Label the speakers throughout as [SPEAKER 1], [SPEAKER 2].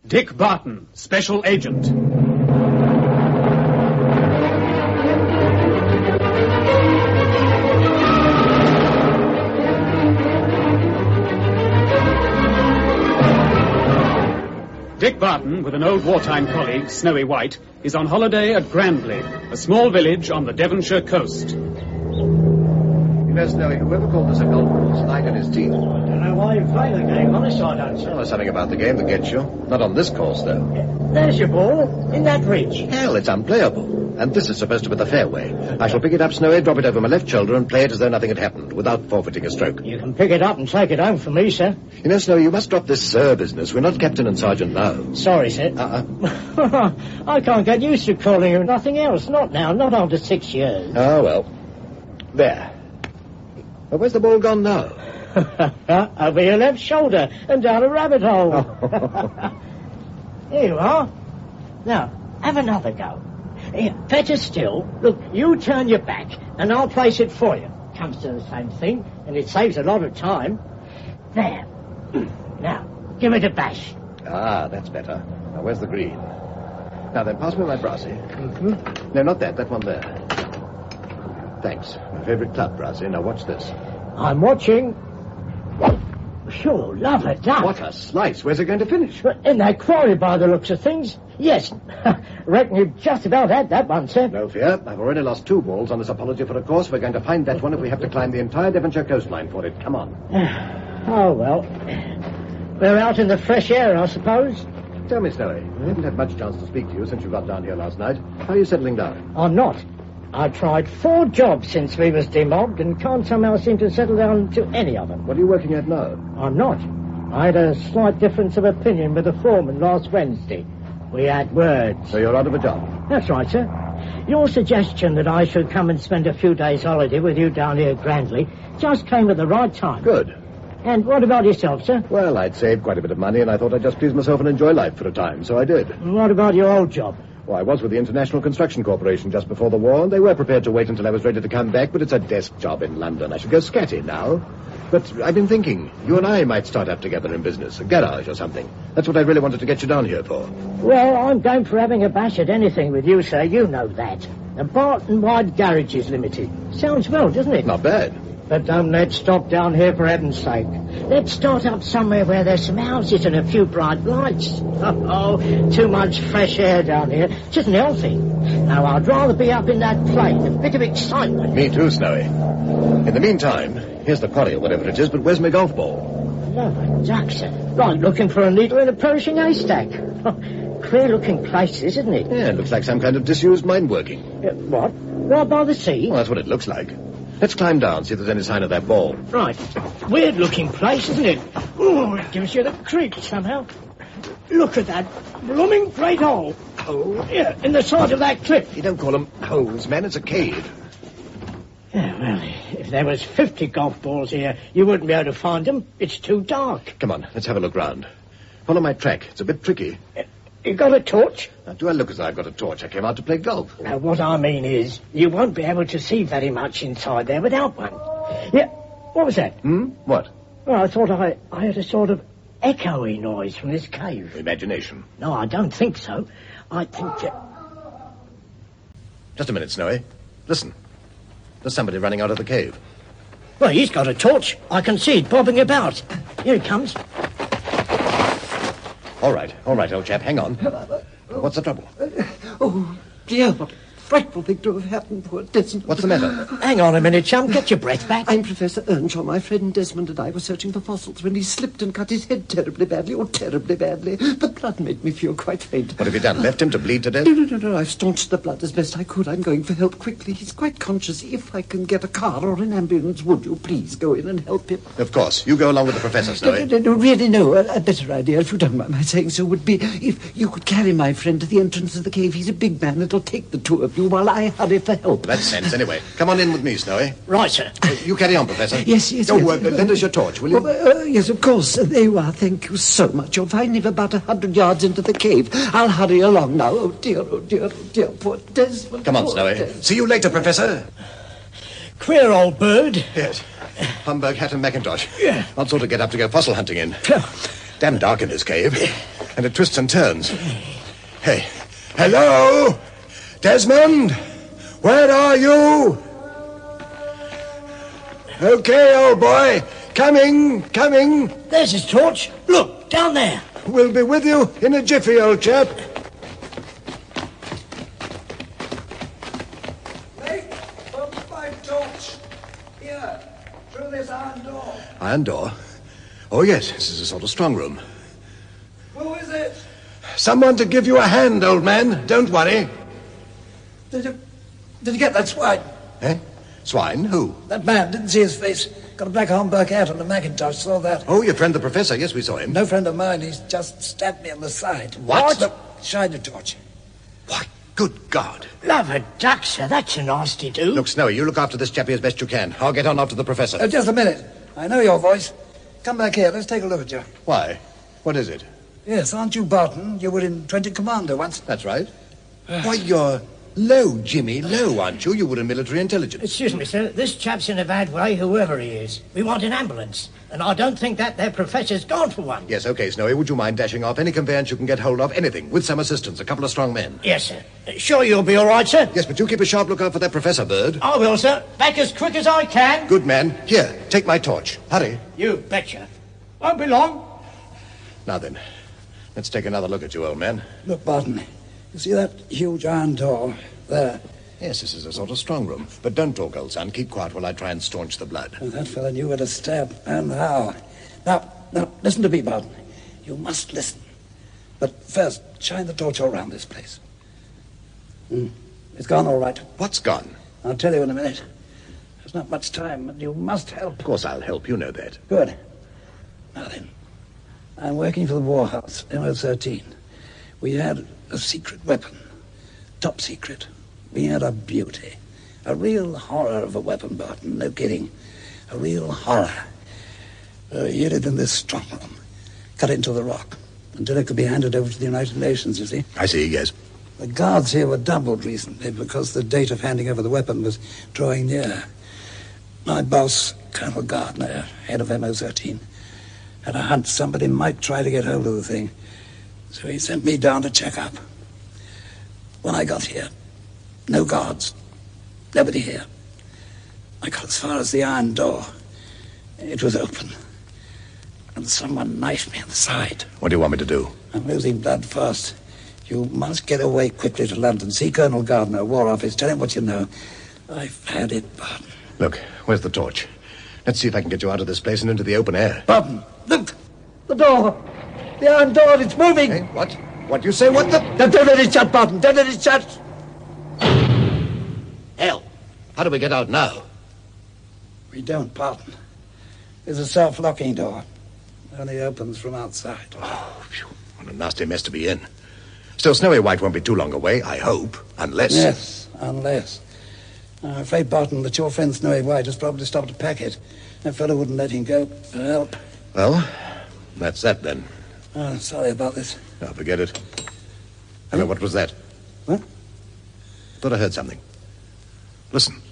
[SPEAKER 1] Dick Barton, Special Agent. Dick Barton, with an old wartime colleague, Snowey White, is on holiday at Grandley, a small village on the Devonshire coast.
[SPEAKER 2] You know, Snowey, whoever called this a golf ball is lying in his teeth.
[SPEAKER 3] I don't know why you play the game. Honest, I don't, sir.
[SPEAKER 2] Well, there's something about the game that gets you. Not on this course, though.
[SPEAKER 3] There's your ball, in that ridge.
[SPEAKER 2] Hell, it's unplayable. And this is supposed to be the fairway. I shall pick it up, Snowey, drop it over my left shoulder, and play it as though nothing had happened, without forfeiting a stroke.
[SPEAKER 3] You can pick it up and take it home for me, sir.
[SPEAKER 2] You know, Snowey, you must drop this sir business. We're not Captain and Sergeant now.
[SPEAKER 3] Sorry, sir. I can't get used to calling you nothing else. Not now, not after 6 years.
[SPEAKER 2] Oh, well. There. Well, where's the ball gone now?
[SPEAKER 3] Over your left shoulder and down a rabbit hole. Here you are. Now, have another go. Here, better still, look, you turn your back and I'll place it for you. Comes to the same thing, and it saves a lot of time. There. Now, give it a bash.
[SPEAKER 2] Ah, that's better. Now, where's the green? Now then, pass me my brassy.
[SPEAKER 3] Mm-hmm.
[SPEAKER 2] No, not that one there. Thanks. My favourite club, brassy. Now, watch this.
[SPEAKER 3] I'm watching. Sure, love it, duck.
[SPEAKER 2] What a slice. Where's it going to finish?
[SPEAKER 3] In that quarry, by the looks of things. Yes. Reckon you've just about had that one, sir.
[SPEAKER 2] No fear. I've already lost 2 balls on this apology for a course. We're going to find that one if we have to climb the entire Devonshire coastline for it. Come on.
[SPEAKER 3] Oh, well. We're out in the fresh air, I suppose.
[SPEAKER 2] Tell me, Snowey, I haven't had much chance to speak to you since you got down here last night. How are you settling down?
[SPEAKER 3] I'm not. I tried 4 jobs since we was demobbed and can't somehow seem to settle down to any of them.
[SPEAKER 2] What are you working at now?
[SPEAKER 3] I'm not. I had a slight difference of opinion with the foreman last Wednesday. We had words.
[SPEAKER 2] So you're out of a job?
[SPEAKER 3] That's right, sir. Your suggestion that I should come and spend a few days' holiday with you down here at Grandley just came at the right time.
[SPEAKER 2] Good.
[SPEAKER 3] And what about yourself, sir?
[SPEAKER 2] Well, I'd saved quite a bit of money, and I thought I'd just please myself and enjoy life for a time, so I did.
[SPEAKER 3] And what about your old job?
[SPEAKER 2] Well, I was with the International Construction Corporation just before the war, and they were prepared to wait until I was ready to come back, but it's a desk job in London. I should go scatty now. But I've been thinking, you and I might start up together in business, a garage or something. That's what I really wanted to get you down here for.
[SPEAKER 3] Well, I'm game for having a bash at anything with you, sir. You know that. The Barton Wide Garages Limited. Sounds well, doesn't it?
[SPEAKER 2] Not bad.
[SPEAKER 3] But don't let's stop down here for heaven's sake. Let's start up somewhere where there's some houses and a few bright lights. Oh, too much fresh air down here. It isn't healthy. Now, I'd rather be up in that plane, a bit of excitement.
[SPEAKER 2] Me too, Snowey. In the meantime, here's the quarry or whatever it is, but where's my golf ball?
[SPEAKER 3] Love duck, sir. Like looking for a needle in a perishing haystack. Queer-looking place, isn't it?
[SPEAKER 2] Yeah, it looks like some kind of disused mine working.
[SPEAKER 3] What? Right by the sea?
[SPEAKER 2] Well, that's what it looks like. Let's climb down, see if there's any sign of that ball.
[SPEAKER 3] Right. Weird-looking place, isn't it? Oh, it gives you the creeps somehow. Look at that blooming great hole. Oh, yeah, in the side of that cliff.
[SPEAKER 2] You don't call them holes, man. It's a cave.
[SPEAKER 3] Yeah, well, if there was 50 golf balls here, you wouldn't be able to find them. It's too dark.
[SPEAKER 2] Come on, let's have a look round. Follow my track. It's a bit tricky.
[SPEAKER 3] You got a torch?
[SPEAKER 2] Now, do I look as though I've got a torch? I came out to play golf.
[SPEAKER 3] Now, what I mean is, you won't be able to see very much inside there without one. Yeah, what was that?
[SPEAKER 2] What?
[SPEAKER 3] Well, I thought I heard a sort of echoey noise from this cave.
[SPEAKER 2] Imagination.
[SPEAKER 3] No, I don't think so. I think that...
[SPEAKER 2] Just a minute, Snowey. Listen. There's somebody running out of the cave.
[SPEAKER 3] Well, he's got a torch. I can see it bobbing about. Here he comes.
[SPEAKER 2] All right, old chap, hang on. What's the trouble?
[SPEAKER 4] Oh, dear, what a frightful thing to have happened, poor Desmond.
[SPEAKER 2] What's the matter?
[SPEAKER 3] Hang on a minute, chum. Get your breath back.
[SPEAKER 4] I'm Professor Earnshaw. My friend Desmond and I were searching for fossils when he slipped and cut his head terribly badly. The blood made me feel quite faint.
[SPEAKER 2] What have you done, left him to bleed to death?
[SPEAKER 4] No. I've staunched the blood as best I could. I'm going for help quickly. He's quite conscious. If I can get a car or an ambulance, would you please go in and help him?
[SPEAKER 2] Of course. You go along with the professor, Snowey.
[SPEAKER 4] No, really, no. A better idea, if you don't mind my saying so, would be if you could carry my friend to the entrance of the cave. He's a big man. It'll take the 2 of you while I hurry for help.
[SPEAKER 2] That's sense, anyway. Come on in with me, Snowey.
[SPEAKER 3] Right, sir.
[SPEAKER 2] You carry on, Professor.
[SPEAKER 4] Yes.
[SPEAKER 2] Lend us your torch, will you?
[SPEAKER 4] Yes, of course. There you are. Thank you so much. You'll find him about 100 yards into the cave. I'll hurry along now. Oh, dear. Poor Desmond.
[SPEAKER 2] Come on, Snowey. See you later, Professor.
[SPEAKER 3] Queer old bird.
[SPEAKER 2] Yes. Homburg hat and Macintosh.
[SPEAKER 3] Yeah.
[SPEAKER 2] Odd sort of get up to go fossil hunting in. Damn dark in this cave. And it twists and turns. Hey. Hello? Desmond? Where are you? Okay, old boy. Coming.
[SPEAKER 3] There's his torch. Look, down there.
[SPEAKER 2] We'll be with you in a jiffy, old chap.
[SPEAKER 4] Mate, from my torch. Here, through this iron door.
[SPEAKER 2] Iron door? Oh, yes. This is a sort of strong room.
[SPEAKER 4] Who is it?
[SPEAKER 2] Someone to give you a hand, old man. Don't worry.
[SPEAKER 4] Did you get that swine?
[SPEAKER 2] Eh? Swine? Who?
[SPEAKER 4] That man, didn't see his face. Got a black Homburg hat and a Macintosh, saw that.
[SPEAKER 2] Oh, your friend the professor. Yes, we saw him.
[SPEAKER 4] No friend of mine, he's just stabbed me on the side.
[SPEAKER 2] What?
[SPEAKER 4] Look, shine your torch.
[SPEAKER 2] Why, good God.
[SPEAKER 3] Love a duck, sir. That's a nasty do.
[SPEAKER 2] Look, Snowy, you look after this chappie as best you can. I'll get on after the professor.
[SPEAKER 4] Oh, just a minute. I know your voice. Come back here, let's take a look at you.
[SPEAKER 2] Why? What is it?
[SPEAKER 4] Yes, aren't you Barton? You were in 20 Commando once.
[SPEAKER 2] That's right. Why, you're low, Jimmy, low, aren't you? You were in military intelligence.
[SPEAKER 3] Excuse me, sir. This chap's in a bad way, whoever he is. We want an ambulance. And I don't think that their professor's gone for one.
[SPEAKER 2] Yes, okay, Snowy. Would you mind dashing off any conveyance you can get hold of? Anything, with some assistance. A couple of strong men.
[SPEAKER 3] Yes, sir. Sure you'll be all right, sir?
[SPEAKER 2] Yes, but you keep a sharp lookout for that Professor Bird.
[SPEAKER 3] I will, sir. Back as quick as I can.
[SPEAKER 2] Good man. Here, take my torch. Hurry.
[SPEAKER 3] You betcha. Won't be long.
[SPEAKER 2] Now then, let's take another look at you, old man.
[SPEAKER 4] Look, Barton, you see that huge iron door there?
[SPEAKER 2] Yes, this is a sort of strong room. But don't talk, old son. Keep quiet while I try and staunch the blood.
[SPEAKER 4] Oh, that fellow knew where to stab, and how. Now, listen to me, Barton. You must listen. But first, shine the torch all round this place. It's gone all right.
[SPEAKER 2] What's gone?
[SPEAKER 4] I'll tell you in a minute. There's not much time, but you must help.
[SPEAKER 2] Of course I'll help. You know that.
[SPEAKER 4] Good. Now then, I'm working for the War House, MO13. We had a secret weapon. Top secret. We had a beauty. A real horror of a weapon, Barton. No kidding. A real horror. Hid it in this strong room. Cut it into the rock. Until it could be handed over to the United Nations, you see.
[SPEAKER 2] I see, yes.
[SPEAKER 4] The guards here were doubled recently because the date of handing over the weapon was drawing near. My boss, Colonel Gardner, head of MO13, had a hunch somebody might try to get hold of the thing. So he sent me down to check up. When I got here, no guards. Nobody here. I got as far as the iron door. It was open. And someone knifed me in the side.
[SPEAKER 2] What do you want me to do?
[SPEAKER 4] I'm losing blood fast. You must get away quickly to London. See Colonel Gardner, War Office. Tell him what you know. I've had it, Barton.
[SPEAKER 2] Look, where's the torch? Let's see if I can get you out of this place and into the open air.
[SPEAKER 4] Barton, look! The door! The iron door, it's moving!
[SPEAKER 2] Hey, what? What do you say? What the...
[SPEAKER 4] Don't let it shut, Barton! Don't let it shut!
[SPEAKER 2] Hell! How do we get out now?
[SPEAKER 4] We don't, Barton. There's a self-locking door. It only opens from outside.
[SPEAKER 2] Oh, phew. What a nasty mess to be in. Still, Snowy White won't be too long away, I hope. Unless...
[SPEAKER 4] Yes, unless. I'm afraid, Barton, that your friend Snowy White has probably stopped a packet. That fellow wouldn't let him go for help.
[SPEAKER 2] Well, that's that then.
[SPEAKER 4] Oh, sorry about this.
[SPEAKER 2] Oh, forget it. Hello, what was that?
[SPEAKER 4] What?
[SPEAKER 2] Thought I heard something. Listen.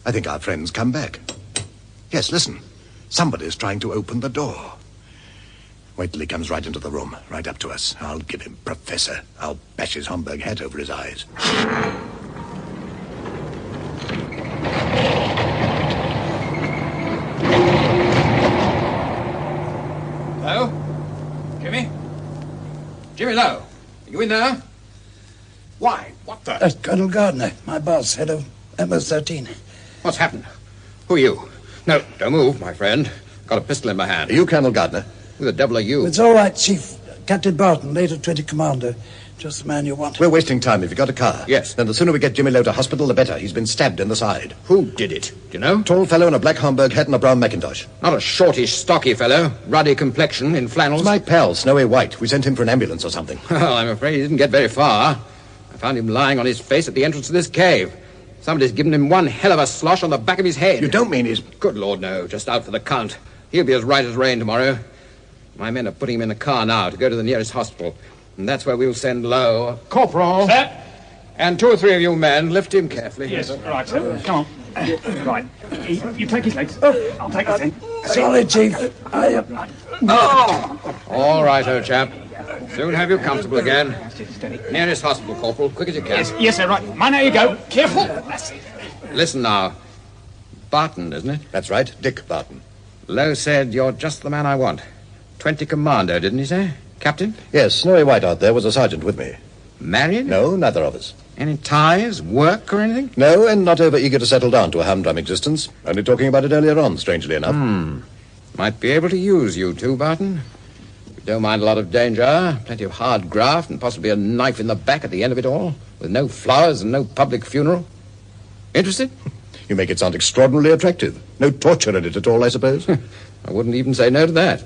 [SPEAKER 2] I think our friend's come back. Yes, listen. Somebody's trying to open the door. Wait till he comes right into the room, right up to us. I'll give him Professor. I'll bash his Homburg hat over his eyes.
[SPEAKER 5] Hello? Jimmy? Jimmy Lowe, are you in there? Why? What the...
[SPEAKER 4] That's Colonel Gardner, my boss, head of MO13.
[SPEAKER 5] What's happened? Who are you? No, don't move, my friend. Got a pistol in my hand.
[SPEAKER 2] Are you Colonel Gardner?
[SPEAKER 5] Who the devil are you?
[SPEAKER 4] It's all right, Chief. Captain Barton, later 20 Commando. Just the man you want.
[SPEAKER 2] We're wasting time. Have you got a car?
[SPEAKER 5] Yes.
[SPEAKER 2] Then the sooner we get Jimmy Lowe to hospital, the better. He's been stabbed in the side.
[SPEAKER 5] Who did it? Do you know?
[SPEAKER 2] Tall fellow in a black Homburg hat and a brown Macintosh.
[SPEAKER 5] Not a shortish, stocky fellow. Ruddy complexion, in flannels.
[SPEAKER 2] It's my pal, Snowy White. We sent him for an ambulance or something.
[SPEAKER 5] Well, I'm afraid he didn't get very far. I found him lying on his face at the entrance to this cave. Somebody's given him one hell of a slosh on the back of his head.
[SPEAKER 2] You don't mean he's...
[SPEAKER 5] Good Lord, no. Just out for the count. He'll be as right as rain tomorrow. My men are putting him in a car now to go to the nearest hospital. And that's where we'll send Lowe. Corporal.
[SPEAKER 1] Sir?
[SPEAKER 5] And 2 or 3 of you men, lift him carefully.
[SPEAKER 1] Yes, right, sir. Come on. Right. You take his legs. I'll take his head.
[SPEAKER 4] Sorry, Chief.
[SPEAKER 5] All right, old chap. Soon have you comfortable again. Nearest hospital, Corporal. Quick as you can.
[SPEAKER 1] Yes, sir, right. Mind how you go. Careful.
[SPEAKER 5] Listen now. Barton, isn't it?
[SPEAKER 2] That's right, Dick Barton.
[SPEAKER 5] Lowe said you're just the man I want. 20 Commando, didn't he say? Captain?
[SPEAKER 2] Yes, Snowy White out there was a sergeant with me.
[SPEAKER 5] Married?
[SPEAKER 2] No, neither of us.
[SPEAKER 5] Any ties, work, or anything?
[SPEAKER 2] No, and not over eager to settle down to a humdrum existence. Only talking about it earlier on, strangely enough.
[SPEAKER 5] Might be able to use you too, Barton. You don't mind a lot of danger, plenty of hard graft, and possibly a knife in the back at the end of it all, with no flowers and no public funeral. Interested?
[SPEAKER 2] You make it sound extraordinarily attractive. No torture in it at all, I suppose.
[SPEAKER 5] I wouldn't even say no to that.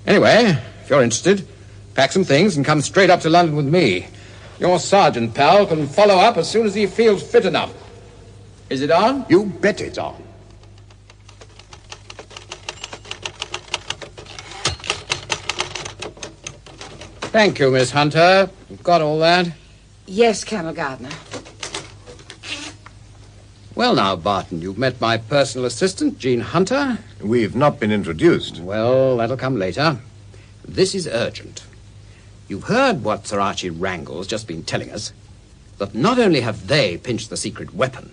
[SPEAKER 5] Anyway, if you're interested, pack some things and come straight up to London with me. Your sergeant pal can follow up as soon as he feels fit enough. Is it on?
[SPEAKER 2] You bet it's on.
[SPEAKER 5] Thank you, Miss Hunter. You've got all that?
[SPEAKER 6] Yes, Colonel Gardner.
[SPEAKER 5] Well, now, Barton, you've met my personal assistant, Jean Hunter.
[SPEAKER 2] We've not been introduced.
[SPEAKER 5] Well, that'll come later. This is urgent. You've heard what Sir Archie Wrangle's just been telling us, that not only have they pinched the secret weapon,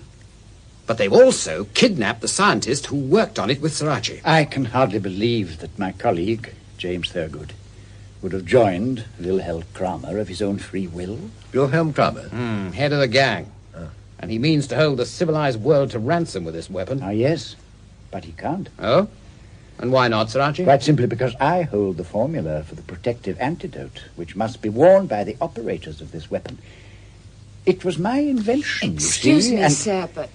[SPEAKER 5] but they've also kidnapped the scientist who worked on it with Sir Archie.
[SPEAKER 7] I can hardly believe that my colleague, James Thurgood, would have joined Wilhelm Kramer of his own free will.
[SPEAKER 2] Wilhelm Kramer?
[SPEAKER 5] Head of the gang. And he means to hold the civilized world to ransom with this weapon.
[SPEAKER 7] Ah, yes, but he can't.
[SPEAKER 5] Oh? And why not, Sir Archie?
[SPEAKER 7] Quite simply because I hold the formula for the protective antidote, which must be worn by the operators of this weapon. It was my invention,
[SPEAKER 6] Excuse
[SPEAKER 7] you see,
[SPEAKER 6] me, sir, but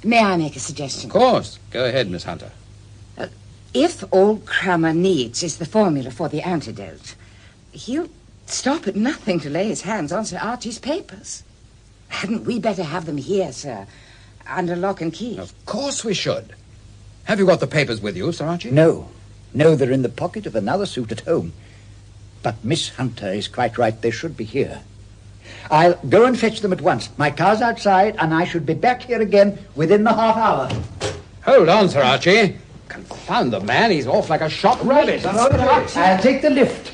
[SPEAKER 6] may I make a suggestion?
[SPEAKER 5] Of course. Go ahead, Miss Hunter.
[SPEAKER 6] If all Kramer needs is the formula for the antidote, he'll stop at nothing to lay his hands on Sir Archie's papers. Hadn't we better have them here, sir, under lock and key?
[SPEAKER 5] Of course we should. Have you got the papers with you, Sir Archie?
[SPEAKER 7] No, they're in the pocket of another suit at home. But Miss Hunter is quite right. They should be here. I'll go and fetch them at once. My car's outside, and I should be back here again within the half hour.
[SPEAKER 5] Hold on, Sir Archie. Confound the man. He's off like a shot rabbit.
[SPEAKER 7] I'll take the lift.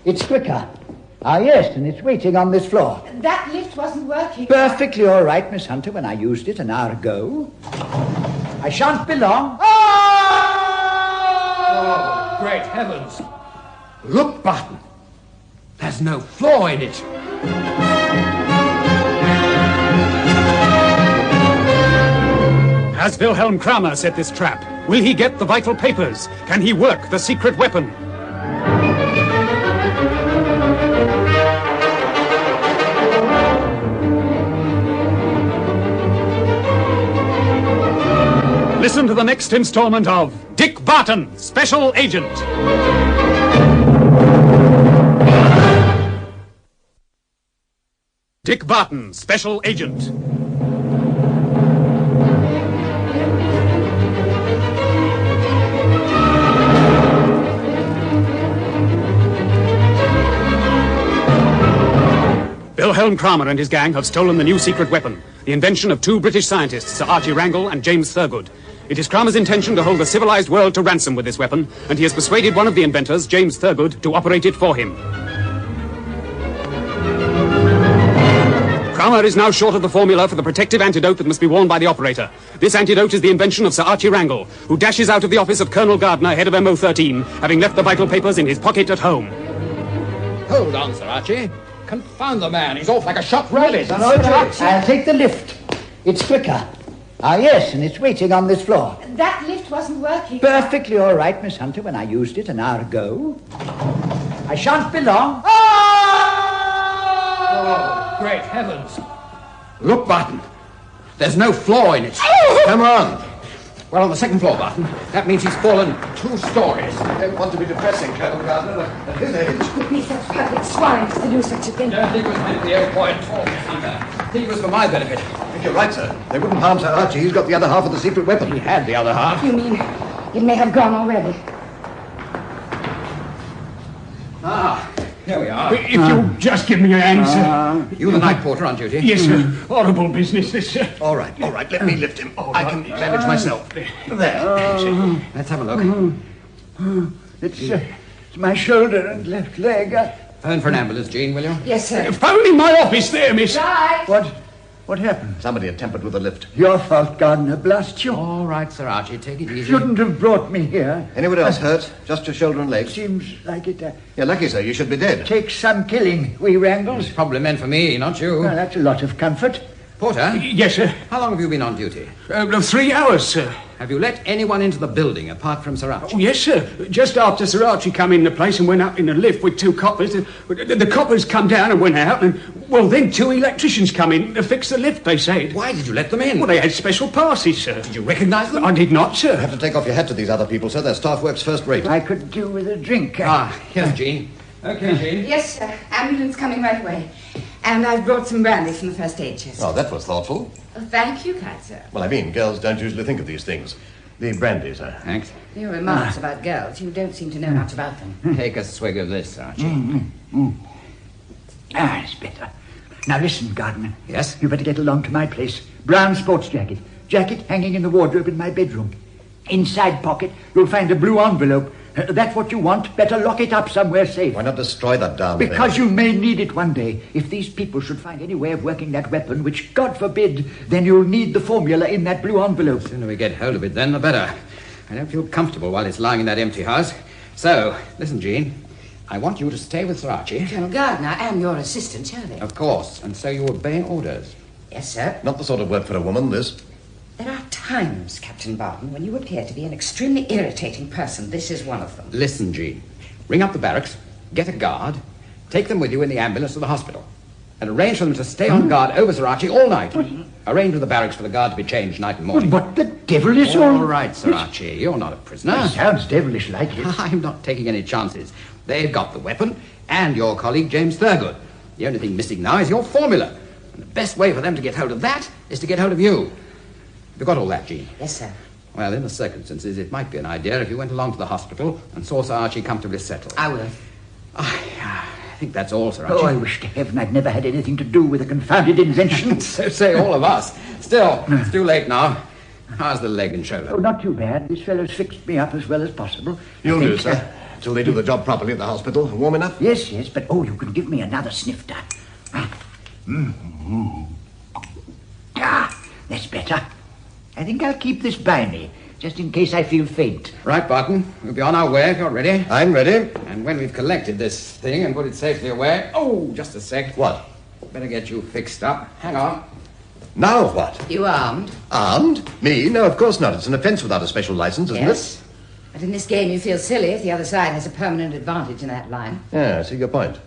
[SPEAKER 7] It's quicker. Ah, yes, and it's waiting on this floor.
[SPEAKER 6] That lift wasn't working.
[SPEAKER 7] Perfectly all right, Miss Hunter, when I used it an hour ago. I shan't be long.
[SPEAKER 5] Oh, great heavens. Look, Barton. There's no flaw in it.
[SPEAKER 1] Has Wilhelm Kramer set this trap? Will he get the vital papers? Can he work the secret weapon? Listen to the next installment of Dick Barton, Special Agent. Dick Barton, Special Agent. Wilhelm Kramer and his gang have stolen the new secret weapon, the invention of two British scientists, Sir Archie Wrangle and James Thurgood. It is Kramer's intention to hold the civilized world to ransom with this weapon, and he has persuaded one of the inventors, James Thurgood, to operate it for him. Kramer is now short of the formula for the protective antidote that must be worn by the operator. This antidote is the invention of Sir Archie Wrangle, who dashes out of the office of Colonel Gardner, head of MO13, having left the vital papers in his pocket at home.
[SPEAKER 5] Hold on, Sir Archie. Confound the man. He's off like a shot rabbit.
[SPEAKER 7] I'll take the lift. It's quicker. Ah, yes, and it's waiting on this floor.
[SPEAKER 6] That lift wasn't working.
[SPEAKER 7] Perfectly all right, Miss Hunter, when I used it an hour ago. I shan't be long.
[SPEAKER 5] Oh, great heavens. Look, Barton. There's no flaw in it.
[SPEAKER 2] Come on.
[SPEAKER 5] Well, on the second floor, Barton. That means he's fallen 2 stories.
[SPEAKER 2] I don't want to be depressing, Colonel Gardner, but at his age...
[SPEAKER 6] Would be such public swines to do such a thing.
[SPEAKER 5] Don't think it was meant for the old boy at all, Miss Hunter. I think it was for my benefit.
[SPEAKER 2] I think you're right, sir. They wouldn't harm Sir Archie. He's got the other half of the secret weapon.
[SPEAKER 5] He had the other half.
[SPEAKER 6] You mean it may have gone already?
[SPEAKER 5] Here we are.
[SPEAKER 8] If you'll just give me a hand, sir.
[SPEAKER 5] You the night porter on duty?
[SPEAKER 8] Yes, sir. Horrible business, this, sir.
[SPEAKER 2] All right. Let me lift him. I can manage myself. There.
[SPEAKER 5] Let's have a look.
[SPEAKER 7] It's my shoulder and left leg.
[SPEAKER 5] Phone for an ambulance, Jean, will you?
[SPEAKER 6] Yes, sir.
[SPEAKER 8] Phone in my office there, miss.
[SPEAKER 6] Right.
[SPEAKER 7] What happened?
[SPEAKER 2] Somebody had tampered with the lift.
[SPEAKER 7] Your fault, Gardner. Blast you.
[SPEAKER 5] All right, Sir Archie, take it easy.
[SPEAKER 7] Shouldn't have brought me here.
[SPEAKER 2] Anyone else hurt? Just your shoulder and legs?
[SPEAKER 7] Seems like it
[SPEAKER 2] You're lucky, sir. You should be dead.
[SPEAKER 7] takes some killing, we wrangles.
[SPEAKER 5] It's probably meant for me, not you.
[SPEAKER 7] Well, that's a lot of comfort.
[SPEAKER 5] Porter,
[SPEAKER 8] Yes, sir.
[SPEAKER 5] how long have you been on duty?
[SPEAKER 8] 3 hours, sir.
[SPEAKER 5] Have you let anyone into the building apart from Sir Archie?
[SPEAKER 8] Oh, yes, sir. Just after Sir Archie come in the place and went up in the lift with 2 coppers, the coppers come down and went out, and, well, then 2 electricians come in to fix the lift, they said.
[SPEAKER 5] Why did you let them in?
[SPEAKER 8] Well, they had special passes, sir.
[SPEAKER 5] Did you recognize them?
[SPEAKER 8] I did not, sir.
[SPEAKER 2] You have to take off your hat to these other people, sir. Their staff works first rate.
[SPEAKER 7] I could do with a drink.
[SPEAKER 5] Here's Jean. Okay, Jean.
[SPEAKER 6] Yes, sir. Ambulance coming right away. And I've brought some brandy from the first aid chest.
[SPEAKER 2] Oh, that was thoughtful.
[SPEAKER 6] Oh, thank you, kind sir.
[SPEAKER 2] Well, I mean, girls don't usually think of these things. The brandy, sir.
[SPEAKER 5] Thanks.
[SPEAKER 6] Your remarks about girls, you don't seem to know much about them.
[SPEAKER 5] Take a swig of this, Sir Archie.
[SPEAKER 7] It's better. Now listen, Gardner.
[SPEAKER 5] Yes?
[SPEAKER 7] You better get along to my place. Brown sports jacket. Jacket hanging in the wardrobe in my bedroom. Inside pocket, you'll find a blue envelope. That's what you want. Better lock it up somewhere safe.
[SPEAKER 2] Why not destroy that darn thing?
[SPEAKER 7] Because you may need it one day. If these people should find any way of working that weapon, which God forbid, then you'll need the formula in that blue envelope.
[SPEAKER 5] The sooner we get hold of it, then the better. I don't feel comfortable while it's lying in that empty house. So, listen, Jean. I want you to stay with Sir Archie.
[SPEAKER 6] Colonel Gardner, I am your assistant, surely.
[SPEAKER 5] Of course. And so you obey orders.
[SPEAKER 6] Yes, sir.
[SPEAKER 2] Not the sort of work for a woman, this.
[SPEAKER 6] There are times, Captain Barton, when you appear to be an extremely irritating person. This is one of them.
[SPEAKER 5] Listen, Jean. Ring up the barracks, get a guard, take them with you in the ambulance to the hospital, and arrange for them to stay on guard over Sir Archie all night. Arrange with the barracks for the guard to be changed night and morning.
[SPEAKER 7] What the devil is
[SPEAKER 5] All right, Sir Archie. You're not a prisoner.
[SPEAKER 7] Sounds devilish like it.
[SPEAKER 5] I'm not taking any chances. They've got the weapon, and your colleague, James Thurgood. The only thing missing now is your formula. And the best way for them to get hold of that is to get hold of you. You got all that, Jean?
[SPEAKER 6] Yes, sir.
[SPEAKER 5] Well, in the circumstances, it might be an idea if you went along to the hospital and saw Sir Archie comfortably settled.
[SPEAKER 6] I will.
[SPEAKER 5] I think that's all, Sir Archie.
[SPEAKER 7] Oh, I wish to heaven I'd never had anything to do with a confounded invention.
[SPEAKER 5] So say all of us. Still, it's too late now. How's the leg and shoulder?
[SPEAKER 7] Oh, not too bad. This fellow's fixed me up as well as possible.
[SPEAKER 2] You'll
[SPEAKER 7] I
[SPEAKER 2] do,
[SPEAKER 7] think,
[SPEAKER 2] sir. Till they do the job properly at the hospital. Warm enough?
[SPEAKER 7] Yes, but oh, you can give me another snifter. That's better. I think I'll keep this by me, just in case I feel faint.
[SPEAKER 5] Right, Barton. We'll be on our way if you're ready.
[SPEAKER 2] I'm ready.
[SPEAKER 5] And when we've collected this thing and put it safely away... Oh, just a sec.
[SPEAKER 2] What?
[SPEAKER 5] Better get you fixed up. Hang on.
[SPEAKER 2] Now what?
[SPEAKER 6] You armed?
[SPEAKER 2] Armed? Me? No, of course not. It's an offence without a special license, isn't
[SPEAKER 6] Yes. But in this game you feel silly if the other side has a permanent advantage in that line.
[SPEAKER 2] it? Yeah, I see your point.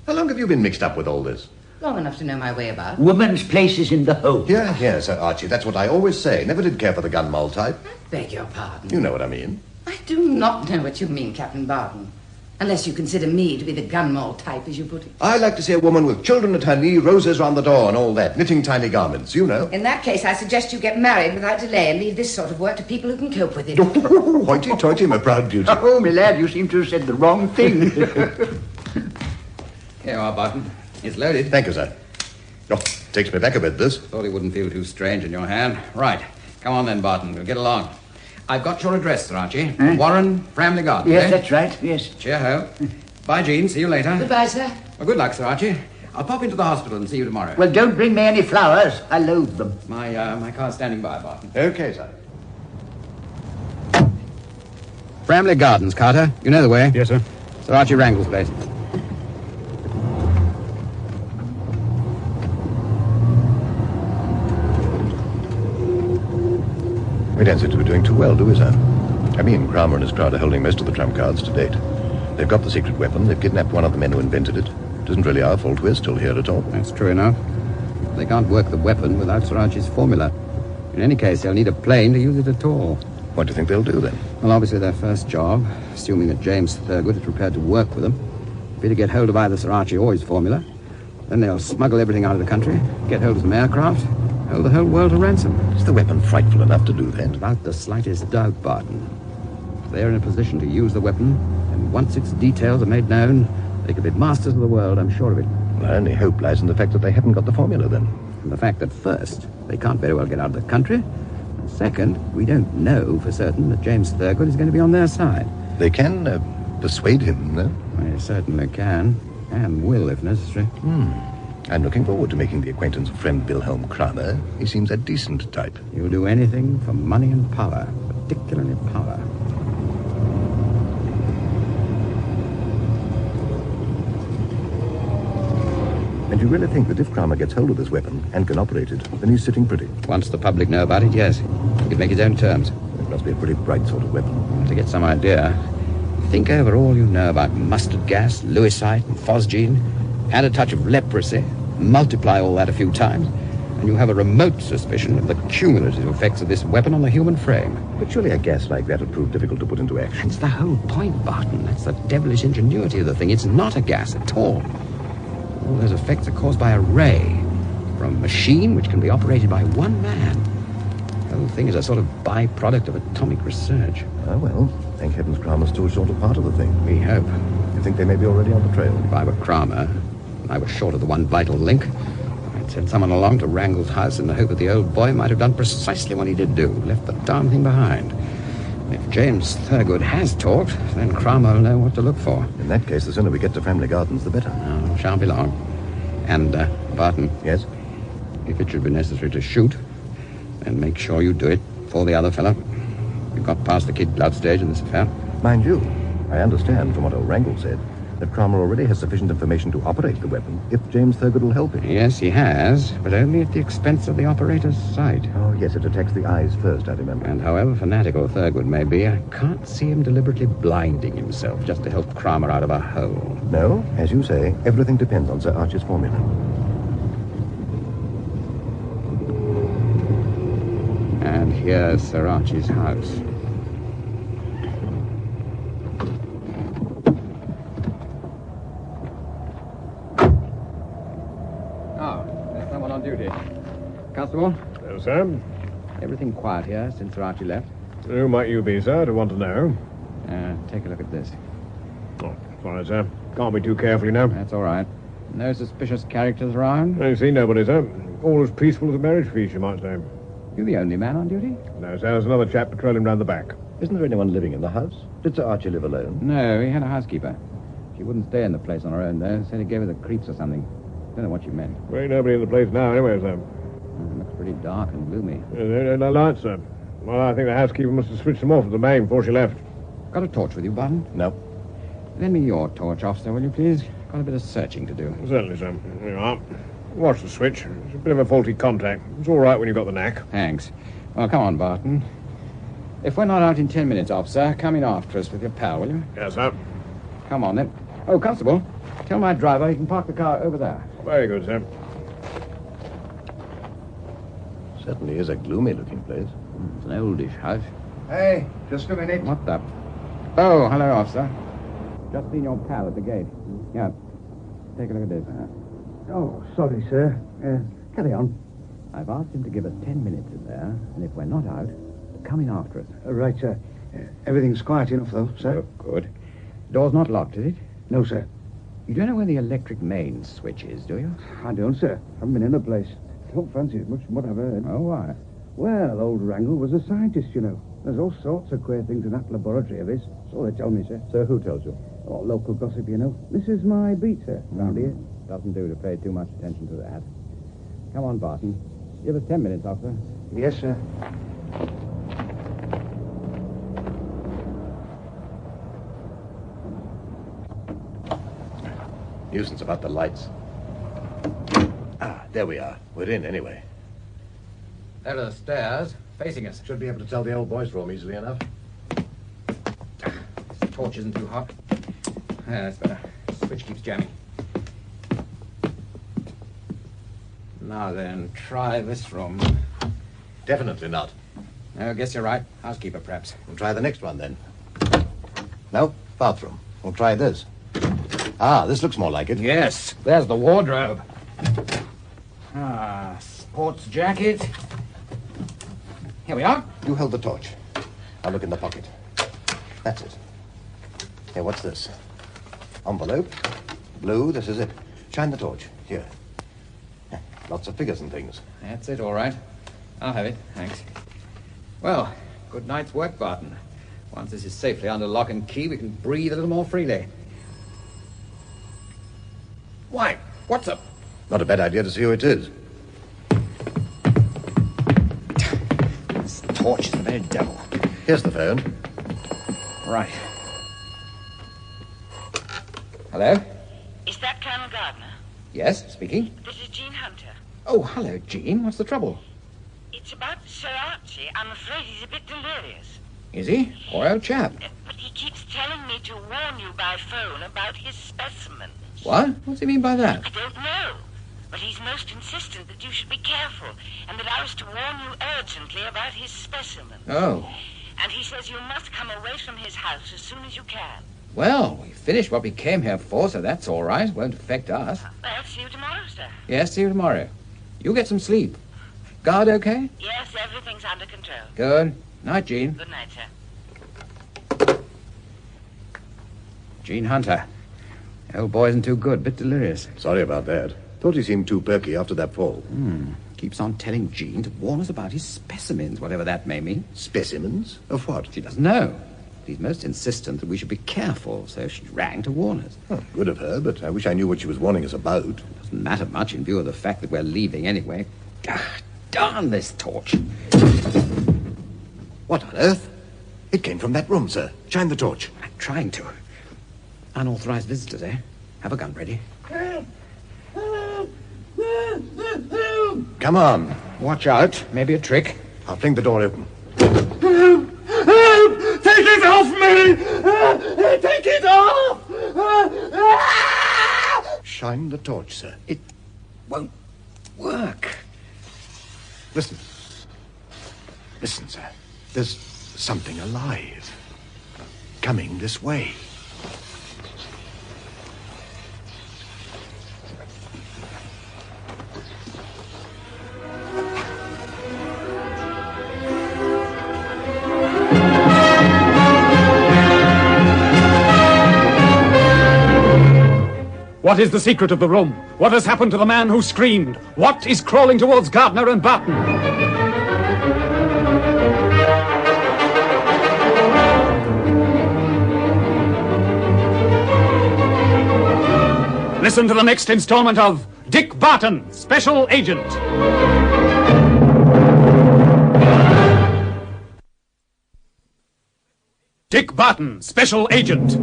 [SPEAKER 2] How long have you been mixed up with all this?
[SPEAKER 6] Long enough to know my way about.
[SPEAKER 7] Woman's place is in the home.
[SPEAKER 2] Here, Sir Archie. That's what I always say. Never did care for the gun mold type.
[SPEAKER 6] Beg your pardon.
[SPEAKER 2] You know what I mean.
[SPEAKER 6] I do not know what you mean, Captain Barton. Unless you consider me to be the gun mold type, as you put it.
[SPEAKER 2] I like to see a woman with children at her knee, roses round the door and all that, knitting tiny garments, you know.
[SPEAKER 6] In that case, I suggest you get married without delay and leave this sort of work to people who can cope with it.
[SPEAKER 2] Hoity-toity, my proud beauty.
[SPEAKER 7] Oh, my lad, you seem to have said the wrong thing.
[SPEAKER 5] Here you are, Barton. It's loaded.
[SPEAKER 2] Thank you, sir. Oh, takes me back a bit, this.
[SPEAKER 5] Thought it wouldn't feel too strange in your hand. Right. Come on then, Barton. We'll get along. I've got your address, Sir Archie. Warren, Framley Garden.
[SPEAKER 7] Yes,
[SPEAKER 5] eh?
[SPEAKER 7] that's right, yes.
[SPEAKER 5] Cheer ho. Bye, Jean. See you later.
[SPEAKER 6] Goodbye, sir.
[SPEAKER 5] Well, good luck, Sir Archie. I'll pop into the hospital and see you tomorrow.
[SPEAKER 7] Well, don't bring me any flowers. I loathe them.
[SPEAKER 5] My car's standing by, Barton.
[SPEAKER 2] Okay, sir.
[SPEAKER 5] Framley Gardens, Carter. You know the way.
[SPEAKER 1] Yes, sir.
[SPEAKER 5] Sir Archie Wrangle's place.
[SPEAKER 2] We don't seem to be doing too well, do we, sir? I mean, Kramer and his crowd are holding most of the trump cards to date. They've got the secret weapon. They've kidnapped one of the men who invented it. It isn't really our fault we're still here at all.
[SPEAKER 5] That's true enough. They can't work the weapon without Sir Archie's formula. In any case, they'll need a plane to use it at all.
[SPEAKER 2] What do you think they'll do, then?
[SPEAKER 5] Well, obviously their first job, assuming that James Thurgood is prepared to work with them, will be to get hold of either Sir Archie or his formula. Then they'll smuggle everything out of the country, get hold of some aircraft, hold the whole world to ransom.
[SPEAKER 2] Is the weapon frightful enough to do that?
[SPEAKER 5] Without the slightest doubt, Barton. If they're in a position to use the weapon, and once its details are made known, They could be masters of the world, I'm sure of it.
[SPEAKER 2] My only hope lies in the fact that they haven't got the formula, then.
[SPEAKER 5] And the fact that, first, they can't very well get out of the country. And second, we don't know for certain that James Thurgood is going to be on their side.
[SPEAKER 2] They can persuade him, no?
[SPEAKER 5] They certainly can, and will if necessary.
[SPEAKER 2] I'm looking forward to making the acquaintance of friend Wilhelm Kramer. He seems a decent type.
[SPEAKER 5] You'll do anything for money and power, particularly power.
[SPEAKER 2] And you really think that if Kramer gets hold of this weapon and can operate it, then he's sitting pretty?
[SPEAKER 5] Once the public know about it, yes. He could make his own terms.
[SPEAKER 2] It must be a pretty bright sort of weapon.
[SPEAKER 5] To get some idea, think over all you know about mustard gas, lewisite, and phosgene. Add a touch of leprosy, multiply all that a few times, and you have a remote suspicion of the cumulative effects of this weapon on the human frame.
[SPEAKER 2] But surely a gas like that would prove difficult to put into action.
[SPEAKER 5] That's the whole point, Barton. That's the devilish ingenuity of the thing. It's not a gas at all. All those effects are caused by a ray from a machine which can be operated by one man. The whole thing is a sort of byproduct of atomic research.
[SPEAKER 2] Oh, well, thank heavens Kramer's still short of part of the thing.
[SPEAKER 5] We hope.
[SPEAKER 2] You think they may be already on the trail?
[SPEAKER 5] If I were Kramer, and I was short of the one vital link, I'd send someone along to Wrangle's house in the hope that the old boy might have done precisely what he did do, left the darn thing behind. If James Thurgood has talked, then Kramer will know what to look for.
[SPEAKER 2] In that case, the sooner we get to Family Gardens, the better.
[SPEAKER 5] No, shan't be long. And, Barton.
[SPEAKER 2] Yes?
[SPEAKER 5] If it should be necessary to shoot, then make sure you do it for the other fellow. You've got past the kid glove stage in this affair.
[SPEAKER 2] Mind you, I understand from what old Wrangle said that Kramer already has sufficient information to operate the weapon if James Thurgood will help him.
[SPEAKER 5] Yes, he has, but only at the expense of the operator's sight.
[SPEAKER 2] Oh, yes, it attacks the eyes first, I remember.
[SPEAKER 5] And however fanatical Thurgood may be, I can't see him deliberately blinding himself just to help Kramer out of a hole.
[SPEAKER 2] No, as you say, everything depends on Sir Archie's formula.
[SPEAKER 5] And here's Sir Archie's house. Duty. Constable?
[SPEAKER 9] Yes, sir.
[SPEAKER 5] Everything quiet here since Sir Archie left?
[SPEAKER 9] Who might you be, sir? I want to know.
[SPEAKER 5] Take a look at this.
[SPEAKER 9] Oh, sorry, sir. Can't be too careful, you know.
[SPEAKER 5] That's all right. No suspicious characters around?
[SPEAKER 9] I see nobody, sir. All as peaceful as a marriage feast, you might say.
[SPEAKER 5] You the only man on duty?
[SPEAKER 9] No, sir. There's another chap patrolling round the back.
[SPEAKER 2] Isn't there anyone living in the house? Did Sir Archie live alone?
[SPEAKER 5] No, he had a housekeeper. She wouldn't stay in the place on her own, though. Said it gave her the creeps or something. Don't know what you meant.
[SPEAKER 9] There ain't nobody in the place now, anyway, sir.
[SPEAKER 5] It looks pretty dark and gloomy.
[SPEAKER 9] No lights, sir. Well, I think the housekeeper must have switched them off at the main before she left.
[SPEAKER 5] Got a torch with you, Barton?
[SPEAKER 2] No.
[SPEAKER 5] Lend me your torch, officer, will you, please? Got a bit of searching to do.
[SPEAKER 9] Certainly, sir. Here you are. Watch the switch. It's a bit of a faulty contact. It's all right when you've got the knack.
[SPEAKER 5] Thanks. Well, come on, Barton. If we're not out in 10 minutes, officer, come in after us with your pal, will you?
[SPEAKER 9] Yes, sir.
[SPEAKER 5] Come on, then. Oh, Constable, tell my driver he can park the car over there.
[SPEAKER 9] Very good, sir.
[SPEAKER 2] Certainly is a gloomy-looking place.
[SPEAKER 5] It's an oldish house.
[SPEAKER 7] Hey, just a minute.
[SPEAKER 5] What the... Oh, hello, officer. Just seen your pal at the gate. Yeah. Take a look at this.
[SPEAKER 7] Oh, sorry, sir. Carry on.
[SPEAKER 5] I've asked him to give us 10 minutes in there, and if we're not out, to come in after us.
[SPEAKER 7] Right, sir. Everything's quiet enough, though, sir.
[SPEAKER 5] Oh, good. Door's not locked, is it?
[SPEAKER 7] No, sir.
[SPEAKER 5] You don't know where the electric main switch is, do you?
[SPEAKER 7] I don't, sir. Haven't been in the place. Don't fancy it much from what I've heard.
[SPEAKER 5] Oh, why?
[SPEAKER 7] Well, old Wrangle was a scientist, you know. There's all sorts of queer things in that laboratory of his. So they tell me, sir.
[SPEAKER 2] So who tells you?
[SPEAKER 7] Oh, local gossip, you know. This is my beat, sir, round here.
[SPEAKER 5] Doesn't do to pay too much attention to that. Come on, Barton. Give us 10 minutes, officer.
[SPEAKER 7] Yes, sir.
[SPEAKER 2] Nuisance about the lights. Ah, there we are. We're in, anyway.
[SPEAKER 5] There are the stairs, facing us.
[SPEAKER 2] Should be able to tell the old boys room easily enough.
[SPEAKER 5] This torch isn't too hot. Yeah, that's better. Switch keeps jamming. Now then, try this room.
[SPEAKER 2] Definitely not.
[SPEAKER 5] I guess you're right. Housekeeper, perhaps.
[SPEAKER 2] We'll try the next one, then. No, bathroom. We'll try this. Ah, this looks more like it.
[SPEAKER 5] Yes, there's the wardrobe. Sports jacket. Here we are.
[SPEAKER 2] You hold the torch. I'll look in the pocket. That's it. Here, what's this? Envelope. Blue, this is it. Shine the torch. Here. Lots of figures and things.
[SPEAKER 5] That's it, all right. I'll have it, thanks. Well, good night's work, Barton. Once this is safely under lock and key, we can breathe a little more freely. Why, what's up?
[SPEAKER 2] Not a bad idea to see who it is.
[SPEAKER 5] This torch is the very devil.
[SPEAKER 2] Here's the phone.
[SPEAKER 5] Right. Hello?
[SPEAKER 10] Is that Colonel Gardner?
[SPEAKER 5] Yes, speaking.
[SPEAKER 10] This is Jean Hunter.
[SPEAKER 5] Oh, hello, Jean. What's the trouble?
[SPEAKER 10] It's about Sir Archie. I'm afraid he's a bit delirious.
[SPEAKER 5] Is he? Poor old chap.
[SPEAKER 10] But he keeps telling me to warn you by phone about his specimens.
[SPEAKER 5] What? What's he mean by that?
[SPEAKER 10] I don't know. But he's most insistent that you should be careful, and that I was to warn you urgently about his specimens.
[SPEAKER 5] Oh.
[SPEAKER 10] And he says you must come away from his house as soon as you can.
[SPEAKER 5] Well, we finished what we came here for, so that's all right. Won't affect us.
[SPEAKER 10] Well, see you tomorrow, sir.
[SPEAKER 5] Yes, see you tomorrow. You get some sleep. Guard okay?
[SPEAKER 10] Yes, everything's under control.
[SPEAKER 5] Good. Night, Jean.
[SPEAKER 10] Good night, sir.
[SPEAKER 5] Jean Hunter. The old boy isn't too good. Bit delirious.
[SPEAKER 2] Sorry about that. Thought he seemed too perky after that fall.
[SPEAKER 5] Keeps on telling Jean to warn us about his specimens, whatever that may mean.
[SPEAKER 2] Specimens? Of what?
[SPEAKER 5] She doesn't know. He's most insistent that we should be careful, so she rang to warn us.
[SPEAKER 2] Oh, good of her, but I wish I knew what she was warning us about.
[SPEAKER 5] Doesn't matter much in view of the fact that we're leaving anyway. Darn this torch.
[SPEAKER 2] What on earth? It came from that room, sir. Shine the torch.
[SPEAKER 5] I'm trying to. Unauthorized visitors, eh? Have a gun ready.
[SPEAKER 2] Come on.
[SPEAKER 5] Watch out. Maybe a trick.
[SPEAKER 2] I'll fling the door open.
[SPEAKER 3] Take it off me! Take it off!
[SPEAKER 2] Shine the torch, sir.
[SPEAKER 5] It won't work.
[SPEAKER 2] Listen. Listen, sir. There's something alive. Coming this way.
[SPEAKER 1] What is the secret of the room? What has happened to the man who screamed? What is crawling towards Gardner and Barton? Listen to the next installment of Dick Barton, Special Agent. Dick Barton, Special Agent.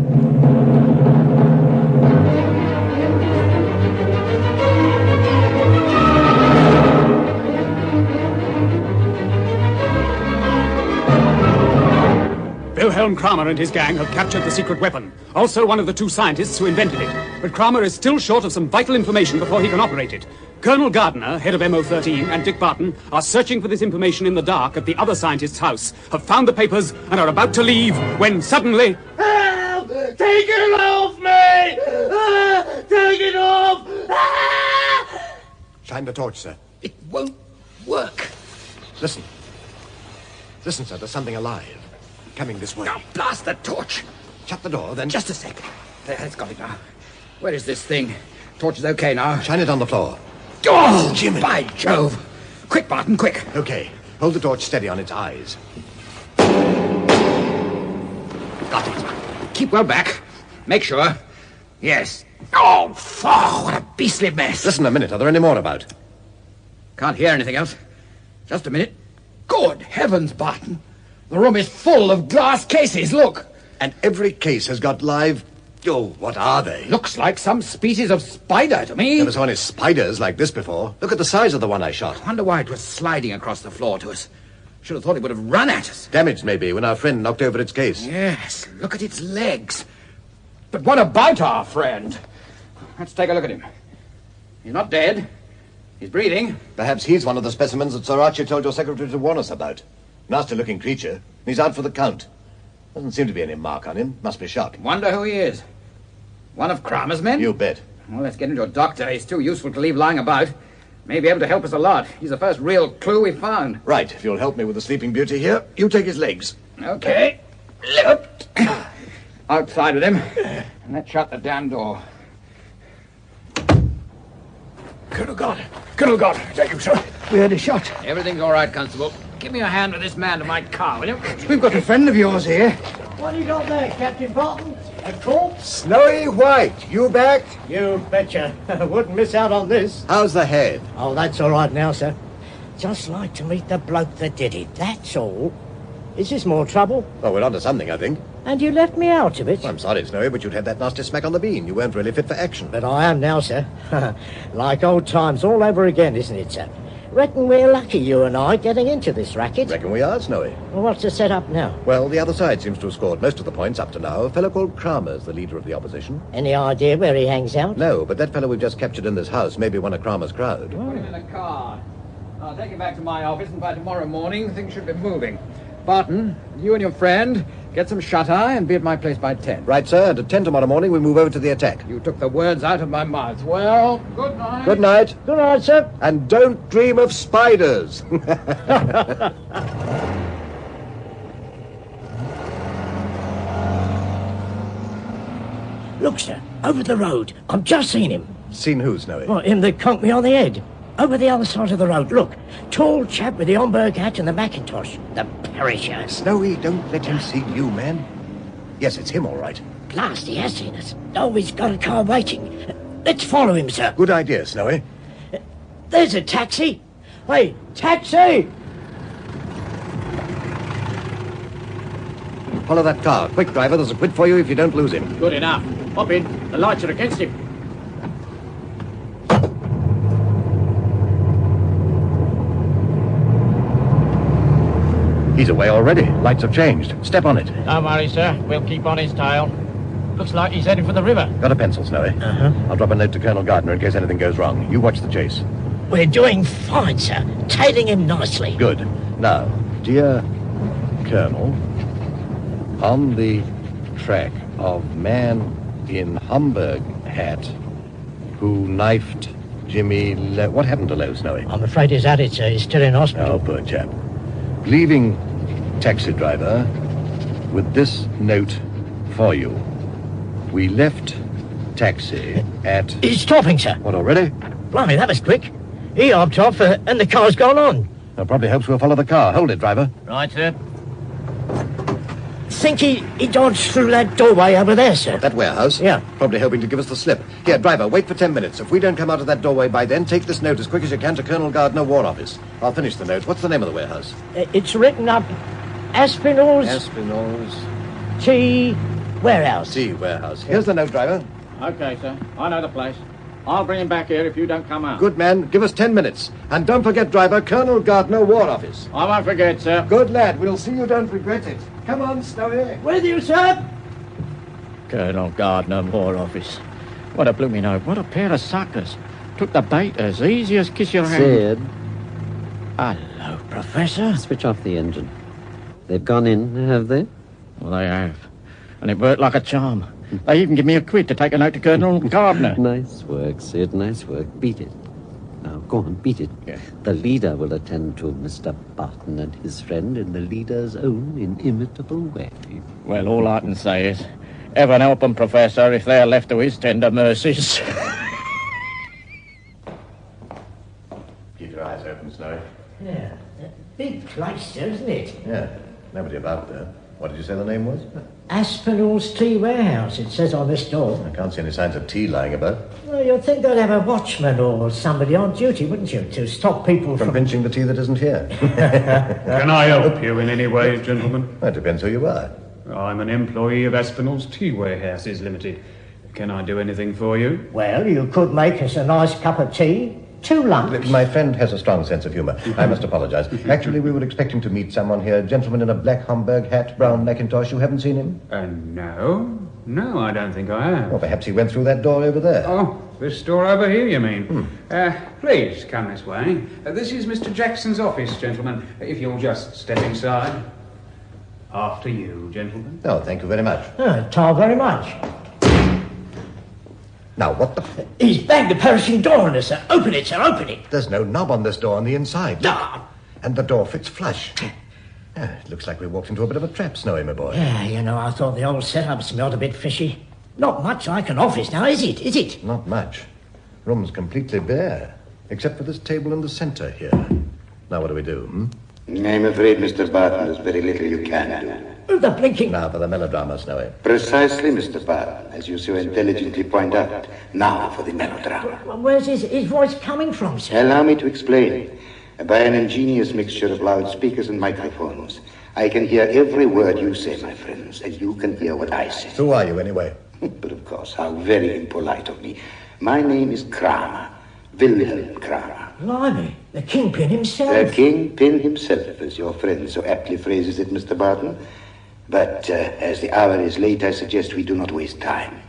[SPEAKER 1] Wilhelm Kramer and his gang have captured the secret weapon, also one of the two scientists who invented it. But Kramer is still short of some vital information before he can operate it. Colonel Gardner, head of MO13, and Dick Barton are searching for this information in the dark at the other scientist's house, have found the papers, and are about to leave when suddenly...
[SPEAKER 3] Help! Take it off me! Take it off!
[SPEAKER 2] Shine the torch, sir.
[SPEAKER 5] It won't work.
[SPEAKER 2] Listen. Listen, sir, there's something alive. Coming this way.
[SPEAKER 5] Now blast the torch.
[SPEAKER 2] Shut the door, then...
[SPEAKER 5] Just a sec. There, it's got it now. Where is this thing? Torch is okay now.
[SPEAKER 2] Shine it on the floor.
[SPEAKER 5] Oh,
[SPEAKER 2] Jimmy!
[SPEAKER 5] By Jove! Quick, Barton, quick.
[SPEAKER 2] Okay. Hold the torch steady on its eyes.
[SPEAKER 5] Got it. Keep well back. Make sure. Yes. Oh, what a beastly mess.
[SPEAKER 2] Listen a minute. Are there any more about?
[SPEAKER 5] Can't hear anything else. Just a minute. Good heavens, Barton. The room is full of glass cases, look.
[SPEAKER 2] And every case has got live... Oh, what are they?
[SPEAKER 5] Looks like some species of spider to me.
[SPEAKER 2] Never saw any spiders like this before. Look at the size of the one I shot.
[SPEAKER 5] Wonder why it was sliding across the floor to us. Should have thought it would have run at us.
[SPEAKER 2] Damaged, maybe, when our friend knocked over its case.
[SPEAKER 5] Yes, look at its legs. But what about our friend? Let's take a look at him. He's not dead. He's breathing.
[SPEAKER 2] Perhaps he's one of the specimens that Sir Archie told your secretary to warn us about. Nasty-looking creature. He's out for the count. Doesn't seem to be any mark on him. Must be shot.
[SPEAKER 5] Wonder who he is. One of Kramer's men?
[SPEAKER 2] You bet.
[SPEAKER 5] Well, let's get into a doctor. He's too useful to leave lying about. May be able to help us a lot. He's the first real clue we found.
[SPEAKER 2] Right. If you'll help me with the sleeping beauty here, you take his legs.
[SPEAKER 5] Okay. Lift. Outside with him. And let's shut the damn door.
[SPEAKER 9] Colonel Gardner, is that you, sir?
[SPEAKER 7] We heard a shot.
[SPEAKER 5] Everything's all right, Constable. Give me a hand with this man to my car, will you?
[SPEAKER 7] We've got a friend of yours here.
[SPEAKER 3] What have you got there, Captain Barton? A corpse?
[SPEAKER 2] Snowy White, you back?
[SPEAKER 3] You betcha. Wouldn't miss out on this.
[SPEAKER 2] How's the head?
[SPEAKER 3] Oh, that's all right now, sir. Just like to meet the bloke that did it, that's all. Is this more trouble?
[SPEAKER 2] Oh, we're onto something, I think.
[SPEAKER 3] And you left me out of it.
[SPEAKER 2] I'm sorry, Snowy, but you'd had that nasty smack on the bean. You weren't really fit for action.
[SPEAKER 3] But I am now, sir. Like old times all over again, isn't it, sir? Reckon we're lucky, you and I, getting into this racket.
[SPEAKER 2] Reckon we are, Snowy.
[SPEAKER 3] Well, what's the setup now?
[SPEAKER 2] Well, the other side seems to have scored most of the points up to now. A fellow called Kramer's the leader of the opposition.
[SPEAKER 3] Any idea where he hangs out?
[SPEAKER 2] No, but that fellow we've just captured in this house may be one of Kramer's crowd.
[SPEAKER 5] Put him in a car. I'll take him back to my office, and by tomorrow morning, things should be moving. Barton, you and your friend get some shut-eye and be at my place by 10.
[SPEAKER 2] Right, sir, and at 10 tomorrow morning we move over to the attack.
[SPEAKER 5] You took the words out of my mouth. Well, good night.
[SPEAKER 2] Good night.
[SPEAKER 3] Good night, sir.
[SPEAKER 2] And don't dream of spiders.
[SPEAKER 3] Look, sir, over the road. I've just seen him.
[SPEAKER 2] Seen who, Snowy?
[SPEAKER 3] Well, him that conked me on the head. Over the other side of the road, look. Tall chap with the Homburg hat and the Macintosh. The perisher.
[SPEAKER 2] Snowy, don't let him see you, man. Yes, it's him, all right.
[SPEAKER 3] Blast, he has seen us. Oh, he's got a car waiting. Let's follow him, sir.
[SPEAKER 2] Good idea, Snowy.
[SPEAKER 3] There's a taxi. Hey, taxi!
[SPEAKER 2] Follow that car. Quick, driver. There's a quid for you if you don't lose him.
[SPEAKER 8] Good enough. Hop in. The lights are against him.
[SPEAKER 2] He's away already. Lights have changed. Step on it.
[SPEAKER 8] Don't worry, sir. We'll keep on his tail. Looks like he's heading for the river.
[SPEAKER 2] Got a pencil, Snowy?
[SPEAKER 3] Uh-huh.
[SPEAKER 2] I'll drop a note to Colonel Gardner in case anything goes wrong. You watch the chase.
[SPEAKER 3] We're doing fine, sir. Tailing him nicely.
[SPEAKER 2] Good. Now, dear Colonel, on the track of man in Homburg hat who knifed Jimmy What happened to Lowe, Snowy?
[SPEAKER 3] I'm afraid he's at it, sir. He's still in hospital.
[SPEAKER 2] Oh, poor chap. Leaving taxi driver with this note for you. We left taxi at...
[SPEAKER 3] He's stopping, sir.
[SPEAKER 2] What, already?
[SPEAKER 3] Blimey, that was quick. He hopped off and the car's gone on.
[SPEAKER 2] I probably hopes we'll follow the car. Hold it, driver.
[SPEAKER 8] Right, sir.
[SPEAKER 3] Think he dodged through that doorway over there, sir.
[SPEAKER 2] That warehouse?
[SPEAKER 3] Yeah.
[SPEAKER 2] Probably hoping to give us the slip. Here, driver, wait for 10 minutes. If we don't come out of that doorway by then, take this note as quick as you can to Colonel Gardner, War Office. I'll finish the note. What's the name of the warehouse?
[SPEAKER 3] It's written up Aspinall's Tea Warehouse.
[SPEAKER 2] Tea Warehouse. Here's the note, driver.
[SPEAKER 8] Okay, sir. I know the place. I'll bring him back here if you don't come out.
[SPEAKER 2] Good man. Give us 10 minutes. And don't forget, driver, Colonel Gardner, War Office.
[SPEAKER 8] I won't forget, sir.
[SPEAKER 2] Good lad. We'll see you don't regret it. Come on, Snowy.
[SPEAKER 3] With you, sir.
[SPEAKER 8] Colonel Gardner, War Office. What a blooming note. What a pair of suckers. Took the bait as easy as kiss your hand.
[SPEAKER 11] Sid,
[SPEAKER 8] Hello, Professor.
[SPEAKER 11] switch off the engine. They've gone in, have they?
[SPEAKER 8] Well, they have. And it worked like a charm. They even give me a quid to take a note to Colonel Gardner.
[SPEAKER 11] Nice work, Sid, nice work. Beat it. Now, go on, beat it.
[SPEAKER 8] Yeah.
[SPEAKER 11] The leader will attend to Mr. Barton and his friend in the leader's own inimitable way.
[SPEAKER 8] Well, all I can say is, heaven help 'em, Professor, if they're left to his tender mercies.
[SPEAKER 2] Keep your eyes open, Snowy.
[SPEAKER 3] Yeah. Big place, sir, isn't it?
[SPEAKER 2] Yeah. Nobody about there. What did you say the name was?
[SPEAKER 3] Aspinall's Tea Warehouse, it says on this door.
[SPEAKER 2] I can't see any signs of tea lying about.
[SPEAKER 3] Well, you'd think they'd have a watchman or somebody on duty, wouldn't you, to stop people
[SPEAKER 2] From pinching the tea that isn't here.
[SPEAKER 1] Can I help you in any way, gentlemen?
[SPEAKER 2] That depends who you are.
[SPEAKER 1] I'm an employee of Aspinall's Tea Warehouses Limited. Can I do anything for you?
[SPEAKER 3] Well, you could make us a nice cup of tea. 2 lumps.
[SPEAKER 2] My friend has a strong sense of humour. I must apologise. Actually, we were expecting to meet someone here. A gentleman in a black Homburg hat, brown Macintosh. You haven't seen him?
[SPEAKER 1] No. No, I don't think I have.
[SPEAKER 2] Well, perhaps he went through that door over there.
[SPEAKER 1] Oh, this door over here, you mean? Please, come this way. This is Mr. Jackson's office, gentlemen. If you'll just step inside. After you, gentlemen.
[SPEAKER 2] Oh, thank you very much.
[SPEAKER 3] Tar very much.
[SPEAKER 2] Now, what the...
[SPEAKER 3] He's banged the perishing door on us, sir. Open it, sir, open it.
[SPEAKER 2] There's no knob on this door on the inside.
[SPEAKER 3] No.
[SPEAKER 2] And the door fits flush. It looks like we walked into a bit of a trap, Snowy, my boy.
[SPEAKER 3] Yeah, you know, I thought the old setup smelled a bit fishy. Not much like an office now, is it? Is it?
[SPEAKER 2] Not much. Room's completely bare. Except for this table in the center here. Now what do we do,
[SPEAKER 12] I'm afraid, Mr. Barton, there's very little you can do.
[SPEAKER 3] The blinking...
[SPEAKER 2] Now for the melodrama, Snowey.
[SPEAKER 12] Precisely, Mr. Barton, as you so intelligently point out. Now for the melodrama.
[SPEAKER 3] Where's his voice coming from, sir?
[SPEAKER 12] Allow me to explain. By an ingenious mixture of loudspeakers and microphones, I can hear every word you say, my friends, and you can hear what I say.
[SPEAKER 2] Who are you, anyway?
[SPEAKER 12] But of course, how very impolite of me. My name is Kramer, Wilhelm Kramer.
[SPEAKER 3] Blimey, the kingpin himself.
[SPEAKER 12] The kingpin himself, as your friend so aptly phrases it, Mr. Barton. But as the hour is late, I suggest we do not waste time.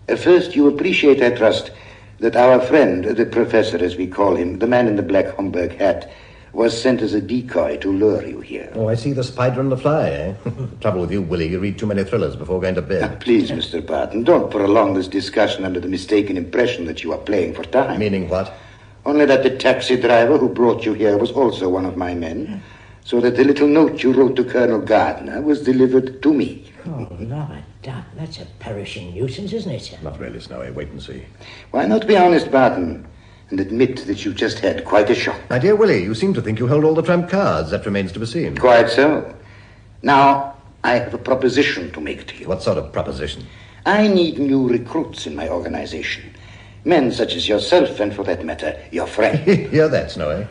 [SPEAKER 12] First, you appreciate, I trust, that our friend, the professor as we call him, the man in the black Homburg hat, was sent as a decoy to lure you here.
[SPEAKER 2] Oh, I see the spider and the fly, eh? Trouble with you, Willie, you read too many thrillers before going to bed.
[SPEAKER 12] Now, please, Mr. Barton, don't prolong this discussion under the mistaken impression that you are playing for time.
[SPEAKER 2] Meaning what?
[SPEAKER 12] Only that the taxi driver who brought you here was also one of my men, so that the little note you wrote to Colonel Gardner was delivered to me.
[SPEAKER 3] Oh, Lord, that's a perishing nuisance, isn't it, sir?
[SPEAKER 2] Not really, Snowy. Wait and see.
[SPEAKER 12] Why not be honest, Barton, and admit that you just had quite a shock?
[SPEAKER 2] My dear Willie, you seem to think you hold all the trump cards. That remains to be seen.
[SPEAKER 12] Quite so. Now, I have a proposition to make to you.
[SPEAKER 2] What sort of proposition?
[SPEAKER 12] I need new recruits in my organization. Men such as yourself, and for that matter, your friend.
[SPEAKER 2] Hear that, Snowy?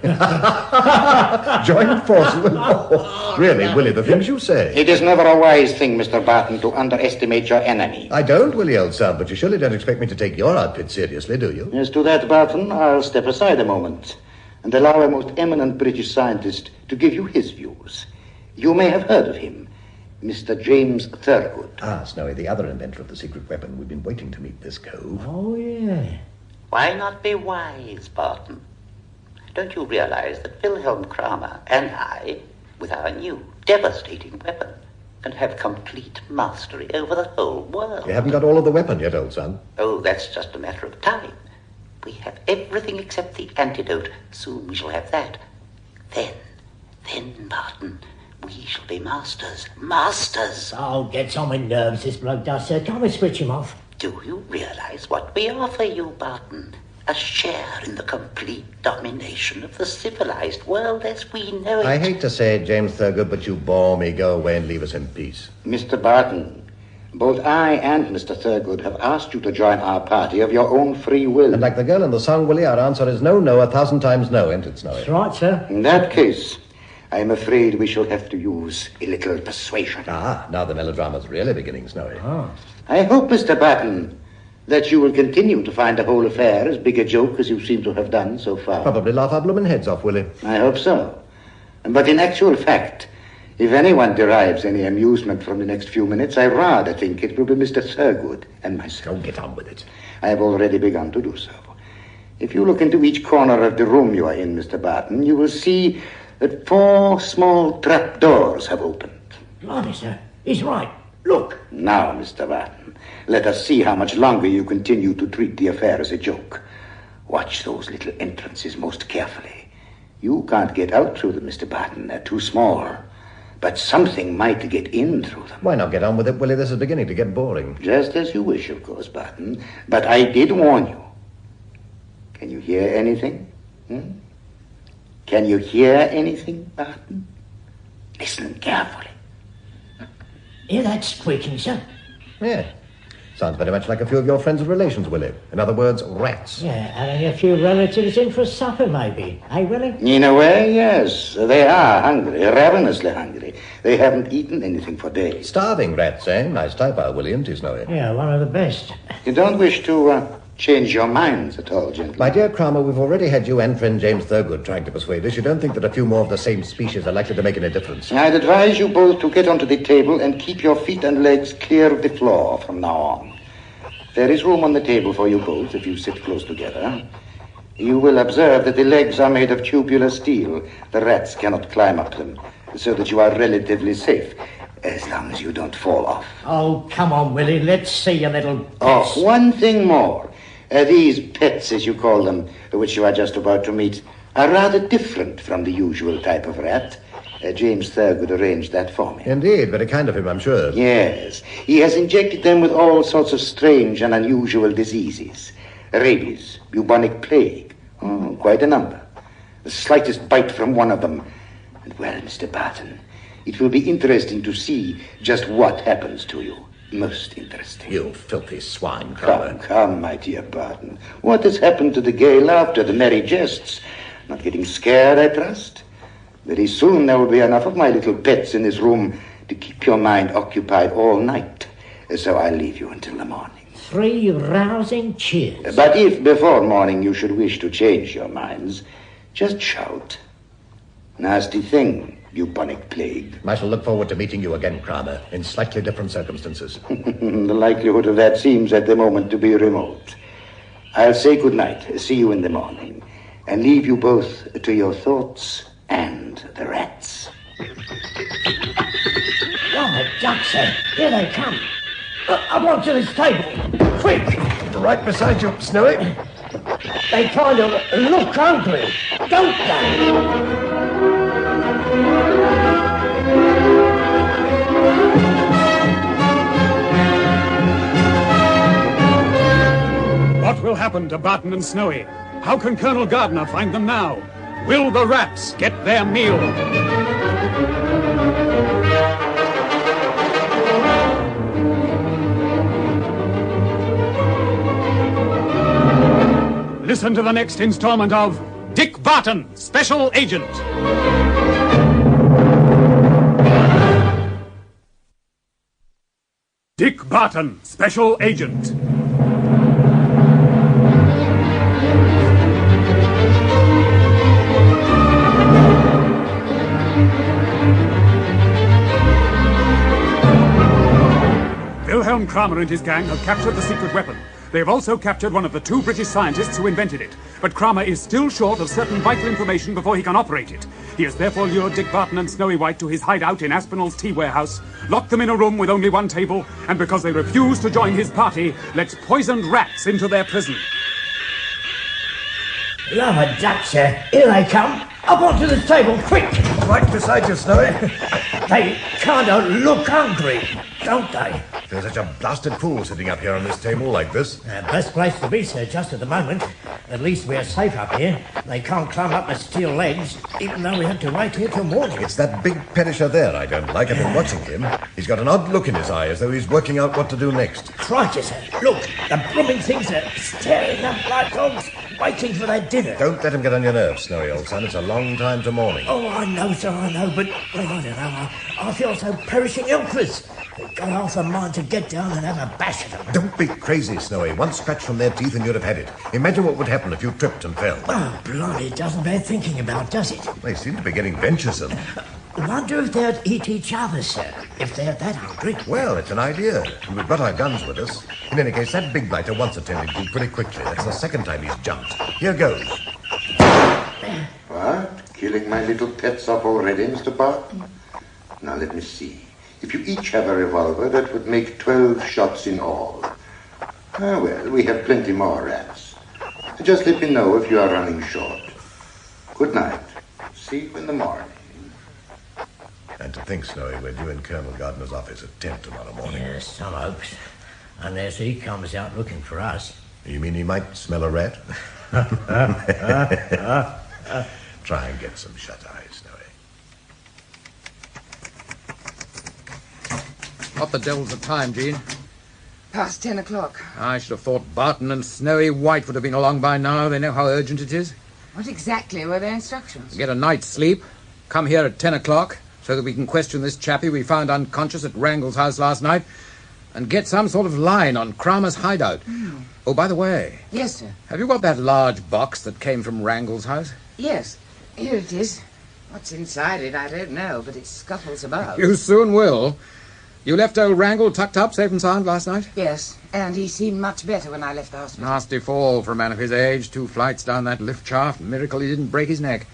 [SPEAKER 2] Join forces with... Oh, really, Willie, the things you say.
[SPEAKER 12] It is never a wise thing, Mr. Barton, to underestimate your enemy.
[SPEAKER 2] I don't, Willie, old son, but you surely don't expect me to take your outfit seriously, do you?
[SPEAKER 12] As to that, Barton, I'll step aside a moment and allow a most eminent British scientist to give you his views. You may have heard of him, Mr. James Thurgood.
[SPEAKER 2] Ah, Snowy, the other inventor of the secret weapon. We've been waiting to meet this cove.
[SPEAKER 3] Oh, yeah.
[SPEAKER 13] Why not be wise, Barton? Don't you realize that Wilhelm Kramer and I, with our new devastating weapon, can have complete mastery over the whole world?
[SPEAKER 2] You haven't got all of the weapon yet, old son.
[SPEAKER 13] Oh, that's just a matter of time. We have everything except the antidote. Soon we shall have that. Then, Barton, we shall be masters. Masters!
[SPEAKER 3] Oh, gets on my nerves, this bloke does, sir. Can't we switch him off?
[SPEAKER 13] Do you realize what we offer you, Barton? A share in the complete domination of the civilized world as we know it.
[SPEAKER 2] I hate to say it, James Thurgood, but you bore me. Go away and leave us in peace.
[SPEAKER 12] Mr. Barton, both I and Mr. Thurgood have asked you to join our party of your own free will.
[SPEAKER 2] And like the girl in the song, Willie, our answer is no, 1,000 times no, ain't it, Snowy?
[SPEAKER 3] That's right, sir.
[SPEAKER 12] In that case, I'm afraid we shall have to use a little persuasion.
[SPEAKER 2] Ah, now the melodrama's really beginning, Snowy.
[SPEAKER 3] Oh.
[SPEAKER 12] I hope, Mr. Barton, that you will continue to find the whole affair as big a joke as you seem to have done so far.
[SPEAKER 2] Probably laugh our bloomin' heads off, Willie.
[SPEAKER 12] I hope so. But in actual fact, if anyone derives any amusement from the next few minutes, I rather think it will be Mr. Thurgood and myself.
[SPEAKER 2] Oh, get on with it.
[SPEAKER 12] I have already begun to do so. If you look into each corner of the room you are in, Mr. Barton, you will see that 4 small trapdoors have opened.
[SPEAKER 3] Blimey, sir. He's right. Look.
[SPEAKER 12] Now, Mr. Barton, let us see how much longer you continue to treat the affair as a joke. Watch those little entrances most carefully. You can't get out through them, Mr. Barton. They're too small. But something might get in through them.
[SPEAKER 2] Why not get on with it, Willie? This is beginning to get boring.
[SPEAKER 12] Just as you wish, of course, Barton. But I did warn you. Can you hear anything? Can you hear anything, Barton? Listen carefully.
[SPEAKER 3] Hear that squeaking, sir?
[SPEAKER 2] Yeah. Sounds very much like a few of your friends and relations, Willie. In other words, rats.
[SPEAKER 3] Yeah, having a few relatives in for supper, maybe. Eh, Willie?
[SPEAKER 12] In a way, yes. They are hungry, ravenously hungry. They haven't eaten anything for days.
[SPEAKER 2] Starving rats, eh? Nice type, our Willie, isn't he, Snowy?
[SPEAKER 3] Yeah, one of the best.
[SPEAKER 12] You don't wish to change your minds at all, gentlemen?
[SPEAKER 2] My dear Kramer, we've already had you and friend James Thurgood trying to persuade us. You don't think that a few more of the same species are likely to make any difference?
[SPEAKER 12] I'd advise you both to get onto the table and keep your feet and legs clear of the floor from now on. There is room on the table for you both if you sit close together. You will observe that the legs are made of tubular steel. The rats cannot climb up them, so that you are relatively safe, as long as you don't fall off.
[SPEAKER 3] Oh, come on, Willie. Let's see your little pets.
[SPEAKER 12] Oh, one thing more. These pets, as you call them, which you are just about to meet, are rather different from the usual type of rat. James Thurgood arranged that for me.
[SPEAKER 2] Indeed, very kind of him, I'm sure.
[SPEAKER 12] Yes. He has injected them with all sorts of strange and unusual diseases. Rabies, bubonic plague, Oh, quite a number. The slightest bite from one of them. And well, Mr. Barton, it will be interesting to see just what happens to you. Most interesting.
[SPEAKER 2] You filthy swine, Carver.
[SPEAKER 12] Come, my dear Barton. What has happened to the gay laughter, the merry jests? Not getting scared, I trust? Very soon there will be enough of my little pets in this room to keep your mind occupied all night. So I'll leave you until the morning.
[SPEAKER 3] 3 rousing cheers.
[SPEAKER 12] But if before morning you should wish to change your minds, just shout. Nasty thing, bubonic plague.
[SPEAKER 2] I shall look forward to meeting you again, Kramer, in slightly different circumstances.
[SPEAKER 12] The likelihood of that seems at the moment to be remote. I'll say good night, see you in the morning, and leave you both to your thoughts and the rats.
[SPEAKER 3] Oh, Jock, sir, here they come. I want to this table. Quick!
[SPEAKER 2] Right beside you, Snowey.
[SPEAKER 3] They kind of look hungry, don't they?
[SPEAKER 1] What will happen to Barton and Snowey? How can Colonel Gardner find them now? Will the rats get their meal? Listen to the next installment of Dick Barton, Special Agent. Dick Barton, Special Agent. Wilhelm Kramer and his gang have captured the secret weapon. They have also captured one of the 2 British scientists who invented it. But Kramer is still short of certain vital information before he can operate it. He has therefore lured Dick Barton and Snowey White to his hideout in Aspinall's tea warehouse, locked them in a room with only one table, and because they refuse to join his party, lets poisoned rats into their prison.
[SPEAKER 3] Love a duck, sir. Here they come. Up onto the table, quick!
[SPEAKER 2] Right beside you, Snowey.
[SPEAKER 3] They kind of look hungry, don't they?
[SPEAKER 2] There's such a blasted fool sitting up here on this table like this.
[SPEAKER 3] Best place to be, sir, just at the moment. At least we're safe up here. They can't climb up my steel legs, even though we have to wait here till morning.
[SPEAKER 2] It's that big perisher there I don't like. I've been watching him. He's got an odd look in his eye, as though he's working out what to do next.
[SPEAKER 3] Crikey, sir. Look, the blooming things are staring up like dogs, waiting for their dinner.
[SPEAKER 2] Don't let him get on your nerves, Snowey, old son. It's a long time to morning.
[SPEAKER 3] Oh, I know, sir, I know, but, well, I don't know. I feel so perishing helpless. They've got half a mind to get down and have a bash at them.
[SPEAKER 2] Don't be crazy, Snowey. One scratch from their teeth and you'd have had it. Imagine what would happen if you tripped and fell.
[SPEAKER 3] Oh, bloody, it doesn't bear thinking about, does it?
[SPEAKER 2] They seem to be getting venturesome.
[SPEAKER 3] Wonder if they'd eat each other, sir, if they're that hungry.
[SPEAKER 2] Well, it's an idea. And we've got our guns with us. In any case, that big blighter once attended to pretty quickly. That's the second time he's jumped. Here goes.
[SPEAKER 12] What? Killing my little pets off already, Mr. Barton? Now, let me see. If you each have a revolver, that would make 12 shots in all. Ah, well, we have plenty more rats. Just let me know if you are running short. Good night. See you in the morning.
[SPEAKER 2] And to think, Snowey, we're due in Colonel Gardner's office at 10 tomorrow morning.
[SPEAKER 3] Yes, some hopes. Unless he comes out looking for us.
[SPEAKER 2] You mean he might smell a rat? Try and get some shut-eye, Snowey.
[SPEAKER 5] What the devil's the time, Jean?
[SPEAKER 6] Past 10 o'clock.
[SPEAKER 5] I should have thought Barton and Snowey White would have been along by now. They know how urgent it is.
[SPEAKER 6] What exactly were their instructions?
[SPEAKER 5] Get a night's sleep, come here at 10 o'clock, so that we can question this chappie we found unconscious at Wrangle's house last night, and get some sort of line on Kramer's hideout. Oh, by the way...
[SPEAKER 6] Yes, sir.
[SPEAKER 5] Have you got that large box that came from Wrangle's house?
[SPEAKER 6] Yes. Here it is. What's inside it, I don't know, but it scuffles about.
[SPEAKER 5] You soon will. You left old Wrangle tucked up, safe and sound, last night?
[SPEAKER 6] Yes, and he seemed much better when I left the hospital.
[SPEAKER 5] Nasty fall for a man of his age. 2 flights down that lift shaft. Miracle he didn't break his neck.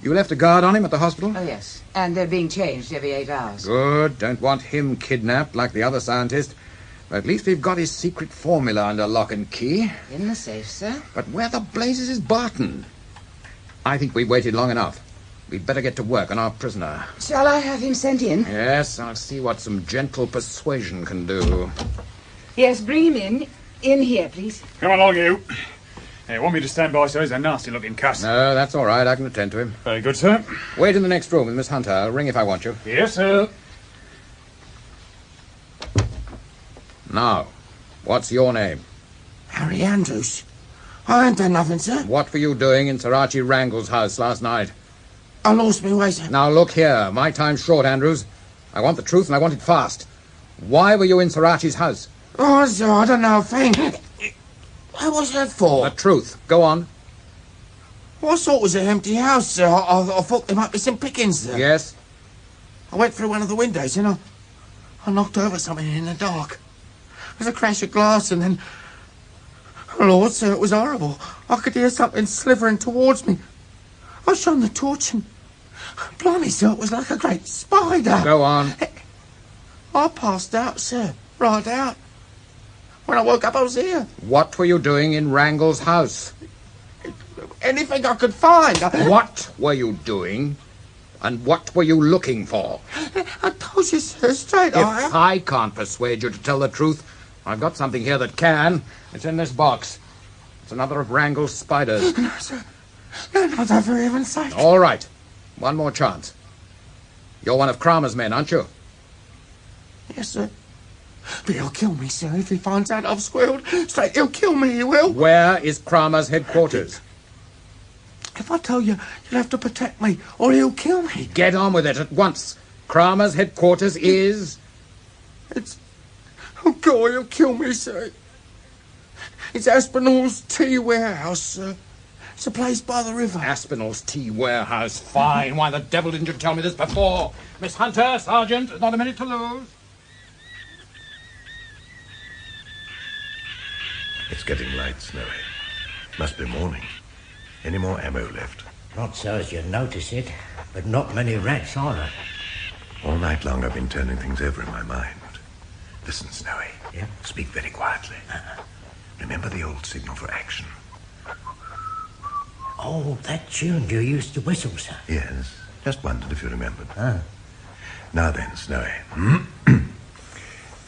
[SPEAKER 5] You left a guard on him at the hospital?
[SPEAKER 6] Oh, yes. And they're being changed every 8 hours.
[SPEAKER 5] Good. Don't want him kidnapped like the other scientist. But at least we've got his secret formula under lock and key.
[SPEAKER 6] In the safe, sir.
[SPEAKER 5] But where the blazes is Barton? I think we've waited long enough. We'd better get to work on our prisoner.
[SPEAKER 6] Shall I have him sent in?
[SPEAKER 5] Yes, I'll see what some gentle persuasion can do.
[SPEAKER 6] Yes, bring him in. In here, please.
[SPEAKER 8] Come along, you.
[SPEAKER 1] Hey, want me to stand by, sir? He's a nasty-looking cuss.
[SPEAKER 5] No, that's all right. I can attend to him.
[SPEAKER 1] Very good, sir.
[SPEAKER 5] Wait in the next room with Miss Hunter. I'll ring if I want you.
[SPEAKER 1] Yes, sir.
[SPEAKER 5] Now, what's your name?
[SPEAKER 14] Harry Andrews. I ain't done nothing, sir.
[SPEAKER 5] What were you doing in Sir Archie Wrangle's house last night?
[SPEAKER 14] I lost my way, sir.
[SPEAKER 5] Now, look here. My time's short, Andrews. I want the truth, and I want it fast. Why were you in Sir Archie's house?
[SPEAKER 14] Oh, sir, I don't know a thing. What was that for?
[SPEAKER 5] The truth. Go on.
[SPEAKER 14] Well, I thought it was an empty house, sir. I thought there might be some pickings, sir.
[SPEAKER 5] Yes?
[SPEAKER 14] I went through one of the windows, and I knocked over something in the dark. There was a crash of glass, and then... Lord, sir, it was horrible. I could hear something slithering towards me. I shone the torch, and... Blimey, sir, it was like a great spider.
[SPEAKER 5] Go on.
[SPEAKER 14] I passed out, sir. Right out. When I woke up, I was here.
[SPEAKER 5] What were you doing in Wrangle's house?
[SPEAKER 14] Anything I could find.
[SPEAKER 5] What were you doing, and what were you looking for?
[SPEAKER 14] I told you, sir, straight.
[SPEAKER 5] If I can't persuade you to tell the truth, I've got something here that can. It's in this box. It's another of Wrangle's spiders.
[SPEAKER 14] No, sir. No, not that for heaven's sake.
[SPEAKER 5] All right. One more chance. You're one of Kramer's men, aren't you?
[SPEAKER 14] Yes, sir. But he'll kill me, sir, if he finds out I've squealed. Straight, he'll kill me, he will.
[SPEAKER 5] Where is Kramer's headquarters?
[SPEAKER 14] If I tell you, you'll have to protect me, or he'll kill me.
[SPEAKER 5] Get on with it at once. Kramer's headquarters is...
[SPEAKER 14] It's... Oh, God, he'll kill me, sir. It's Aspinall's Tea Warehouse, sir. It's a place by the river.
[SPEAKER 5] Aspinall's Tea Warehouse. Fine. Why the devil didn't you tell me this before? Miss Hunter, Sergeant, there's not a minute to lose.
[SPEAKER 2] It's getting light, Snowey. Must be morning. Any more ammo left?
[SPEAKER 3] Not so as you notice it, but not many rats either.
[SPEAKER 2] All night long I've been turning things over in my mind. Listen, Snowey.
[SPEAKER 3] Yeah?
[SPEAKER 2] Speak very quietly. Remember the old signal for action?
[SPEAKER 3] Oh, that tune you used to whistle, sir.
[SPEAKER 2] Yes. Just wondered if you remembered.
[SPEAKER 3] Ah.
[SPEAKER 2] Now then, Snowey.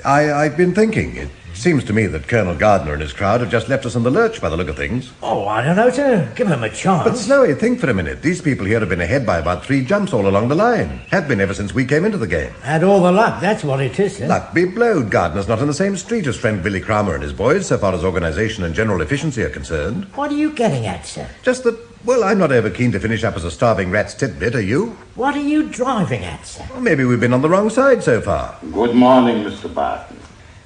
[SPEAKER 2] I've been thinking. It seems to me that Colonel Gardner and his crowd have just left us in the lurch by the look of things.
[SPEAKER 3] Oh, I don't know, sir. Give them a chance.
[SPEAKER 2] But, Snowey, think for a minute. These people here have been ahead by about 3 jumps all along the line. Have been ever since we came into the game.
[SPEAKER 3] Had all the luck, that's what it is, sir.
[SPEAKER 2] Luck be blowed. Gardner's not in the same street as friend Billy Kramer and his boys, so far as organisation and general efficiency are concerned.
[SPEAKER 3] What are you getting at, sir?
[SPEAKER 2] Just that, well, I'm not over keen to finish up as a starving rat's titbit, are you?
[SPEAKER 3] What are you driving at, sir?
[SPEAKER 2] Well, maybe we've been on the wrong side so far.
[SPEAKER 12] Good morning, Mr. Barton.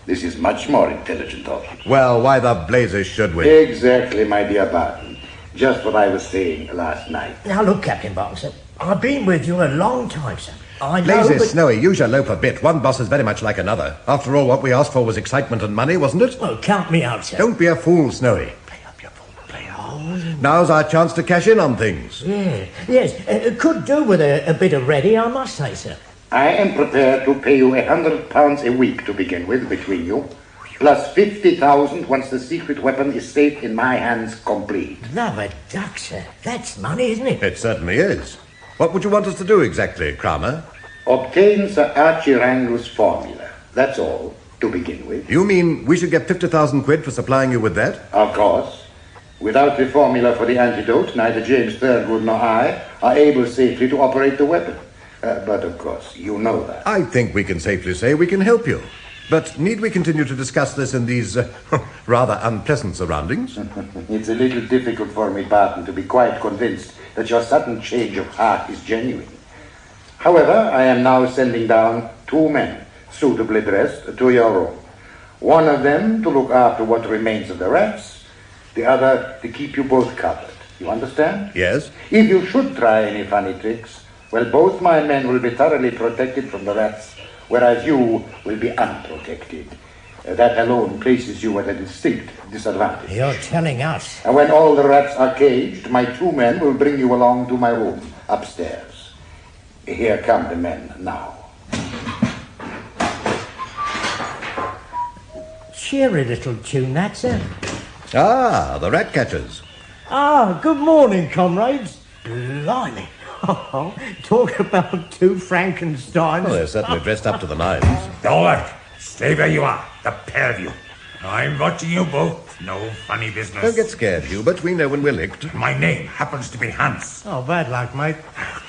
[SPEAKER 12] This is much more intelligent of you.
[SPEAKER 2] Well, why the blazes should we?
[SPEAKER 12] Exactly, my dear Barton. Just what I was saying last night.
[SPEAKER 3] Now, look, Captain Barton, sir. I've been with you a long time, sir. I know,
[SPEAKER 2] Blazes, Snowey, use your loaf a bit. One boss is very much like another. After all, what we asked for was excitement and money, wasn't it?
[SPEAKER 3] Well, count me out, sir.
[SPEAKER 2] Don't be a fool, Snowey.
[SPEAKER 3] Play up, you fool. Play up.
[SPEAKER 2] Now's our chance to cash in on things.
[SPEAKER 3] Yeah, yes. Could do with a bit of ready, I must say, sir.
[SPEAKER 12] I am prepared to pay you £100 a week to begin with, between you. Plus 50,000 once the secret weapon is safe in my hands complete.
[SPEAKER 3] Love a duck, sir. That's money, isn't it?
[SPEAKER 2] It certainly is. What would you want us to do exactly, Kramer?
[SPEAKER 12] Obtain Sir Archie Wrangle's formula. That's all, to begin with.
[SPEAKER 2] You mean we should get 50,000 quid for supplying you with that?
[SPEAKER 12] Of course. Without the formula for the antidote, neither James Thurgood nor I are able safely to operate the weapon. But, of course, you know that.
[SPEAKER 2] I think we can safely say we can help you. But need we continue to discuss this in these rather unpleasant surroundings?
[SPEAKER 12] It's a little difficult for me, Barton, to be quite convinced that your sudden change of heart is genuine. However, I am now sending down 2 men, suitably dressed, to your room. One of them to look after what remains of the rats, the other to keep you both covered. You understand?
[SPEAKER 2] Yes.
[SPEAKER 12] If you should try any funny tricks, well, both my men will be thoroughly protected from the rats, whereas you will be unprotected. That alone places you at a distinct disadvantage.
[SPEAKER 3] You're telling us.
[SPEAKER 12] And when all the rats are caged, my 2 men will bring you along to my room upstairs. Here come the men now.
[SPEAKER 3] Cheery little tune, that, sir.
[SPEAKER 2] Ah, the rat catchers.
[SPEAKER 3] Ah, good morning, comrades. Blimey. Oh, talk about 2 Frankensteins.
[SPEAKER 2] Well, they're certainly dressed up to the nines.
[SPEAKER 15] All right, stay where you are, the pair of you. I'm watching you both. No funny business.
[SPEAKER 2] Don't get scared, Hubert. We know when we're licked.
[SPEAKER 15] My name happens to be Hans.
[SPEAKER 3] Oh, bad luck, mate.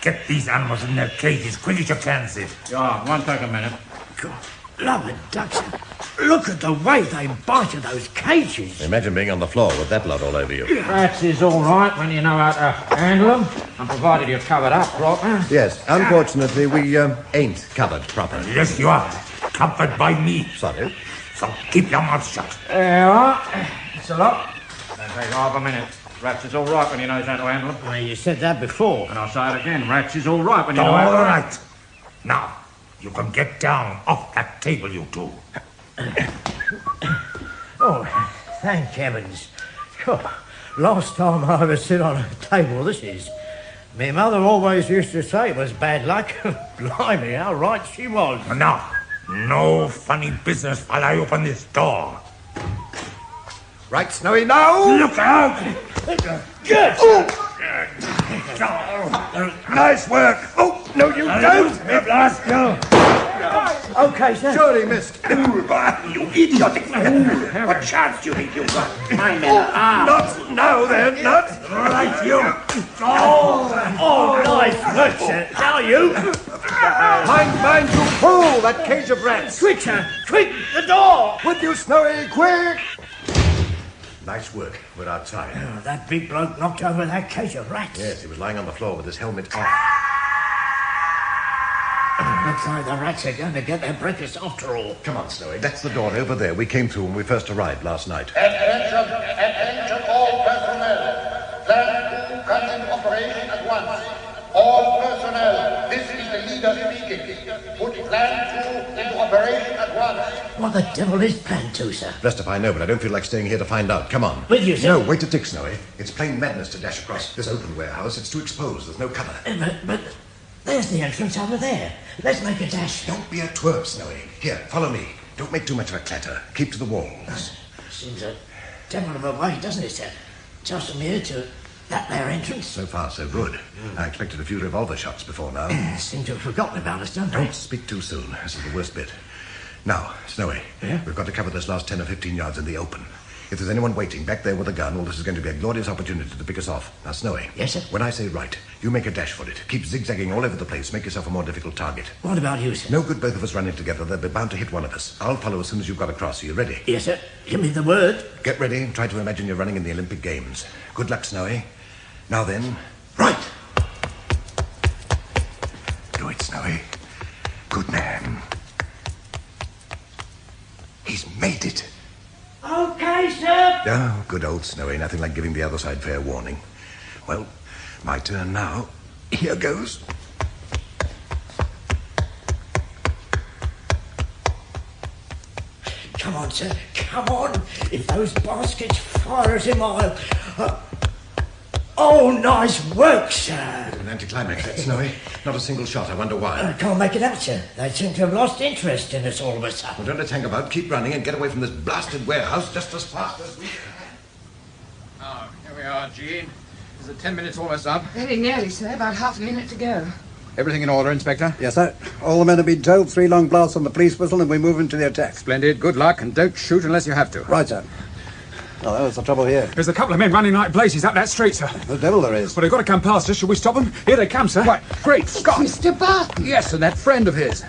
[SPEAKER 15] Get these animals in their cages quick as you can, Sid.
[SPEAKER 8] Yeah, won't take a minute.
[SPEAKER 3] God, lovely ducks. Look at the way they bite at those cages.
[SPEAKER 2] Imagine being on the floor with that blood all over you.
[SPEAKER 8] Rats is all right when you know how to handle them, and provided you're covered up proper.
[SPEAKER 2] Yes, unfortunately, we ain't covered proper.
[SPEAKER 15] Yes, you are. Covered by me.
[SPEAKER 2] Sorry.
[SPEAKER 15] So keep your mouth shut.
[SPEAKER 8] There you are. It's a lot. Don't take half a minute. Rats is all right when you know how to handle them.
[SPEAKER 3] Well, you said that before.
[SPEAKER 8] And I'll say it again. Rats is all right when you know how to...
[SPEAKER 15] All right. Now, you can get down off that table, you two.
[SPEAKER 3] Oh, thank heavens. God, last time I ever sit on a table, this is. My mother always used to say it was bad luck. Blimey, how right she was.
[SPEAKER 15] Now, no funny business while I open this door.
[SPEAKER 2] Right, Snowy, now!
[SPEAKER 15] Look out!
[SPEAKER 3] Good!
[SPEAKER 2] Nice work! Oh, no, you don't!
[SPEAKER 15] Me blast you!
[SPEAKER 3] Okay, sir.
[SPEAKER 2] Sure he missed.
[SPEAKER 15] You idiotic! What chance do you think you've got?
[SPEAKER 10] My men are
[SPEAKER 2] Not now, then, not!
[SPEAKER 15] Right, you!
[SPEAKER 3] Oh, nice work, sir. How are you?
[SPEAKER 2] Mind you pull that cage of rats!
[SPEAKER 3] Quick, sir. Quick, the door!
[SPEAKER 2] With you, Snowy, quick! Nice work. We're outside.
[SPEAKER 3] Oh, that big bloke knocked over that cage of rats.
[SPEAKER 2] Yes, he was lying on the floor with his helmet off.
[SPEAKER 3] Looks like the rats are going to get their breakfast after all.
[SPEAKER 2] Come on, Snowy. That's the door over there. We came through when we first arrived last night.
[SPEAKER 16] Attention all personnel. Plan 2 comes into operation at once. All personnel, this is the leader speaking. Put Plan 2 into operation at once.
[SPEAKER 3] What the devil is Plan 2, sir?
[SPEAKER 2] Blessed if I know, but I don't feel like staying here to find out. Come on.
[SPEAKER 3] With you, sir?
[SPEAKER 2] No, wait a tick, Snowy. It's plain madness to dash across this open warehouse. It's too exposed. There's no cover.
[SPEAKER 3] But there's the entrance over there. Let's make a dash.
[SPEAKER 2] Don't be a twerp, Snowy. Here, follow me. Don't make too much of a clatter. Keep to the walls.
[SPEAKER 3] Seems a devil of a way, doesn't it, sir? Just from here to that there entrance.
[SPEAKER 2] So far, so good. I expected a few revolver shots before now.
[SPEAKER 3] Seem to have forgotten about us, don't they?
[SPEAKER 2] Don't speak too soon. This is the worst bit. Now, Snowy, we've got to cover this last 10 or 15 yards in the open. If there's anyone waiting back there with a gun, well, this is going to be a glorious opportunity to pick us off. Now, Snowy.
[SPEAKER 3] Yes, sir?
[SPEAKER 2] When I say right, you make a dash for it. Keep zigzagging all over the place. Make yourself a more difficult target.
[SPEAKER 3] What about you, sir?
[SPEAKER 2] No good both of us running together. They'll be bound to hit one of us. I'll follow as soon as you've got across. Are you ready?
[SPEAKER 3] Yes, sir. Give me the word.
[SPEAKER 2] Get ready and try to imagine you're running in the Olympic Games. Good luck, Snowy. Now then, right! Do it, Snowy. Good man. He's made it.
[SPEAKER 3] Okay, sir.
[SPEAKER 2] Oh, good old Snowy. Nothing like giving the other side fair warning. Well, my turn now. Here goes.
[SPEAKER 3] Come on, sir. Come on. If those baskets fire us in my... Oh, nice work, sir.
[SPEAKER 2] An anticlimax, that, Snowy. Not a single shot. I wonder why.
[SPEAKER 3] I can't make it out, sir. They seem to have lost interest in us all of a sudden.
[SPEAKER 2] Well, don't let's hang about. Keep running and get away from this blasted warehouse just as fast as we can.
[SPEAKER 5] Oh, here we are, Jean. Is the 10 minutes almost up?
[SPEAKER 6] Very nearly, sir. About half a minute to go.
[SPEAKER 5] Everything in order, Inspector?
[SPEAKER 4] Yes, sir. All the men have been told. 3 long blasts on the police whistle and we move into the attack.
[SPEAKER 5] Splendid. Good luck, and don't shoot unless you have to.
[SPEAKER 4] Right, sir. Oh, that was the trouble here.
[SPEAKER 1] There's a couple of men running like blazes up that street, sir.
[SPEAKER 4] The devil there is.
[SPEAKER 1] Well, they've got to come past us. Shall we stop them? Here they come, sir.
[SPEAKER 5] Right, great Scott!
[SPEAKER 6] Mr. Barton.
[SPEAKER 5] Yes, and that friend of his.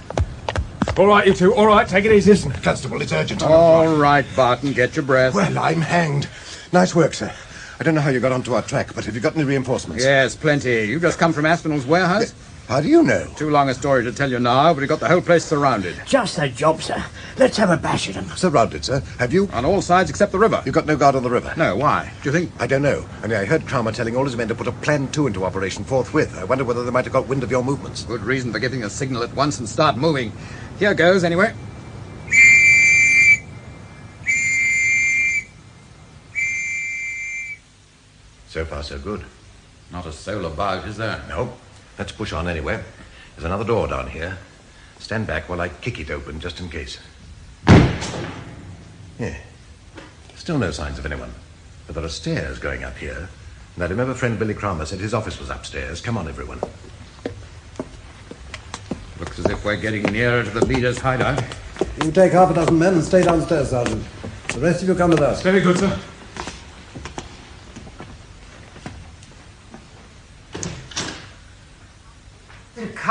[SPEAKER 1] All right, you two. All right, take it easy.
[SPEAKER 2] Listen, Constable, it's urgent.
[SPEAKER 5] All right, Barton, get your breath.
[SPEAKER 2] Well, I'm hanged. Nice work, sir. I don't know how you got onto our track, but have you got any reinforcements?
[SPEAKER 5] Yes, plenty. You just come from Aspinall's warehouse?
[SPEAKER 2] How do you know?
[SPEAKER 5] Too long a story to tell you now, but we got the whole place surrounded.
[SPEAKER 3] Just a job, sir. Let's have a bash at them.
[SPEAKER 2] Surrounded, sir. Have you?
[SPEAKER 5] On all sides except the river.
[SPEAKER 2] You've got no guard on the river?
[SPEAKER 5] No, why? Do you think?
[SPEAKER 2] I don't know. Only I heard Kramer telling all his men to put a Plan 2 into operation forthwith. I wonder whether they might have got wind of your movements.
[SPEAKER 5] Good reason for giving a signal at once and start moving. Here goes, anyway.
[SPEAKER 2] So far, so good.
[SPEAKER 5] Not a soul about, is there?
[SPEAKER 2] No. Let's push on anyway. There's another door down here. Stand back while I kick it open, just in case. Yeah. Still no signs of anyone. But there are stairs going up here. And I remember friend Billy Kramer said his office was upstairs. Come on, everyone.
[SPEAKER 5] Looks as if we're getting nearer to the leader's hideout.
[SPEAKER 4] You take half a dozen men and stay downstairs, Sergeant. The rest of you come with us.
[SPEAKER 1] Very good, sir.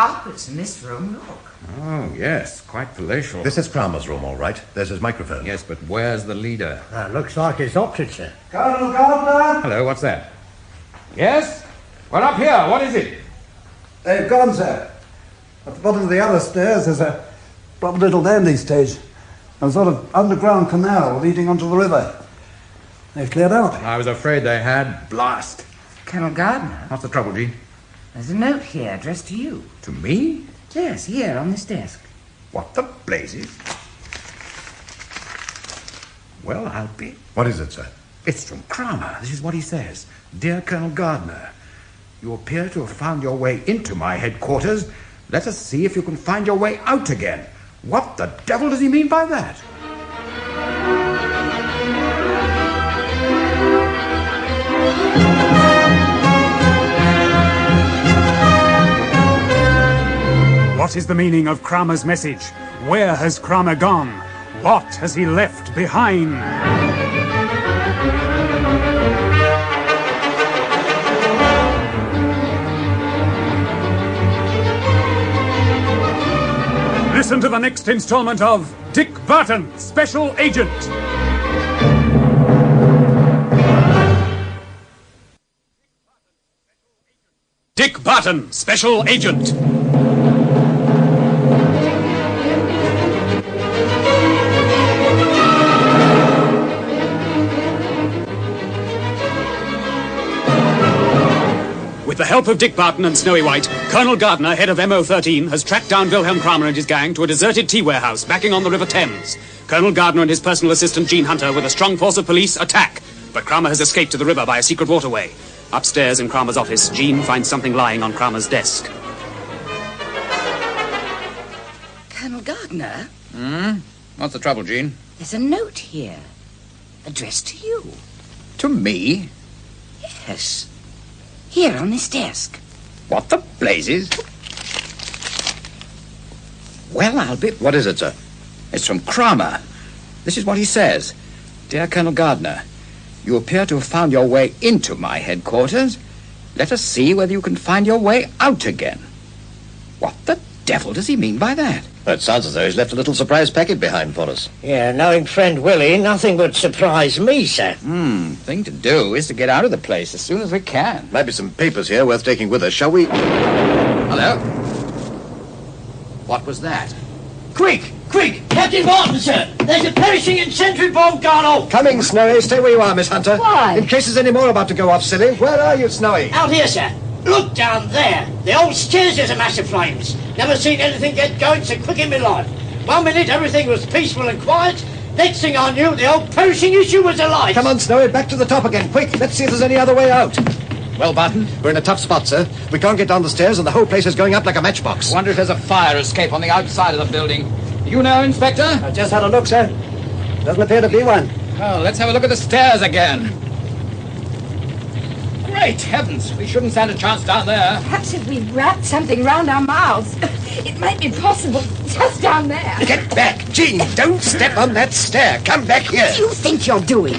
[SPEAKER 6] carpets in this room, look.
[SPEAKER 17] Oh, yes, quite palatial.
[SPEAKER 2] This is Kramer's room, all right. There's his microphone.
[SPEAKER 17] Yes, but where's the leader?
[SPEAKER 3] Looks like it's opposite, sir.
[SPEAKER 4] Colonel Gardner!
[SPEAKER 17] Hello, what's that? Yes? We're up here. What is it?
[SPEAKER 4] They've gone, sir. At the bottom of the other stairs, there's a proper little dandy stage. A sort of underground canal leading onto the river. They've cleared out.
[SPEAKER 17] I was afraid they had. Blast.
[SPEAKER 6] Colonel Gardner,
[SPEAKER 17] What's the trouble, Jean?
[SPEAKER 6] there's a note here addressed to you.
[SPEAKER 17] To me?
[SPEAKER 6] Yes, here on this desk.
[SPEAKER 17] What the blazes? Well, I'll be...
[SPEAKER 2] What is it, sir?
[SPEAKER 17] It's from Kramer. This is what he says. Dear Colonel Gardner, you appear to have found your way into my headquarters. Let us see if you can find your way out again. What the devil does he mean by that?
[SPEAKER 1] What is the meaning of Kramer's message? Where has Kramer gone? What has he left behind? Listen to the next installment of Dick Barton, Special Agent. Dick Barton, Special Agent. With the help of Dick Barton and Snowy White, Colonel Gardner, head of MO13, has tracked down Wilhelm Kramer and his gang to a deserted tea warehouse backing on the River Thames. Colonel Gardner and his personal assistant, Gene Hunter, with a strong force of police, attack. But Kramer has escaped to the river by a secret waterway. Upstairs in Kramer's office, Gene finds something lying on Kramer's desk.
[SPEAKER 6] Colonel Gardner,
[SPEAKER 5] What's the trouble, Jean?
[SPEAKER 6] there's a note here addressed to you.
[SPEAKER 5] To me?
[SPEAKER 6] Yes. Here on this desk.
[SPEAKER 5] What the blazes? Well, I'll be...
[SPEAKER 2] What is it, sir?
[SPEAKER 5] It's from Kramer. This is what he says. Dear Colonel Gardner, you appear to have found your way into my headquarters. Let us see whether you can find your way out again. What the devil does he mean by that?
[SPEAKER 2] It sounds as though he's left a little surprise packet behind for us.
[SPEAKER 3] Yeah, knowing friend Willie, nothing would surprise me, sir.
[SPEAKER 5] Thing to do is to get out of the place as soon as we can.
[SPEAKER 2] Might be some papers here worth taking with us, shall we?
[SPEAKER 5] Hello? What was that?
[SPEAKER 3] Quick! Captain Barton, sir! There's a perishing incendiary bomb gone off!
[SPEAKER 2] Coming, Snowy. Stay where you are, Miss Hunter.
[SPEAKER 6] Why?
[SPEAKER 2] In case there's any more about to go off, silly. Where are you, Snowy?
[SPEAKER 3] Out here, sir. Look down there. The old stairs is a mass of flames. Never seen anything get going so quick in my life. 1 minute everything was peaceful and quiet. Next thing I knew, the old perishing issue was alive.
[SPEAKER 2] Come on, Snowy, back to the top again. Quick, let's see if there's any other way out. Well, Barton, we're in a tough spot, sir. We can't get down the stairs and the whole place is going up like a matchbox.
[SPEAKER 5] Wonder if there's a fire escape on the outside of the building. You know, Inspector?
[SPEAKER 4] I just had a look, sir. Doesn't appear to be one.
[SPEAKER 5] Well, let's have a look at the stairs again. Great heavens, we shouldn't stand a chance down there.
[SPEAKER 6] Perhaps if we wrapped something round our mouths, it might be possible just down there.
[SPEAKER 2] Get back, Jean. Don't step on that stair. Come back here.
[SPEAKER 6] What do you think you're doing?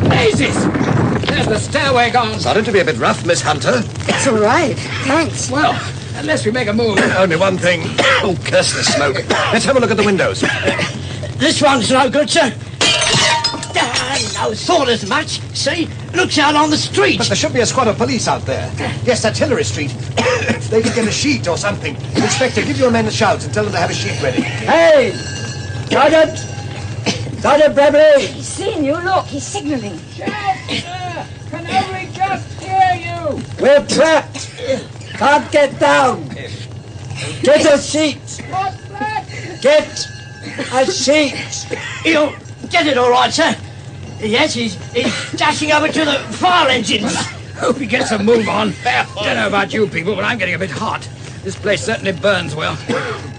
[SPEAKER 5] Blazes! There's the stairway gone.
[SPEAKER 2] Starting to be a bit rough, Miss Hunter.
[SPEAKER 6] It's all right. Thanks.
[SPEAKER 5] Well, unless we make a move.
[SPEAKER 2] Only one thing. Oh, curse the smoke. Let's have a look at the windows.
[SPEAKER 3] This one's no good, sir. No thought as much. See? Looks out on the street.
[SPEAKER 2] But there should be a squad of police out there. Yes, that's Hillary Street. If they could get a sheet or something. Inspector, give your men a shout and tell them to have a sheet ready.
[SPEAKER 3] Hey! Sergeant! Sergeant Bradley!
[SPEAKER 6] He's seeing you. Look, he's signalling.
[SPEAKER 5] Shout, sir! Can only just hear you!
[SPEAKER 3] We're trapped! Can't get down! Get a sheet!
[SPEAKER 5] What's that?
[SPEAKER 3] Get a sheet! He'll get it all right, sir. Yes, he's dashing over to the fire engines.
[SPEAKER 5] Hope he gets a move on. Don't know about you people, but I'm getting a bit hot. This place certainly burns well.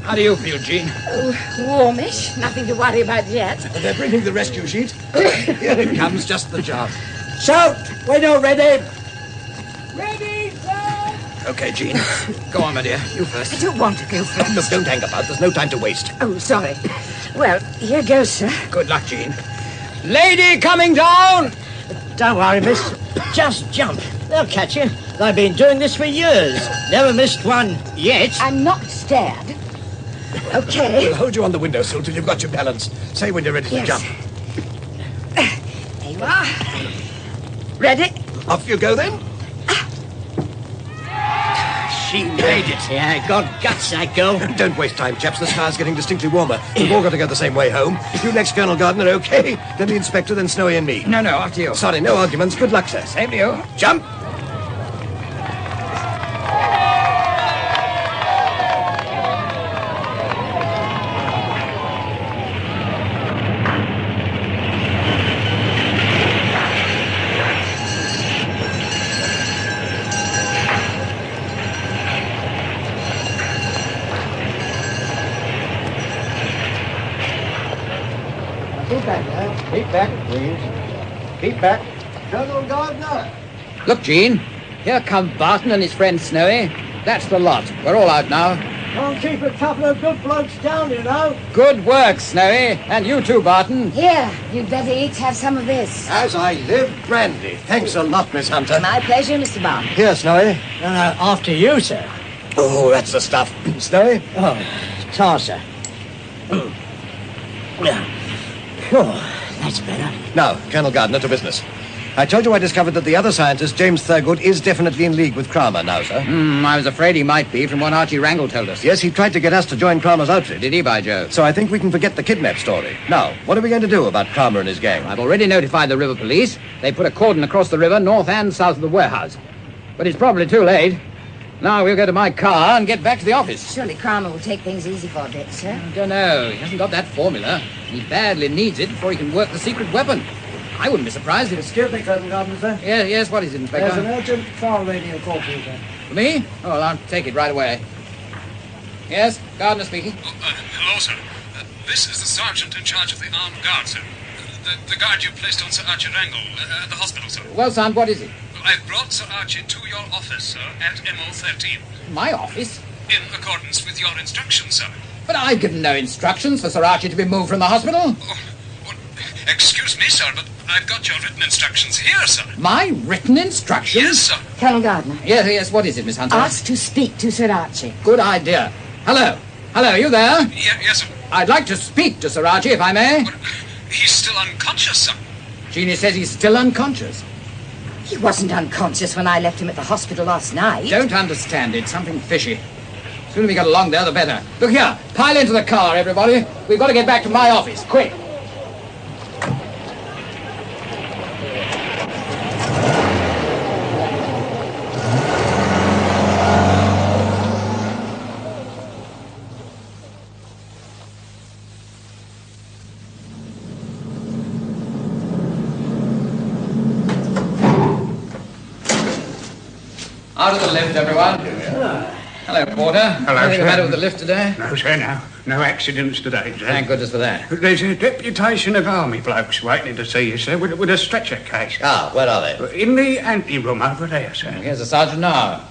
[SPEAKER 5] How do you feel, Jean?
[SPEAKER 6] Oh, warmish. Nothing to worry about yet.
[SPEAKER 2] They're bringing the rescue sheet. Here it comes, just the job.
[SPEAKER 3] Shout when you're ready.
[SPEAKER 5] Ready, sir! Okay, Jean. Go on, my dear. You first.
[SPEAKER 6] I don't want to go first.
[SPEAKER 2] Look, don't hang about. There's no time to waste.
[SPEAKER 6] Oh, sorry. Well, here goes, sir.
[SPEAKER 5] Good luck, Jean. Lady coming down!
[SPEAKER 3] Don't worry, miss. Just jump. They'll catch you. I've been doing this for years. Never missed one yet.
[SPEAKER 6] I'm not scared. Okay.
[SPEAKER 2] We'll hold you on the windowsill till you've got your balance. Say when you're ready to jump.
[SPEAKER 6] There you are. Ready?
[SPEAKER 2] Off you go then.
[SPEAKER 3] She made it. Yeah, God guts, that girl.
[SPEAKER 2] Don't waste time, chaps. The sky's getting distinctly warmer. We've all got to go the same way home. If you next, Colonel Gardner, okay. Then the inspector, then Snowey and me.
[SPEAKER 7] No, after you.
[SPEAKER 2] Sorry, no arguments. Good luck, sir.
[SPEAKER 7] Same to you.
[SPEAKER 2] Jump.
[SPEAKER 7] Keep back, please. Keep back.
[SPEAKER 2] Colonel Gardner.
[SPEAKER 5] Look, Jean. Here come Barton and his friend Snowey. That's the lot. We're all out now.
[SPEAKER 3] Can't keep a couple of good blokes down, you know.
[SPEAKER 5] Good work, Snowey. And you too, Barton.
[SPEAKER 6] Here, you'd better each have some of this.
[SPEAKER 2] As I live, brandy. Thanks a lot, Miss Hunter.
[SPEAKER 6] My pleasure, Mr. Barton.
[SPEAKER 2] Here, Snowey.
[SPEAKER 3] No, after you, sir.
[SPEAKER 2] Oh, that's the stuff. Snowey?
[SPEAKER 3] Oh, tar, sir. Oh, that's better.
[SPEAKER 2] Now, Colonel Gardner, to business. I told you I discovered that the other scientist, James Thurgood, is definitely in league with Kramer now, sir.
[SPEAKER 5] I was afraid he might be from what Archie Wrangle told us.
[SPEAKER 2] Yes, he tried to get us to join Kramer's outfit.
[SPEAKER 5] Did he, by Jove?
[SPEAKER 2] So I think we can forget the kidnap story. Now, what are we going to do about Kramer and his gang?
[SPEAKER 5] I've already notified the river police. They put a cordon across the river, north and south of the warehouse. But it's probably too late. Now we'll go to my car and get back to the office.
[SPEAKER 6] Surely Kramer will take things easy for a bit, sir.
[SPEAKER 5] I don't know. He hasn't got that formula. He badly needs it before he can work the secret weapon. I wouldn't be surprised if...
[SPEAKER 3] Excuse me, Colonel Gardner, sir.
[SPEAKER 5] Yes, what is it, Inspector?
[SPEAKER 3] There's an urgent trial radio call for you, sir.
[SPEAKER 5] For me? Oh, well, I'll take it right away. Yes, Gardner speaking.
[SPEAKER 1] Hello, sir. This is the sergeant in charge of the armed guard, sir. The guard you placed on Sir Archie Wrangle at the hospital, sir.
[SPEAKER 5] Well, son, what is it?
[SPEAKER 1] I've brought Sir Archie to your office, sir, at MO13.
[SPEAKER 5] My office?
[SPEAKER 1] In accordance with your instructions, sir.
[SPEAKER 5] But I've given no instructions for Sir Archie to be moved from the hospital.
[SPEAKER 1] Excuse me, sir, but I've got your written instructions here, sir.
[SPEAKER 5] My written instructions?
[SPEAKER 1] Yes, sir.
[SPEAKER 6] Colonel Gardner.
[SPEAKER 5] Yes, what is it, Miss Hunter?
[SPEAKER 6] Ask to speak to Sir Archie.
[SPEAKER 5] Good idea. Hello, you there?
[SPEAKER 1] Yes, sir.
[SPEAKER 5] I'd like to speak to Sir Archie, if I may.
[SPEAKER 1] But he's still unconscious, sir.
[SPEAKER 5] Jeannie says he's still unconscious.
[SPEAKER 6] He wasn't unconscious when I left him at the hospital last night.
[SPEAKER 5] Don't understand it. Something fishy. The sooner we get along there, the better. Look here. Pile into the car, everybody. We've got to get back to my office. Quick. Out of the lift, everyone. Hello, Porter.
[SPEAKER 8] Hello,
[SPEAKER 5] Anything
[SPEAKER 8] sir.
[SPEAKER 5] the matter with the lift today?
[SPEAKER 8] No, sir, no accidents today, sir.
[SPEAKER 5] Thank goodness for that.
[SPEAKER 8] There's a deputation of army blokes waiting to see you, sir, with a stretcher case.
[SPEAKER 2] Ah, where are they?
[SPEAKER 8] In the ante-room over there, sir.
[SPEAKER 5] Here's the sergeant now.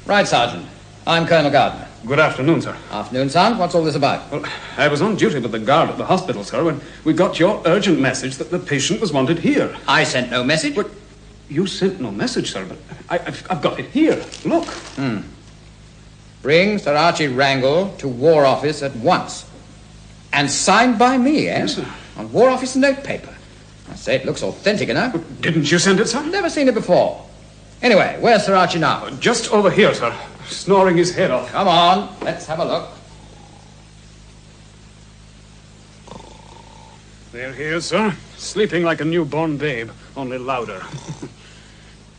[SPEAKER 5] Right, Sergeant. I'm Colonel Gardner.
[SPEAKER 1] Good afternoon, sir.
[SPEAKER 5] Afternoon, son. What's all this about?
[SPEAKER 1] Well, I was on duty with the guard at the hospital, sir, when we got your urgent message that the patient was wanted here.
[SPEAKER 5] I sent no message.
[SPEAKER 1] But you sent no message, sir, but I've got it here. Look.
[SPEAKER 5] Bring Sir Archie Wrangle to War Office at once. And signed by me, eh?
[SPEAKER 1] Yes, sir.
[SPEAKER 5] On War Office notepaper. I say, it looks authentic enough.
[SPEAKER 1] Didn't you send it, sir?
[SPEAKER 5] Never seen it before. Anyway, where's Sir Archie now?
[SPEAKER 1] Just over here, sir. Snoring his head off.
[SPEAKER 5] Come on, let's have a look.
[SPEAKER 1] There he is, sir. Sleeping like a newborn babe, only louder.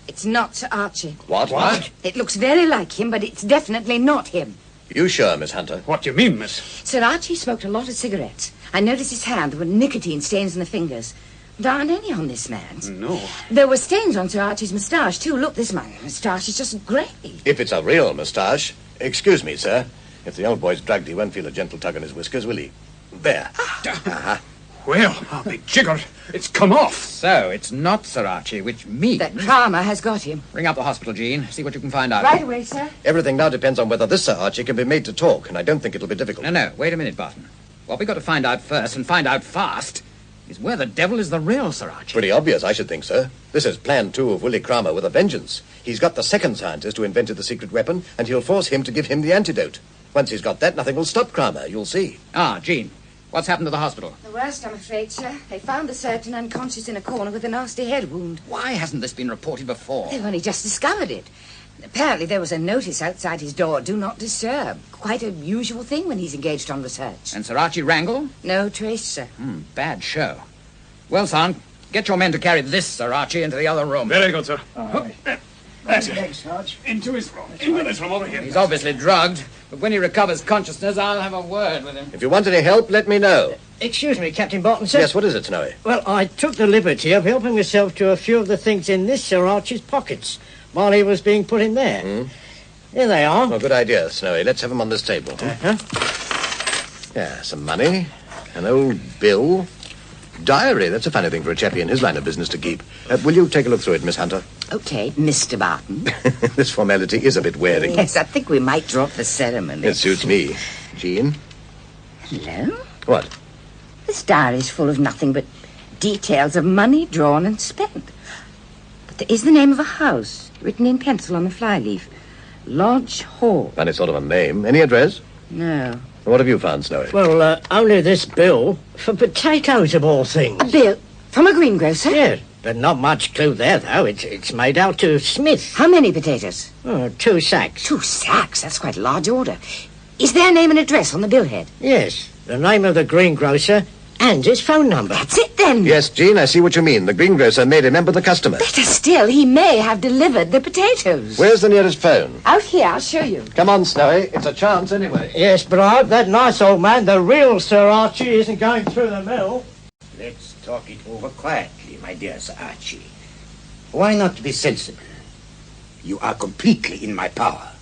[SPEAKER 6] It's not Sir Archie.
[SPEAKER 2] What?
[SPEAKER 6] It looks very like him, but it's definitely not him.
[SPEAKER 2] You sure, Miss Hunter?
[SPEAKER 1] What do you mean, miss?
[SPEAKER 6] Sir Archie smoked a lot of cigarettes. I noticed his hand. There were nicotine stains on the fingers. There aren't any on this man's.
[SPEAKER 1] No.
[SPEAKER 6] There were stains on Sir Archie's moustache, too. Look, this man's moustache is just grey.
[SPEAKER 2] If it's a real moustache. Excuse me, sir. If the old boy's drugged, he won't feel a gentle tug on his whiskers, will he? There.
[SPEAKER 1] Well, I'll be jiggered. It's come off.
[SPEAKER 5] So, it's not Sir Archie, which means...
[SPEAKER 6] That Kramer has got him.
[SPEAKER 5] Ring up the hospital, Jean. See what you can find out.
[SPEAKER 6] Right away, sir.
[SPEAKER 2] Everything now depends on whether this Sir Archie can be made to talk, and I don't think it'll be difficult.
[SPEAKER 5] No, wait a minute, Barton. What we've got to find out first, and find out fast, is where the devil is the real Sir Archie?
[SPEAKER 2] Pretty obvious, I should think, sir. This is plan 2 of Willie Cramer with a vengeance. He's got the second scientist who invented the secret weapon, and he'll force him to give him the antidote. Once he's got that, nothing will stop Cramer, you'll see.
[SPEAKER 5] Ah, Jean, what's happened to the hospital?
[SPEAKER 6] The worst, I'm afraid, sir. They found the surgeon unconscious in a corner with a nasty head wound.
[SPEAKER 5] Why hasn't this been reported before?
[SPEAKER 6] They've only just discovered it. Apparently there was a notice outside his door, do not disturb. Quite a usual thing when he's engaged on research.
[SPEAKER 5] And Sir Archie Wrangle?
[SPEAKER 6] No trace, sir.
[SPEAKER 5] Bad show. Well, son, get your men to carry this Sir Archie into the other room.
[SPEAKER 1] Very good, sir.
[SPEAKER 8] That's it. Sarge. Into his room. Into this room over here.
[SPEAKER 5] He's obviously drugged, but when he recovers consciousness, I'll have a word with him.
[SPEAKER 2] If you want any help, let me know.
[SPEAKER 3] Excuse me, Captain Barton, sir.
[SPEAKER 2] Yes, what is it, Snowey?
[SPEAKER 3] Well, I took the liberty of helping myself to a few of the things in this Sir Archie's pockets while he was being put in there. Here they are.
[SPEAKER 2] Oh, good idea, Snowey. Let's have them on this table. Yeah, some money, an old bill, diary. That's a funny thing for a chappie in his line of business to keep. Will you take a look through it, Miss Hunter?
[SPEAKER 6] Okay, Mr. Barton.
[SPEAKER 2] This formality is a bit wearing.
[SPEAKER 6] Yes, I think we might drop the ceremony.
[SPEAKER 2] It suits me. Jean?
[SPEAKER 6] Hello?
[SPEAKER 2] What?
[SPEAKER 6] This diary's full of nothing but details of money drawn and spent. But there is the name of a house, written in pencil on the flyleaf. Lodge Hall.
[SPEAKER 2] Funny sort of a name. Any address?
[SPEAKER 6] No.
[SPEAKER 2] What have you found, Snowey?
[SPEAKER 3] Well, only this bill for potatoes, of all things.
[SPEAKER 6] A bill? From a greengrocer?
[SPEAKER 3] Yes, but not much clue there, though. It's made out to Smith.
[SPEAKER 6] How many potatoes?
[SPEAKER 3] 2 sacks.
[SPEAKER 6] 2 sacks? That's quite a large order. Is there a name and address on the billhead?
[SPEAKER 3] Yes, the name of the greengrocer and his phone number.
[SPEAKER 6] That's it, then.
[SPEAKER 2] Yes, Jean, I see what you mean. The greengrocer may remember the customer.
[SPEAKER 6] Better still, he may have delivered the potatoes.
[SPEAKER 2] Where's the nearest phone?
[SPEAKER 6] Out here, I'll show you.
[SPEAKER 2] Come on, Snowey. It's a chance anyway.
[SPEAKER 3] Yes, but I hope that nice old man, the real Sir Archie, isn't going through the mill.
[SPEAKER 18] Let's talk it over quietly, my dear Sir Archie. Why not be sensible? You are completely in my power.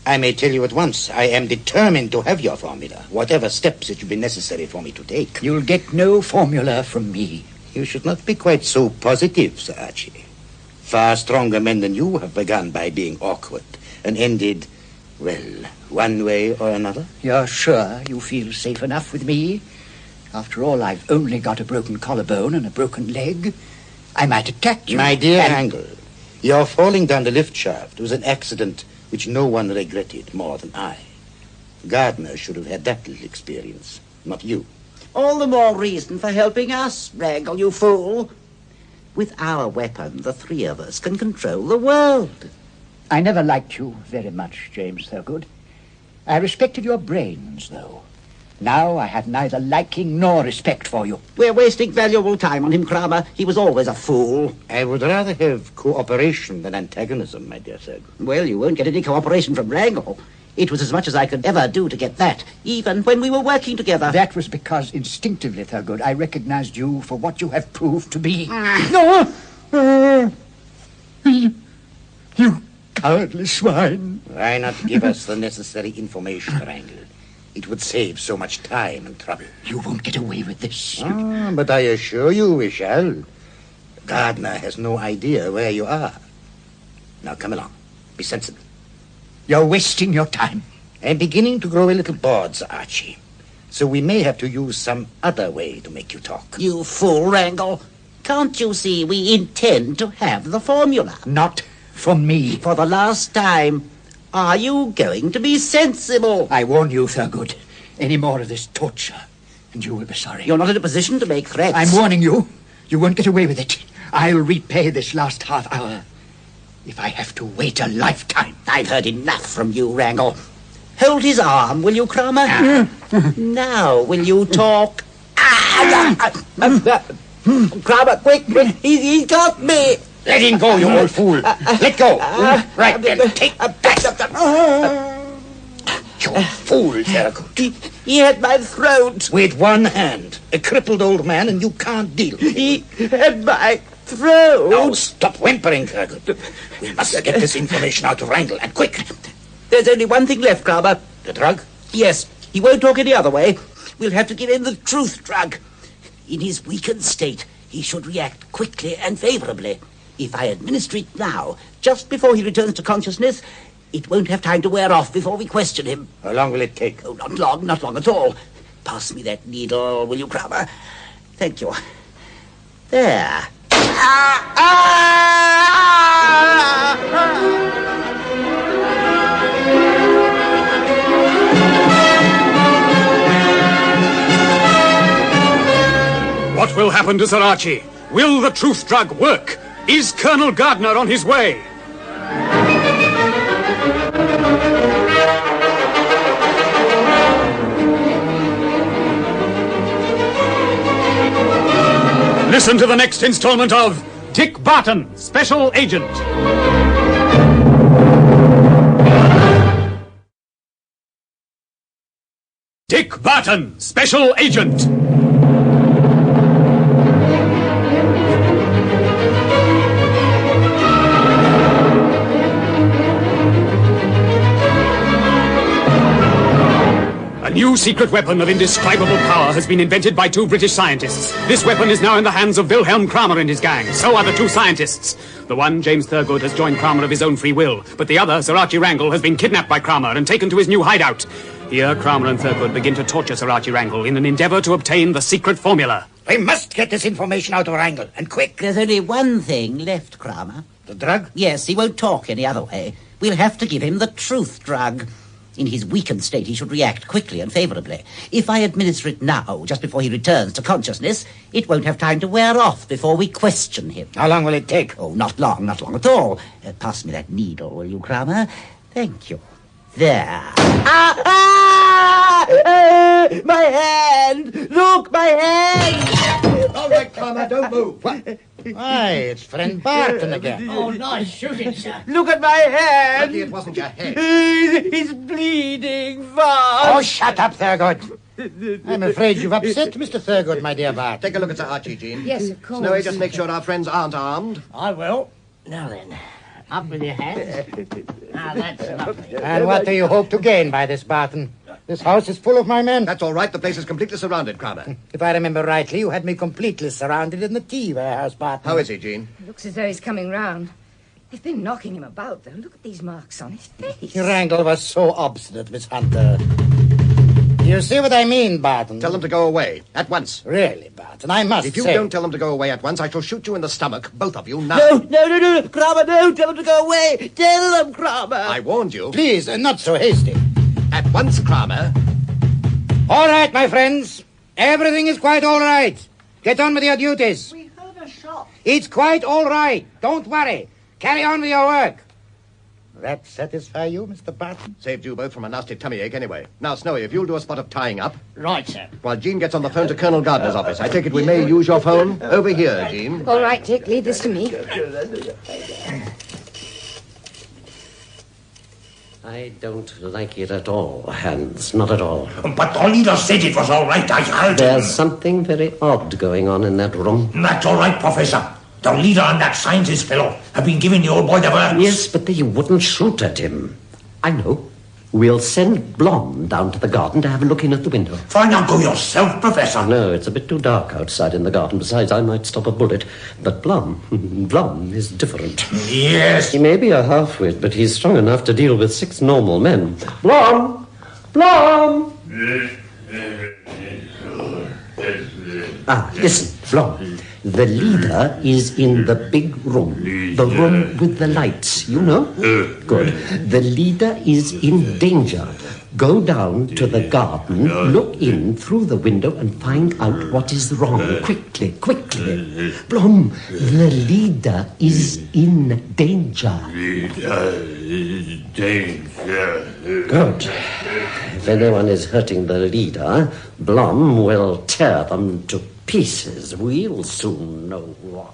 [SPEAKER 18] I may tell you at once, I am determined to have your formula, whatever steps it should be necessary for me to take.
[SPEAKER 7] You'll get no formula from me.
[SPEAKER 18] You should not be quite so positive, Sir Archie. Far stronger men than you have begun by being awkward and ended, well, one way or another.
[SPEAKER 7] You're sure you feel safe enough with me? After all, I've only got a broken collarbone and a broken leg. I might attack you.
[SPEAKER 18] My dear Angle, your falling down the lift shaft was an accident which no one regretted more than I. Gardner should have had that little experience, not you.
[SPEAKER 13] All the more reason for helping us, Wrangle, you fool. With our weapon, the 3 of us can control the world.
[SPEAKER 7] I never liked you very much, James Thurgood. I respected your brains, though. Now I have neither liking nor respect for you.
[SPEAKER 13] We're wasting valuable time on him, Cramer. He was always a fool.
[SPEAKER 18] I would rather have cooperation than antagonism, my dear Thurgood.
[SPEAKER 13] Well, you won't get any cooperation from Wrangle. It was as much as I could ever do to get that, even when we were working together.
[SPEAKER 7] That was because instinctively, Thurgood, I recognized you for what you have proved to be.
[SPEAKER 13] No!
[SPEAKER 7] You cowardly swine.
[SPEAKER 18] Why not give us the necessary information, Wrangle? It would save so much time and trouble.
[SPEAKER 7] You won't get away with this.
[SPEAKER 18] But I assure you we shall. Gardner has no idea where you are. Now come along. Be sensible.
[SPEAKER 7] You're wasting your time.
[SPEAKER 18] I'm beginning to grow a little bored, Sir Archie. So we may have to use some other way to make you talk.
[SPEAKER 13] You fool, Wrangle. Can't you see we intend to have the formula?
[SPEAKER 7] Not from me.
[SPEAKER 13] For the last time. Are you going to be sensible?
[SPEAKER 7] I warn you, Thurgood. Any more of this torture, and you will be sorry.
[SPEAKER 13] You're not in a position to make threats.
[SPEAKER 7] I'm warning you. You won't get away with it. I'll repay this last half hour if I have to wait a lifetime.
[SPEAKER 13] I've heard enough from you, Wrangle. Hold his arm, will you, Cramer? Now, will you talk? Cramer, quick! He's got me!
[SPEAKER 18] Let him go, you old fool. Let go. Right then, take that. You fool, Thurgood.
[SPEAKER 13] He had my throat.
[SPEAKER 18] With one hand. A crippled old man, and you can't deal with him.
[SPEAKER 13] He had my throat.
[SPEAKER 18] Now, stop whimpering, Thurgood. We must get this information out of Wrangle, and quick.
[SPEAKER 13] There's only one thing left, Cramer.
[SPEAKER 18] The drug?
[SPEAKER 13] Yes. He won't talk any other way. We'll have to give him the truth drug. In his weakened state, he should react quickly and favorably. If I administer it now, just before he returns to consciousness, it won't have time to wear off before we question him.
[SPEAKER 18] How long will it take?
[SPEAKER 13] Oh, not long at all. Pass me that needle, will you, Cramer? Thank you.
[SPEAKER 18] There.
[SPEAKER 1] What will happen to Sir Archie? Will the truth drug work? Is Colonel Gardner on his way? Listen to the next installment of Dick Barton, Special Agent. Dick Barton, Special Agent. A new secret weapon of indescribable power has been invented by two British scientists. This weapon is now in the hands of Wilhelm Kramer and his gang. So are the two scientists. The one, James Thurgood, has joined Kramer of his own free will, but the other, Sir Archie Wrangle, has been kidnapped by Kramer and taken to his new hideout. Here, Kramer and Thurgood begin to torture Sir Archie Wrangle in an endeavour to obtain the secret formula.
[SPEAKER 18] We must get this information out of Wrangle, and quick.
[SPEAKER 19] There's only one thing left, Kramer.
[SPEAKER 18] The drug?
[SPEAKER 19] Yes, he won't talk any other way. We'll have to give him the truth drug. In his weakened state, he should react quickly and favourably. If I administer it now, just before he returns to consciousness, it won't have time to wear off before we question him.
[SPEAKER 18] How long will it take?
[SPEAKER 19] Oh, not long at all. Pass me that needle, will you, Kramer? Thank you. There. My hand! Look, my hand!
[SPEAKER 2] All right, Kramer, don't move.
[SPEAKER 18] What? Why, it's friend Barton again.
[SPEAKER 3] Oh, nice shooting, sir.
[SPEAKER 19] Look at my hand!
[SPEAKER 2] Lucky it wasn't your head.
[SPEAKER 19] He's bleeding fast.
[SPEAKER 18] Oh, shut up, Thurgood. I'm afraid you've upset Mr. Thurgood, my dear Bart.
[SPEAKER 2] Take a look at Sir Archie, Jean.
[SPEAKER 6] Yes, of course.
[SPEAKER 2] Snowey, just make sure our friends aren't armed.
[SPEAKER 3] I will. Now then, up with your hands. Now, that's lovely.
[SPEAKER 18] And what do you hope to gain by this, Barton? This house is full of my men.
[SPEAKER 2] That's all right. The place is completely surrounded, Kramer.
[SPEAKER 18] If I remember rightly, you had me completely surrounded in the tea warehouse, Barton.
[SPEAKER 2] How is he, Jean?
[SPEAKER 6] Looks as though he's coming round. They've been knocking him about, though. Look at these marks on his face.
[SPEAKER 18] Wrangle was so obstinate, Miss Hunter. You see what I mean, Barton?
[SPEAKER 2] Tell them to go away, at once.
[SPEAKER 18] Really, Barton, I must
[SPEAKER 2] If you
[SPEAKER 18] say...
[SPEAKER 2] don't tell them to go away at once, I shall shoot you in the stomach, both of you, now.
[SPEAKER 19] No, Kramer, no, tell them to go away. Tell them, Kramer.
[SPEAKER 2] I warned you.
[SPEAKER 18] Please, not so hasty.
[SPEAKER 2] At once, Kramer.
[SPEAKER 18] All right, my friends. Everything is quite all right. Get on with your duties.
[SPEAKER 3] We heard a shot.
[SPEAKER 18] It's quite all right. Don't worry. Carry on with your work. That satisfy you, Mr. Barton?
[SPEAKER 2] Saved you both from a nasty tummy ache anyway. Now, Snowey, if you'll do a spot of tying up.
[SPEAKER 3] Right, sir.
[SPEAKER 2] While Jean gets on the phone to Colonel Gardner's office. I take it we may use your phone? Over here, Jean.
[SPEAKER 6] All right, Dick, leave this to me.
[SPEAKER 11] I don't like it at all, Hans, not at all.
[SPEAKER 15] But the leader said it was all right. I heard him.
[SPEAKER 11] There's something very odd going on in that room.
[SPEAKER 15] That's all right, Professor. The leader and that scientist fellow have been giving the old boy the works.
[SPEAKER 11] Yes, but they wouldn't shoot at him. I know. We'll send Blom down to the garden to have a look in at the window.
[SPEAKER 15] Find out go yourself, Professor.
[SPEAKER 11] No, it's a bit too dark outside in the garden. Besides, I might stop a bullet. But Blom is different.
[SPEAKER 15] Yes.
[SPEAKER 11] He may be a half-wit, but he's strong enough to deal with 6 normal men. Blom! Listen, Blom. The leader is in the big room. The room with the lights, you know? Good. The leader is in danger. Go down to the garden, look in through the window and find out what is wrong. Quickly. Blom, the leader is in danger. Good. If anyone is hurting the leader, Blom will tear them to pieces. We'll soon know what.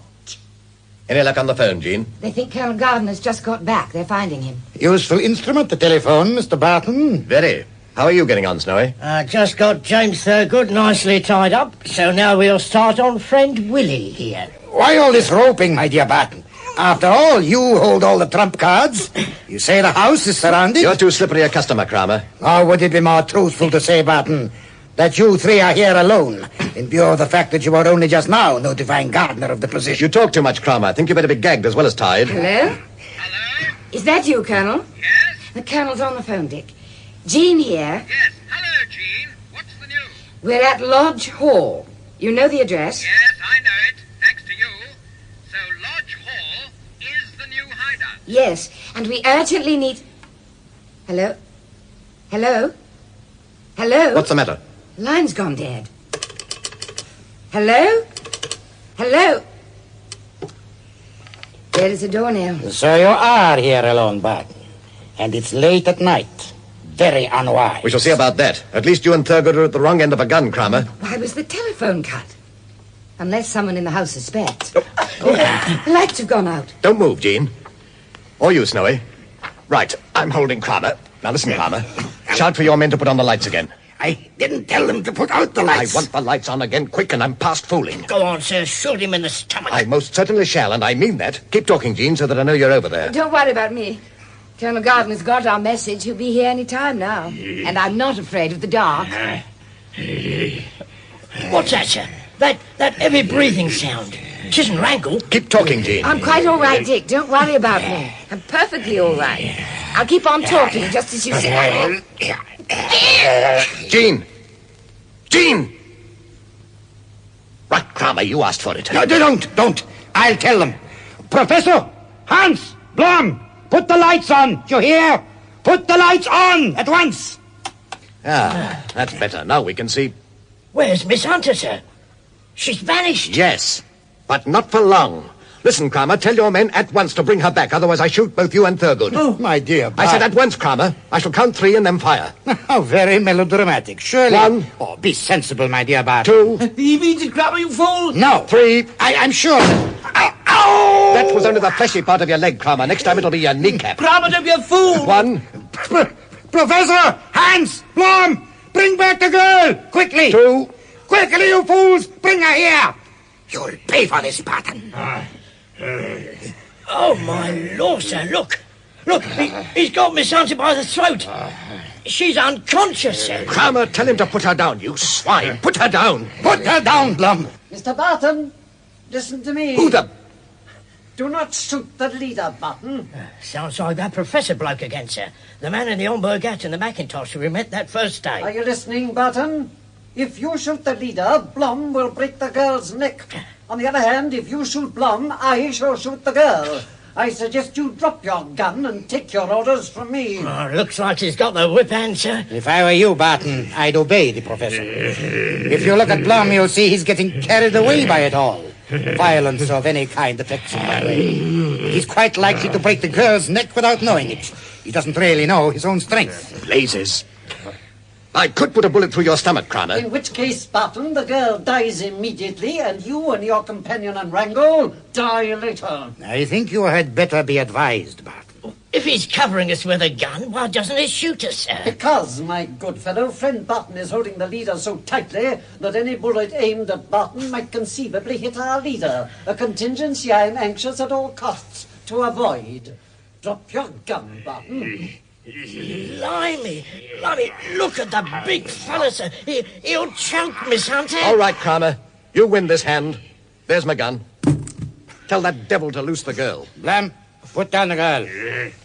[SPEAKER 2] Any luck on the phone, Jean?
[SPEAKER 6] They think Colonel Gardner's just got back. They're finding him.
[SPEAKER 18] Useful instrument, the telephone, Mr. Barton.
[SPEAKER 2] Very. How are you getting on, Snowey?
[SPEAKER 3] Just got James Thurgood nicely tied up, so now we'll start on friend Willie here.
[SPEAKER 18] Why all this roping, my dear Barton? After all, you hold all the trump cards. You say the house is surrounded?
[SPEAKER 2] You're too slippery a customer, Kramer.
[SPEAKER 18] Or would it be more truthful to say, Barton, that you three are here alone, in view of the fact that you are only just now notifying Gardner of the position?
[SPEAKER 2] You talk too much, Kramer. I think you better be gagged as well as tied.
[SPEAKER 6] Hello? Is that you, Colonel?
[SPEAKER 20] Yes?
[SPEAKER 6] The Colonel's on the phone, Dick. Jean here.
[SPEAKER 20] Yes. Hello, Jean. What's the news?
[SPEAKER 6] We're at Lodge Hall. You know the address?
[SPEAKER 20] Yes, I know it. Thanks to
[SPEAKER 6] Yes, and we urgently need... Hello? Hello? Hello?
[SPEAKER 2] What's the matter?
[SPEAKER 6] Line's gone dead. Hello? Hello? There is a door now.
[SPEAKER 18] So you are here alone, Barton. And it's late at night. Very unwise.
[SPEAKER 2] We shall see about that. At least you and Thurgood are at the wrong end of a gun, Kramer.
[SPEAKER 6] Why was the telephone cut? Unless someone in the house suspects. The lights have gone out.
[SPEAKER 2] Don't move, Jean. Or you, Snowey. Right, I'm holding Kramer. Now listen, Kramer. Shout for your men to put on the lights again.
[SPEAKER 18] I didn't tell them to put out the lights.
[SPEAKER 2] I want the lights on again, quick, and I'm past fooling.
[SPEAKER 3] Go on, sir. Shoot him in the stomach.
[SPEAKER 2] I most certainly shall, and I mean that. Keep talking, Jean, so that I know you're over there.
[SPEAKER 6] Don't worry about me. Colonel Gardner's got our message. He'll be here any time now. And I'm not afraid of the dark.
[SPEAKER 3] What's that, sir? That heavy breathing sound. It isn't Wrangle.
[SPEAKER 2] Keep talking, Jean.
[SPEAKER 6] I'm quite all right, Dick. Don't worry about me. I'm perfectly all right. I'll keep on talking, just as you say.
[SPEAKER 2] Jean! Jean! Right, Kramer, you asked for it.
[SPEAKER 18] No, don't. I'll tell them. Professor! Hans! Blom! Put the lights on! You hear? Put the lights on at once!
[SPEAKER 2] Ah, that's better. Now we can see...
[SPEAKER 3] Where's Miss Hunter, sir? She's vanished.
[SPEAKER 2] Yes, but not for long. Listen, Kramer, tell your men at once to bring her back, otherwise I shoot both you and Thurgood.
[SPEAKER 18] Oh, my dear Barton.
[SPEAKER 2] I said at once, Kramer. I shall count 3 and then fire.
[SPEAKER 18] How very melodramatic. Surely...
[SPEAKER 2] 1.
[SPEAKER 18] Oh, be sensible, my dear Barton.
[SPEAKER 2] 2.
[SPEAKER 3] He means it, Kramer, you fool.
[SPEAKER 18] No.
[SPEAKER 2] 3.
[SPEAKER 18] I'm sure...
[SPEAKER 2] Ow! That was only the fleshy part of your leg, Kramer. Next time it'll be your kneecap.
[SPEAKER 3] Kramer, don't be a fool.
[SPEAKER 2] 1.
[SPEAKER 18] Professor! Hans! Blom! Bring back the girl! Quickly!
[SPEAKER 2] 2.
[SPEAKER 18] Quickly, you fools! Bring her here! You'll pay for this, Barton.
[SPEAKER 3] Oh, my Lord, sir, look. Look, he's got Miss Hunter by the throat. She's unconscious, sir.
[SPEAKER 2] Kramer, tell him to put her down, you swine. Put her down.
[SPEAKER 18] Put her down, Blom.
[SPEAKER 4] Mr. Barton, listen to me.
[SPEAKER 2] Who the...
[SPEAKER 4] Do not shoot the leader, Barton.
[SPEAKER 3] Sounds like that professor bloke again, sir. The man in the Homburg hat and the Macintosh who we met that first day.
[SPEAKER 4] Are you listening, Barton? If you shoot the leader, Blom will break the girl's neck. On the other hand, if you shoot Blom, I shall shoot the girl. I suggest you drop your gun and take your orders from me.
[SPEAKER 3] Oh, looks like he's got the whip hand, sir.
[SPEAKER 18] If I were you, Barton, I'd obey the professor. If you look at Blom, you'll see he's getting carried away by it all. Violence of any kind affects him that way. He's quite likely to break the girl's neck without knowing it. He doesn't really know his own strength.
[SPEAKER 2] Blazes. I could put a bullet through your stomach, Kramer.
[SPEAKER 4] In which case, Barton, the girl dies immediately, and you and your companion and Wrangle die later.
[SPEAKER 18] I think you had better be advised, Barton.
[SPEAKER 3] If he's covering us with a gun, why doesn't he shoot us, sir?
[SPEAKER 4] Because, my good fellow, friend Barton is holding the leader so tightly that any bullet aimed at Barton might conceivably hit our leader, a contingency I am anxious at all costs to avoid. Drop your gun, Barton.
[SPEAKER 3] Blimey, look at the big fella, sir. He'll choke Miss Hunter.
[SPEAKER 2] All right, Kramer. You win this hand. There's my gun. Tell that devil to loose the girl.
[SPEAKER 18] Blom, put down the girl.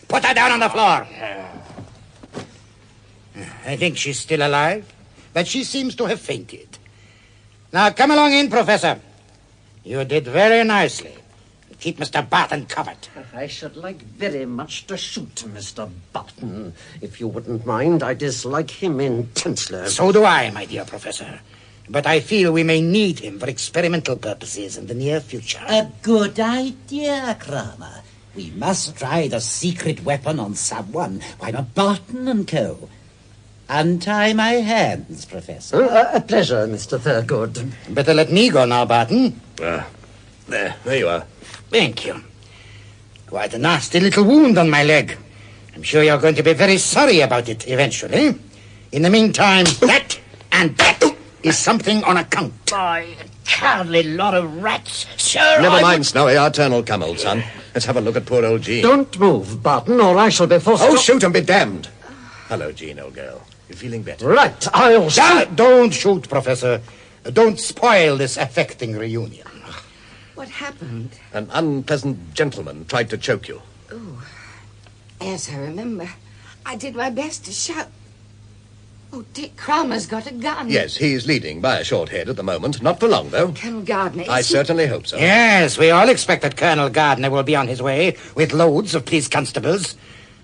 [SPEAKER 18] Put her down on the floor. I think she's still alive, but she seems to have fainted. Now, come along in, Professor. You did very nicely. Keep Mr. Barton covered.
[SPEAKER 4] I should like very much to shoot Mr. Barton.
[SPEAKER 11] If you wouldn't mind, I dislike him intensely.
[SPEAKER 18] So do I, my dear Professor. But I feel we may need him for experimental purposes in the near future.
[SPEAKER 19] A good idea, Kramer. We must try the secret weapon on someone. Why not Barton and co.? Untie my hands, Professor.
[SPEAKER 11] A pleasure, Mr. Thurgood.
[SPEAKER 18] Better let me go now, Barton.
[SPEAKER 2] There you are.
[SPEAKER 18] Thank you. Quite a nasty little wound on my leg. I'm sure you're going to be very sorry about it eventually. In the meantime, that and that is something on account.
[SPEAKER 3] By cowardly lot of rats, sir.
[SPEAKER 2] Never mind, Snowey. Our turn will come, old son. Let's have a look at poor old Jean.
[SPEAKER 11] Don't move, Barton, or I shall be forced to...
[SPEAKER 2] Oh, shoot and be damned. Hello, Jean, old girl. You feeling better?
[SPEAKER 11] Right, I'll...
[SPEAKER 18] Don't shoot, Professor. Don't spoil this affecting reunion.
[SPEAKER 6] What happened?
[SPEAKER 2] An unpleasant gentleman tried to choke you.
[SPEAKER 6] Oh, yes, I remember. I did my best to shout. Oh, Dick Cromer's got a gun.
[SPEAKER 2] Yes, he's leading by a short head at the moment. Not for long, though.
[SPEAKER 6] Colonel Gardner,
[SPEAKER 2] I certainly hope so.
[SPEAKER 18] Yes, we all expect that Colonel Gardner will be on his way with loads of police constables.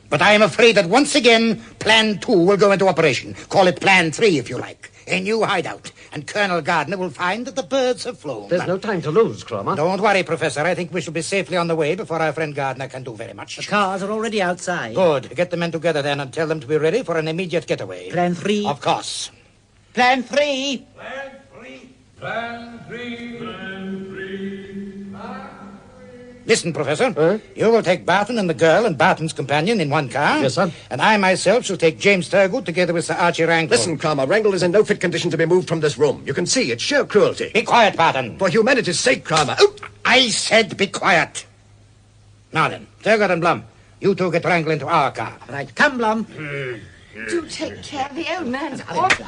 [SPEAKER 18] But I am afraid that once again, Plan 2 will go into operation. Call it Plan 3, if you like. A new hideout. And Colonel Gardner will find that the birds have flown.
[SPEAKER 11] There's no time to lose, Cromer.
[SPEAKER 18] Don't worry, Professor. I think we shall be safely on the way before our friend Gardner can do very much.
[SPEAKER 19] The cars are already outside.
[SPEAKER 18] Good. Get the men together then and tell them to be ready for an immediate getaway.
[SPEAKER 19] Plan 3?
[SPEAKER 18] Of course.
[SPEAKER 19] Plan 3?
[SPEAKER 15] Plan 3. Plan 3. Plan 3.
[SPEAKER 18] Listen, Professor. You will take Barton and the girl and Barton's companion in one car.
[SPEAKER 11] Yes, sir.
[SPEAKER 18] And I myself shall take James Thurgood together with Sir Archie Wrangle.
[SPEAKER 2] Listen, Cromer, Wrangle is in no fit condition to be moved from this room. You can see it's sheer cruelty.
[SPEAKER 18] Be quiet, Barton.
[SPEAKER 2] For humanity's sake, Cromer. Oh!
[SPEAKER 18] I said be quiet. Now then, Thurgood and Blum, you two get Wrangle into our car.
[SPEAKER 19] Right, come, Blum.
[SPEAKER 6] Do take care. The old man's awful.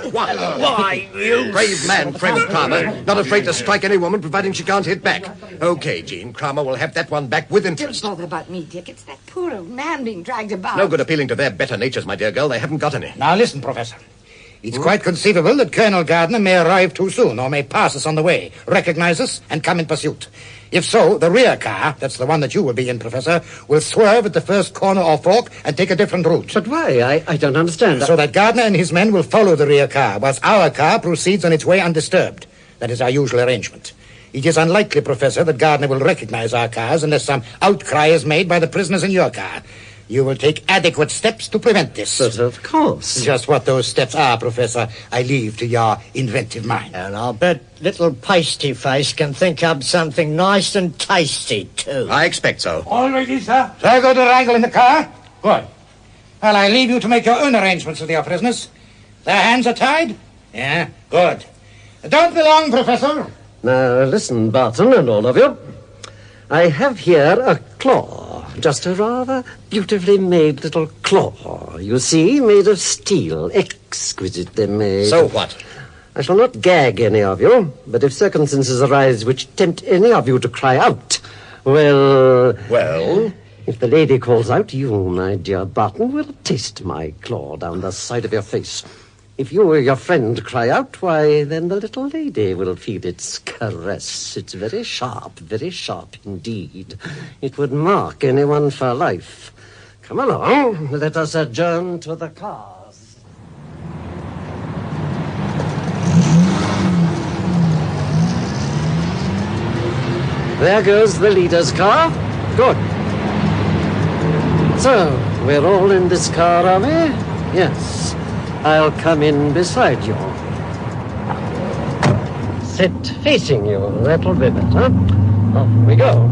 [SPEAKER 2] Why, you brave man, friend Cromer. Not afraid to strike any woman, providing she can't hit back. Okay, Jean, Cromer will have that one back with
[SPEAKER 6] Don't
[SPEAKER 2] interest.
[SPEAKER 6] bother about me, Dick. It's that poor old man being dragged about.
[SPEAKER 2] No good appealing to their better natures, my dear girl. They haven't got any.
[SPEAKER 18] Now listen, Professor. It's quite conceivable that Colonel Gardner may arrive too soon or may pass us on the way, recognize us, and come in pursuit. If so, the rear car, that's the one that you will be in, Professor, will swerve at the first corner or fork and take a different route.
[SPEAKER 11] But why? I don't understand.
[SPEAKER 18] So that Gardner and his men will follow the rear car, whilst our car proceeds on its way undisturbed. That is our usual arrangement. It is unlikely, Professor, that Gardner will recognize our cars unless some outcry is made by the prisoners in your car. You will take adequate steps to prevent this.
[SPEAKER 11] But of course.
[SPEAKER 18] Just what those steps are, Professor, I leave to your inventive mind.
[SPEAKER 3] And I'll bet little pasty face can think up something nice and tasty, too.
[SPEAKER 2] I expect so.
[SPEAKER 18] All ready, sir? Shall I go to Wrangle in the car? Good. Well, I leave you to make your own arrangements with your prisoners. Their hands are tied? Yeah, good. Don't be long, Professor.
[SPEAKER 11] Now, listen, Barton and all of you. I have here a claw. Just a rather beautifully made little claw, you see, made of steel, exquisitely made.
[SPEAKER 2] So what?
[SPEAKER 11] I shall not gag any of you, but if circumstances arise which tempt any of you to cry out, well...
[SPEAKER 2] Well?
[SPEAKER 11] If the lady calls out, you, my dear Barton, will taste my claw down the side of your face. If you or your friend cry out, why, then the little lady will feel its caress. It's very sharp indeed. It would mark anyone for life. Come along, let us adjourn to the cars. There goes the leader's car. Good. So, we're all in this car, are we? Yes. I'll come in beside you. Sit facing you. That'll be better. Off we go.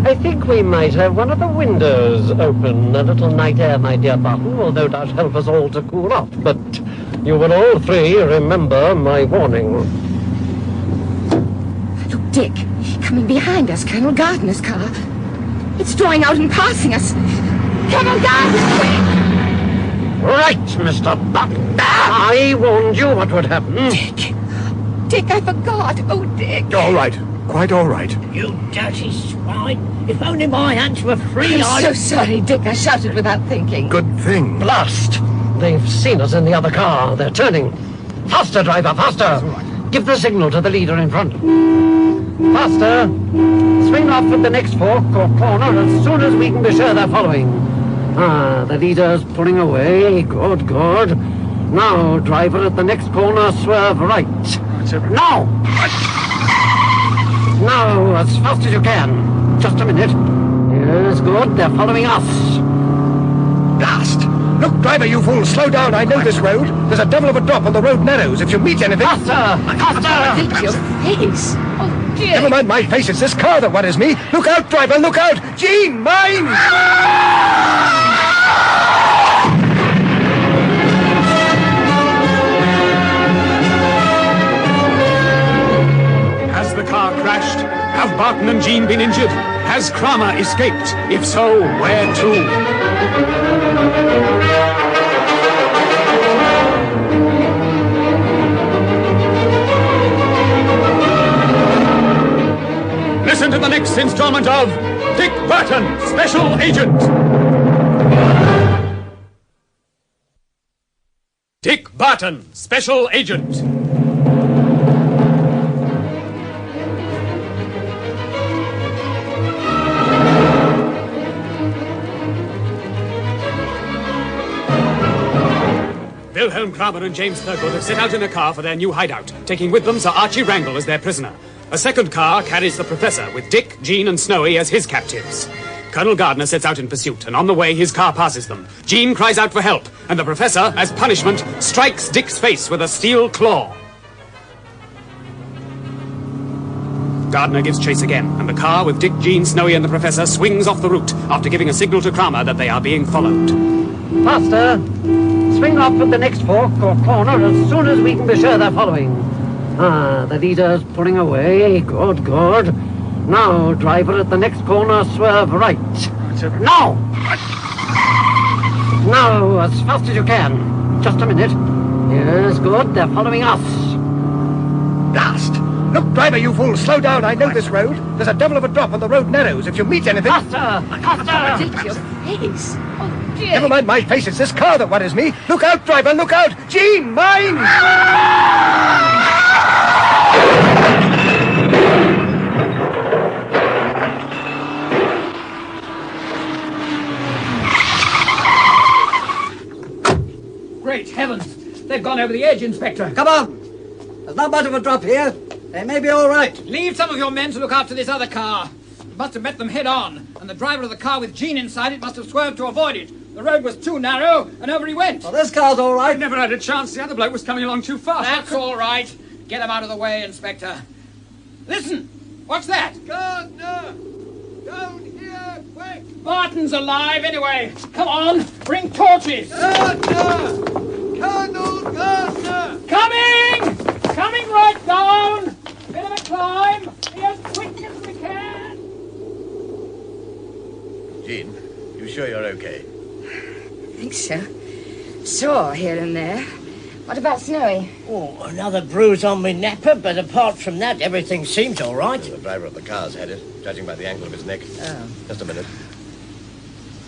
[SPEAKER 11] I think we might have one of the windows open. A little night air, my dear Barton, will no doubt help us all to cool off. But you will all three remember my warning.
[SPEAKER 6] Look, Dick. Coming behind us, Colonel Gardner's car. It's drawing out and passing us. Colonel Gardner!
[SPEAKER 11] Right, Mr. Barton. I warned you what would happen.
[SPEAKER 6] Dick, I forgot. Oh, Dick.
[SPEAKER 2] All right. Quite all right.
[SPEAKER 3] You dirty swine. If only my hands were free,
[SPEAKER 6] I'm so sorry, Dick. I shouted without thinking.
[SPEAKER 2] Good thing.
[SPEAKER 11] Blast! They've seen us in the other car. They're turning. Faster, driver, faster! Give the signal to the leader in front. Faster! Swing off at the next fork or corner as soon as we can be sure they're following. Ah, the leader's pulling away. Good, good. Now, driver, at the next corner, swerve right. Now! Now, as fast as you can. Just a minute. Yes, good. They're following us.
[SPEAKER 2] Blast! Look, driver, you fool, slow down. I know this road. There's a devil of a drop and the road narrows. If you meet anything...
[SPEAKER 11] Faster! Faster!
[SPEAKER 6] Dick, your face. Oh, dear.
[SPEAKER 2] Never mind my face. It's this car that worries me. Look out, driver, look out! Jean, mine!
[SPEAKER 1] Has the car crashed? Have Barton and Jean been injured? Has Cromer escaped? If so, where to? Listen to the next installment of Dick Barton, Special Agent. Barton, Special Agent. Wilhelm Kramer and James Thurgood have set out in a car for their new hideout, taking with them Sir Archie Wrangle as their prisoner. A second car carries the Professor, with Dick, Jean and Snowey as his captives. Colonel Gardner sets out in pursuit, and on the way his car passes them. Jean cries out for help, and the Professor, as punishment, strikes Dick's face with a steel claw. Gardner gives chase again, and the car with Dick, Jean, Snowey and the Professor swings off the route after giving a signal to Kramer that they are being followed.
[SPEAKER 20] Faster! Swing off at the next fork or corner as soon as we can be sure they're following. Ah, the leader's pulling away. Good, good. Now, driver, at the next corner, swerve right. Now! Now, as fast as you can. Just a minute. Yes, good. They're following us.
[SPEAKER 7] Blast! Look, driver, you fool, slow down. I know this road. There's a devil of a drop and the road narrows. If you meet anything...
[SPEAKER 20] Faster! Faster!
[SPEAKER 6] Take your face. Oh, dear.
[SPEAKER 7] Never mind my face. It's this car that worries me. Look out, driver, look out! Jean, mine!
[SPEAKER 20] Great heavens! They've gone over the edge, Inspector. Come on! There's not much of a drop here. They may be all right.
[SPEAKER 5] Leave some of your men to look after this other car. You must have met them head on, and the driver of the car with Jean inside it must have swerved to avoid it. The road was too narrow, and over he went.
[SPEAKER 20] Well, this car's all right.
[SPEAKER 1] Never had a chance. The other bloke was coming along too fast.
[SPEAKER 5] That's all right. Get him out of the way, Inspector. Listen! What's that?
[SPEAKER 14] Gardner! Down here, quick!
[SPEAKER 5] Barton's alive, anyway. Come on, bring torches.
[SPEAKER 14] Gardner! Colonel Gardner!
[SPEAKER 5] Coming! Coming right down! Bit of a climb. Be as quick as we can.
[SPEAKER 2] Jean, you sure you're okay?
[SPEAKER 6] I think so. Sore here and there. What about Snowey?
[SPEAKER 3] Oh, another bruise on my napper, but apart from that, everything seems all right.
[SPEAKER 2] The driver of the car's had it, judging by the angle of his neck.
[SPEAKER 6] Oh.
[SPEAKER 2] Just a minute.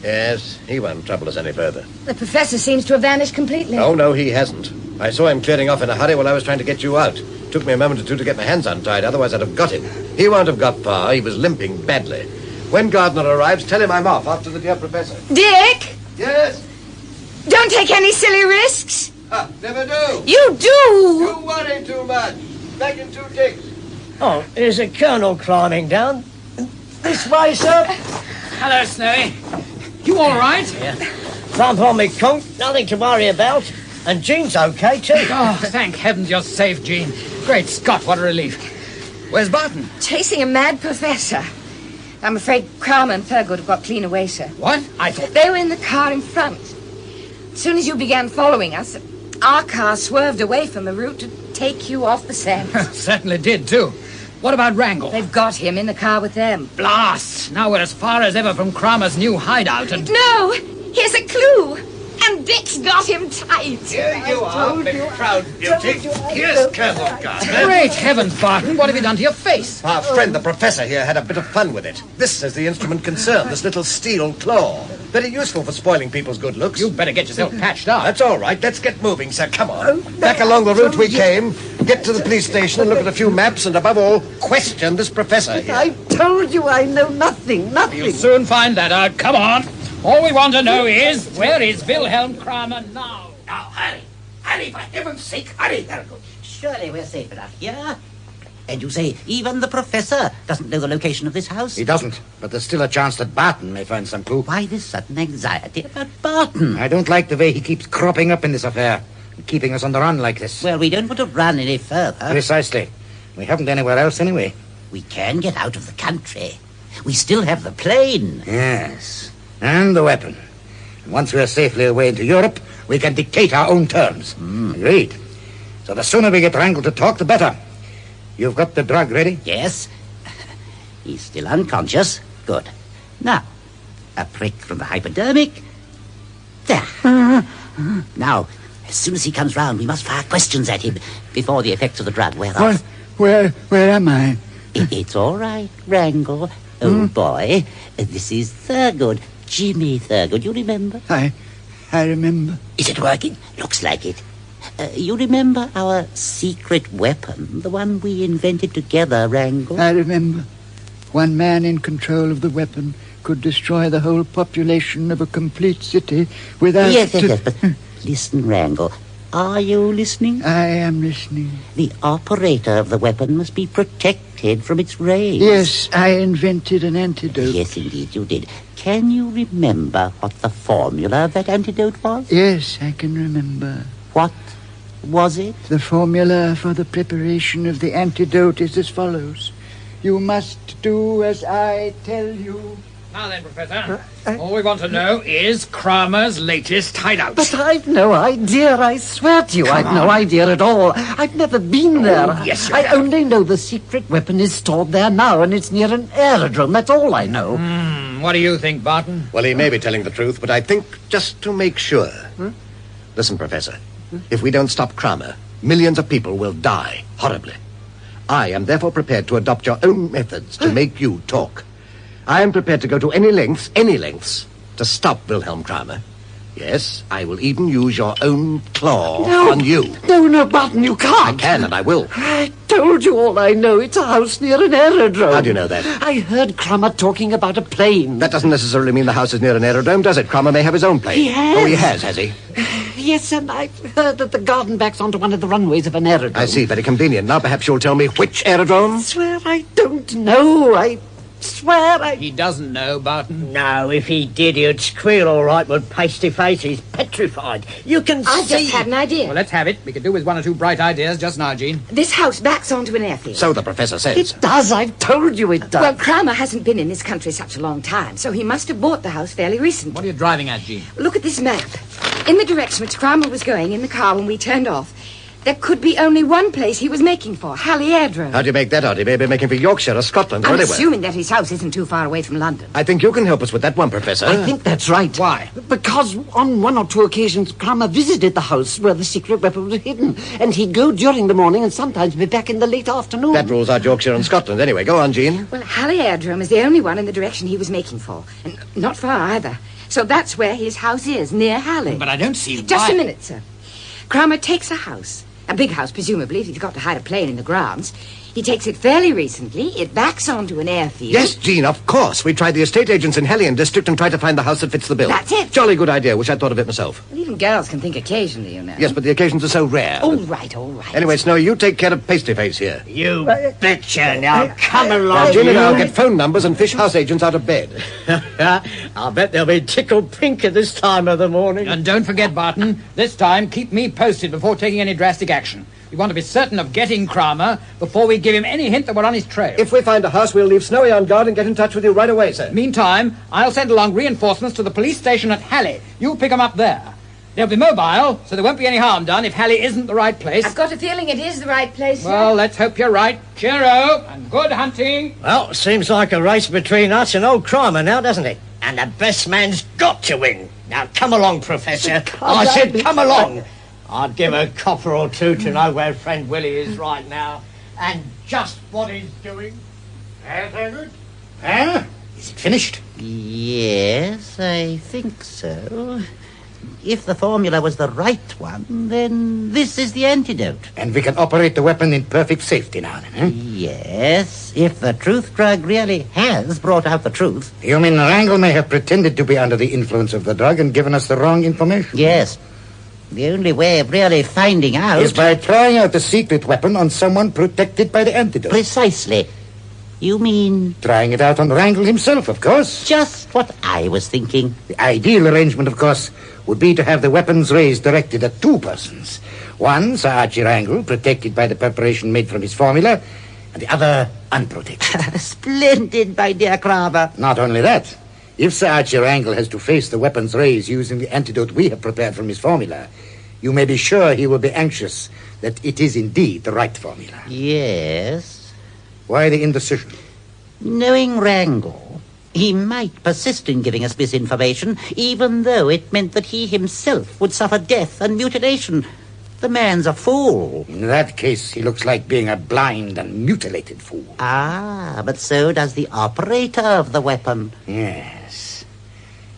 [SPEAKER 2] Yes, he won't trouble us any further.
[SPEAKER 6] The Professor seems to have vanished completely.
[SPEAKER 2] Oh, no, he hasn't. I saw him clearing off in a hurry while I was trying to get you out. Took me a moment or two to get my hands untied, otherwise I'd have got him. He won't have got far. He was limping badly. When Gardner arrives, tell him I'm off after the dear Professor.
[SPEAKER 6] Dick!
[SPEAKER 2] Yes?
[SPEAKER 6] Don't take any silly risks.
[SPEAKER 2] Never do.
[SPEAKER 6] You do!
[SPEAKER 2] You worry too much. Back in 2 ticks.
[SPEAKER 3] Oh, there's a colonel climbing down. This way, sir.
[SPEAKER 5] Hello, Snowey. You all right?
[SPEAKER 3] Yeah. Bump on me conch, nothing to worry about. And Jean's okay, too.
[SPEAKER 5] Oh, thank heavens you're safe, Jean. Great Scott, what a relief. Where's Barton?
[SPEAKER 6] Chasing a mad professor. I'm afraid Kramer and Thurgood have got clean away, sir.
[SPEAKER 5] What? I thought...
[SPEAKER 6] They were in the car in front. As soon as you began following us, our car swerved away from the route to take you off the scent.
[SPEAKER 5] Certainly did, too. What about Wrangle?
[SPEAKER 6] They've got him in the car with them.
[SPEAKER 5] Blast! Now we're as far as ever from Kramer's new hideout and...
[SPEAKER 6] No! Here's a clue! And Dick's got him tight.
[SPEAKER 2] Here you are, big proud beauty. Here's Colonel Gardner.
[SPEAKER 5] Great heavens, Barton, what have you done to your face?
[SPEAKER 2] Our friend, the Professor here, had a bit of fun with it. This is the instrument concerned, this little steel claw. Very useful for spoiling people's good looks.
[SPEAKER 5] You'd better get yourself patched up.
[SPEAKER 2] That's all right. Let's get moving, sir. Come on. Back along the route we came, get to the police station and look at a few maps and, above all, question this Professor here.
[SPEAKER 20] I told you I know nothing.
[SPEAKER 5] You'll soon find that out. Come on. All we want to know is, where is Wilhelm Kramer now?
[SPEAKER 19] Now, hurry. Hurry, for heaven's sake, hurry, Heralded. Surely we're safe enough here. And you say even the Professor doesn't know the location of this house?
[SPEAKER 7] He doesn't, but there's still a chance that Barton may find some clue.
[SPEAKER 19] Why this sudden anxiety about Barton?
[SPEAKER 7] I don't like the way he keeps cropping up in this affair, and keeping us on the run like this.
[SPEAKER 19] Well, we don't want to run any further.
[SPEAKER 7] Precisely. We haven't anywhere else anyway.
[SPEAKER 19] We can get out of the country. We still have the plane.
[SPEAKER 7] Yes, and the weapon. And once we're safely away into Europe, we can dictate our own terms. Agreed. So the sooner we get Wrangle to talk, the better. You've got the drug ready?
[SPEAKER 19] Yes. He's still unconscious. Good. Now, a prick from the hypodermic. There. Now, as soon as he comes round, we must fire questions at him before the effects of the drug wear off.
[SPEAKER 4] Where am I?
[SPEAKER 19] It's all right, Wrangle. Oh, boy. This is Thurgood. Jimmy Thurgood, you remember?
[SPEAKER 4] I remember.
[SPEAKER 19] Is it working? Looks like it. You remember our secret weapon, the one we invented together, Wrangle?
[SPEAKER 7] I remember. One man in control of the weapon could destroy the whole population of a complete city without...
[SPEAKER 19] Yes, but listen, Wrangle. Are you listening?
[SPEAKER 7] I am listening.
[SPEAKER 19] The operator of the weapon must be protected from its rays.
[SPEAKER 7] Yes, I invented an antidote.
[SPEAKER 19] Yes, indeed, you did. Can you remember what the formula of that antidote was?
[SPEAKER 7] Yes, I can remember.
[SPEAKER 19] What was it?
[SPEAKER 7] The formula for the preparation of the antidote is as follows. You must do as I tell you.
[SPEAKER 5] Now then, Professor, all we want to know is Kramer's latest hideout.
[SPEAKER 20] But I've no idea, I swear to you. I've no idea at all. I've never been there.
[SPEAKER 5] Yes,
[SPEAKER 20] I only know the secret weapon is stored there now, and it's near an aerodrome. That's all I know.
[SPEAKER 5] What do you think, Barton?
[SPEAKER 2] Well, he may be telling the truth, but I think just to make sure. Listen, Professor, if we don't stop Kramer, millions of people will die horribly. I am therefore prepared to adopt your own methods to make you talk. I am prepared to go to any lengths, to stop Wilhelm Kramer. Yes, I will even use your own claw on you.
[SPEAKER 20] No, Barton, you can't.
[SPEAKER 2] I can, and I will.
[SPEAKER 20] I told you all I know. It's a house near an aerodrome.
[SPEAKER 2] How do you know that?
[SPEAKER 20] I heard Kramer talking about a plane.
[SPEAKER 2] That doesn't necessarily mean the house is near an aerodrome, does it? Kramer may have his own plane.
[SPEAKER 20] He has.
[SPEAKER 2] Oh, he has he?
[SPEAKER 20] Yes, and I've heard that the garden backs onto one of the runways of an aerodrome.
[SPEAKER 2] I see, very convenient. Now perhaps you'll tell me which aerodrome?
[SPEAKER 20] I swear I don't know. I swear I...
[SPEAKER 5] He doesn't know, Barton.
[SPEAKER 3] No, if he did, he'd squeal all right with pasty face. He's petrified. You can
[SPEAKER 6] I
[SPEAKER 3] see...
[SPEAKER 6] just had an idea.
[SPEAKER 5] Well, let's have it. We could do with one or two bright ideas just now, Jean.
[SPEAKER 6] This house backs onto an airfield.
[SPEAKER 2] So the professor says.
[SPEAKER 20] It does. I've told you it does.
[SPEAKER 6] Well, Kramer hasn't been in this country such a long time, so he must have bought the house fairly recently.
[SPEAKER 5] What are you driving at, Jean?
[SPEAKER 6] Look at this map. In the direction which Kramer was going in the car when we turned off, there could be only one place he was making for, Halley Aerodrome.
[SPEAKER 2] How do you make that out? He may be making for Yorkshire or Scotland or
[SPEAKER 6] I'm
[SPEAKER 2] anywhere.
[SPEAKER 6] assuming that his house isn't too far away from London.
[SPEAKER 2] I think you can help us with that one, Professor.
[SPEAKER 20] I think that's right.
[SPEAKER 5] Why?
[SPEAKER 20] Because on one or two occasions, Kramer visited the house where the secret weapon was hidden, and he'd go during the morning and sometimes be back in the late afternoon.
[SPEAKER 2] That rules out Yorkshire and Scotland. Anyway, go on, Jean.
[SPEAKER 6] Well, Halley Aerodrome is the only one in the direction he was making for, and not far either. So that's where his house is, near Halley.
[SPEAKER 5] But I don't see
[SPEAKER 6] Just
[SPEAKER 5] why...
[SPEAKER 6] a minute, sir. Kramer takes a house. A big house, presumably, if he's got to hide a plane in the grounds. He takes it fairly recently. It backs onto an airfield.
[SPEAKER 2] Yes, Jean, of course. We tried the estate agents in Hellion district and tried to find the house that fits the bill.
[SPEAKER 6] That's it.
[SPEAKER 2] Jolly good idea. Wish I'd thought of it myself.
[SPEAKER 6] Well, even girls can think occasionally, you know.
[SPEAKER 2] Yes, but the occasions are so rare.
[SPEAKER 6] All right, all right.
[SPEAKER 2] Anyway, Snowy, you take care of Pastyface here.
[SPEAKER 3] You betcha. Now, come along.
[SPEAKER 2] Now, Jean and I'll get phone numbers and fish house agents out of bed.
[SPEAKER 3] I'll bet they'll be tickled pink at this time of the morning.
[SPEAKER 5] And don't forget, Barton, this time keep me posted before taking any drastic action. We want to be certain of getting Kramer before we give him any hint that we're on his trail.
[SPEAKER 2] If we find a house, we'll leave Snowy on guard and get in touch with you right away, sir.
[SPEAKER 5] Meantime, I'll send along reinforcements to the police station at Halley. You pick them up there. They'll be mobile, so there won't be any harm done if Halley isn't the right place.
[SPEAKER 6] I've got a feeling it is the right place, sir.
[SPEAKER 5] Well, let's hope you're right. Cheerio, and good hunting.
[SPEAKER 3] Well, seems like a race between us and old Kramer now, doesn't it? And the best man's got to win. Now, come along, Professor. I said come along. I'd give a copper or two to know where friend Willie is right now, and just what he's doing. Heralded? Huh?
[SPEAKER 19] Is it finished? Yes, I think so. If the formula was the right one, then this is the antidote.
[SPEAKER 18] And we can operate the weapon in perfect safety now, then,
[SPEAKER 19] Yes, if the truth drug really has brought out the truth.
[SPEAKER 18] You mean Wrangle may have pretended to be under the influence of the drug and given us the wrong information?
[SPEAKER 19] Yes. The only way of really finding out...
[SPEAKER 18] is by trying out the secret weapon on someone protected by the antidote.
[SPEAKER 19] Precisely. You mean...
[SPEAKER 18] trying it out on Wrangle himself, of course.
[SPEAKER 19] Just what I was thinking.
[SPEAKER 18] The ideal arrangement, of course, would be to have the weapons rays directed at two persons. One, Sir Archie Wrangle, protected by the preparation made from his formula, and the other unprotected.
[SPEAKER 19] Splendid, my dear Kramer.
[SPEAKER 18] Not only that, if Sir Archie Wrangle has to face the weapons rays using the antidote we have prepared from his formula, you may be sure he will be anxious that it is indeed the right formula.
[SPEAKER 19] Yes.
[SPEAKER 18] Why the indecision?
[SPEAKER 19] Knowing Wrangle, he might persist in giving us misinformation, even though it meant that he himself would suffer death and mutilation. The man's a fool.
[SPEAKER 18] In that case, he looks like being a blind and mutilated fool.
[SPEAKER 19] Ah, but so does the operator of the weapon.
[SPEAKER 18] Yes.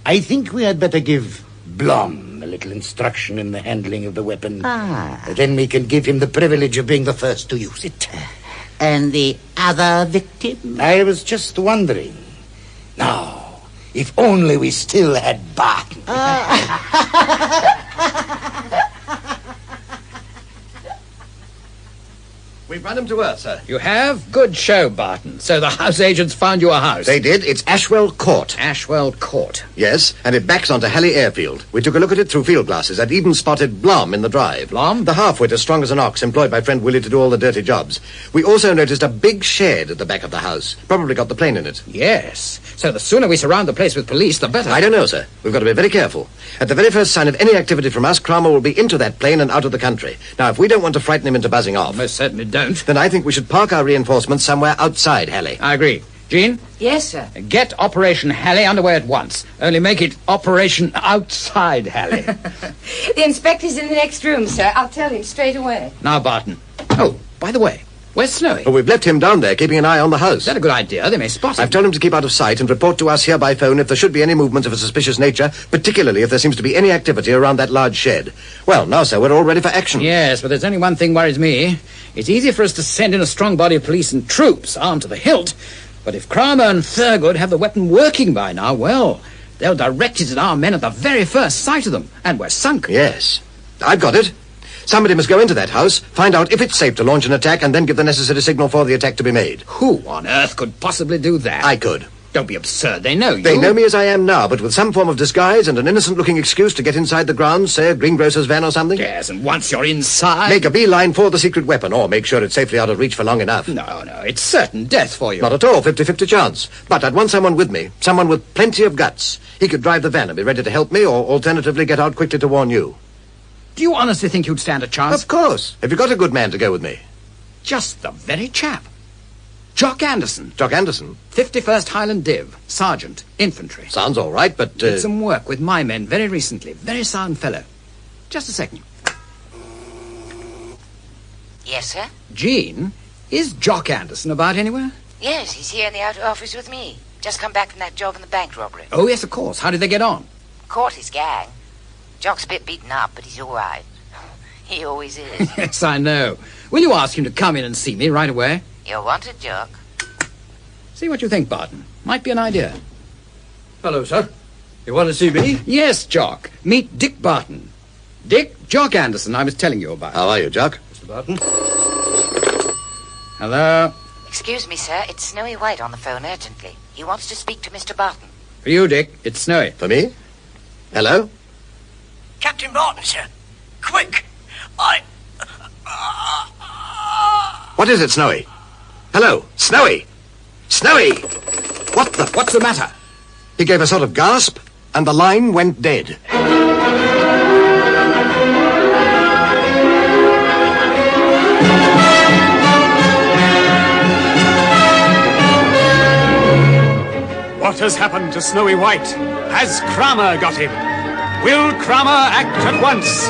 [SPEAKER 18] I think we had better give Blom a little instruction in the handling of the weapon.
[SPEAKER 19] Ah.
[SPEAKER 18] Then we can give him the privilege of being the first to use it.
[SPEAKER 19] And the other victim?
[SPEAKER 18] I was just wondering. Now, if only we still had Barton.
[SPEAKER 2] We've run him to earth, sir.
[SPEAKER 5] You have? Good show, Barton. So the house agents found you a house.
[SPEAKER 2] They did. It's Ashwell Court.
[SPEAKER 5] Ashwell Court.
[SPEAKER 2] Yes, and it backs onto Halley Airfield. We took a look at it through field glasses and even spotted Blom in the drive.
[SPEAKER 5] Blom?
[SPEAKER 2] The half-wit as strong as an ox, employed by friend Willie to do all the dirty jobs. We also noticed a big shed at the back of the house. Probably got the plane in it.
[SPEAKER 5] Yes. So the sooner we surround the place with police, the better.
[SPEAKER 2] I don't know, sir. We've got to be very careful. At the very first sign of any activity from us, Kramer will be into that plane and out of the country. Now, if we don't want to frighten him into buzzing off...
[SPEAKER 5] Most certainly don't.
[SPEAKER 2] Then I think we should park our reinforcements somewhere outside Halley.
[SPEAKER 5] I agree. Jean?
[SPEAKER 6] Yes, sir.
[SPEAKER 5] Get Operation Halley underway at once. Only make it Operation Outside Halley.
[SPEAKER 6] The inspector's in the next room, sir. I'll tell him straight away.
[SPEAKER 5] Now, Barton. Oh, by the way, where's Snowey?
[SPEAKER 2] Well, we've left him down there, keeping an eye on the house.
[SPEAKER 5] Is that a good idea? They may spot him.
[SPEAKER 2] I've told him to keep out of sight and report to us here by phone if there should be any movements of a suspicious nature, particularly if there seems to be any activity around that large shed. Well, now, sir, we're all ready for action.
[SPEAKER 5] Yes, but there's only one thing worries me. It's easy for us to send in a strong body of police and troops, armed to the hilt. But if Kramer and Thurgood have the weapon working by now, well, they'll direct it at our men at the very first sight of them. And we're sunk.
[SPEAKER 2] Yes. I've got it. Somebody must go into that house, find out if it's safe to launch an attack, and then give the necessary signal for the attack to be made.
[SPEAKER 5] Who on earth could possibly do that?
[SPEAKER 2] I could.
[SPEAKER 5] Don't be absurd. They know you.
[SPEAKER 2] They know me as I am now, but with some form of disguise and an innocent-looking excuse to get inside the grounds, say a greengrocer's van or something.
[SPEAKER 5] Yes, and once you're inside...
[SPEAKER 2] Make a beeline for the secret weapon, or make sure it's safely out of reach for long enough.
[SPEAKER 5] No, it's certain death for you.
[SPEAKER 2] Not at all, 50-50 chance. But I'd want someone with me, someone with plenty of guts. He could drive the van and be ready to help me, or alternatively get out quickly to warn you.
[SPEAKER 5] Do you honestly think you'd stand a chance?
[SPEAKER 2] Of course. Have you got a good man to go with me?
[SPEAKER 5] Just the very chap. Jock Anderson.
[SPEAKER 2] Jock Anderson?
[SPEAKER 5] 51st Highland Div. Sergeant. Infantry.
[SPEAKER 2] Sounds all right, but...
[SPEAKER 5] Did some work with my men very recently. Very sound fellow. Just a second.
[SPEAKER 6] Yes, sir?
[SPEAKER 5] Jean, is Jock Anderson about anywhere?
[SPEAKER 6] Yes, he's here in the outer office with me. Just come back from that job in the bank robbery.
[SPEAKER 5] Oh, yes, of course. How did they get on?
[SPEAKER 6] Caught his gang. Jock's a bit beaten up, but he's all right. He always is.
[SPEAKER 5] Yes, I know. Will you ask him to come in and see me right away?
[SPEAKER 6] You're wanted, Jock.
[SPEAKER 5] See what you think, Barton. Might be an idea.
[SPEAKER 21] Hello, sir. You want to see me?
[SPEAKER 5] Yes, Jock. Meet Dick Barton. Dick, Jock Anderson I was telling you about.
[SPEAKER 2] How are you, Jock?
[SPEAKER 21] Mr. Barton.
[SPEAKER 5] Hello?
[SPEAKER 6] Excuse me, sir. It's Snowy White on the phone urgently. He wants to speak to Mr. Barton.
[SPEAKER 5] For you, Dick. It's Snowey.
[SPEAKER 2] For me? Hello?
[SPEAKER 22] Captain Barton, sir. Quick!
[SPEAKER 2] What is it, Snowey? Hello? Snowey! Snowey! What's the matter? He gave a sort of gasp, and the line went dead.
[SPEAKER 1] What has happened to Snowy White? Has Kramer got him? Will Kramer act at once?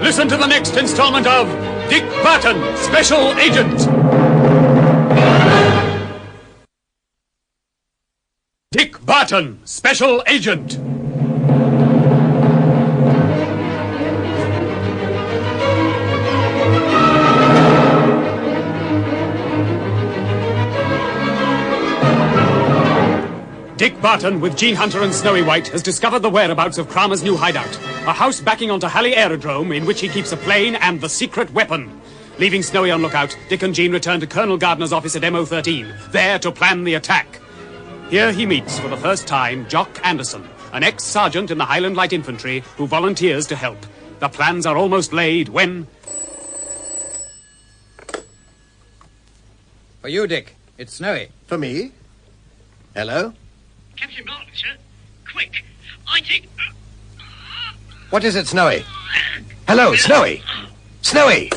[SPEAKER 1] Listen to the next installment of Dick Barton, Special Agent. Dick Barton, Special Agent. Dick Barton, with Gene Hunter and Snowy White, has discovered the whereabouts of Kramer's new hideout, a house backing onto Halley Aerodrome in which he keeps a plane and the secret weapon. Leaving Snowy on lookout, Dick and Gene return to Colonel Gardner's office at MO13, there to plan the attack. Here he meets, for the first time, Jock Anderson, an ex-sergeant in the Highland Light Infantry who volunteers to help. The plans are almost laid when...
[SPEAKER 5] For you, Dick. It's Snowy.
[SPEAKER 2] For me? Hello?
[SPEAKER 22] Captain Barton, sir. Quick! I think...
[SPEAKER 2] What is it, Snowy? Hello, Snowy! Snowy!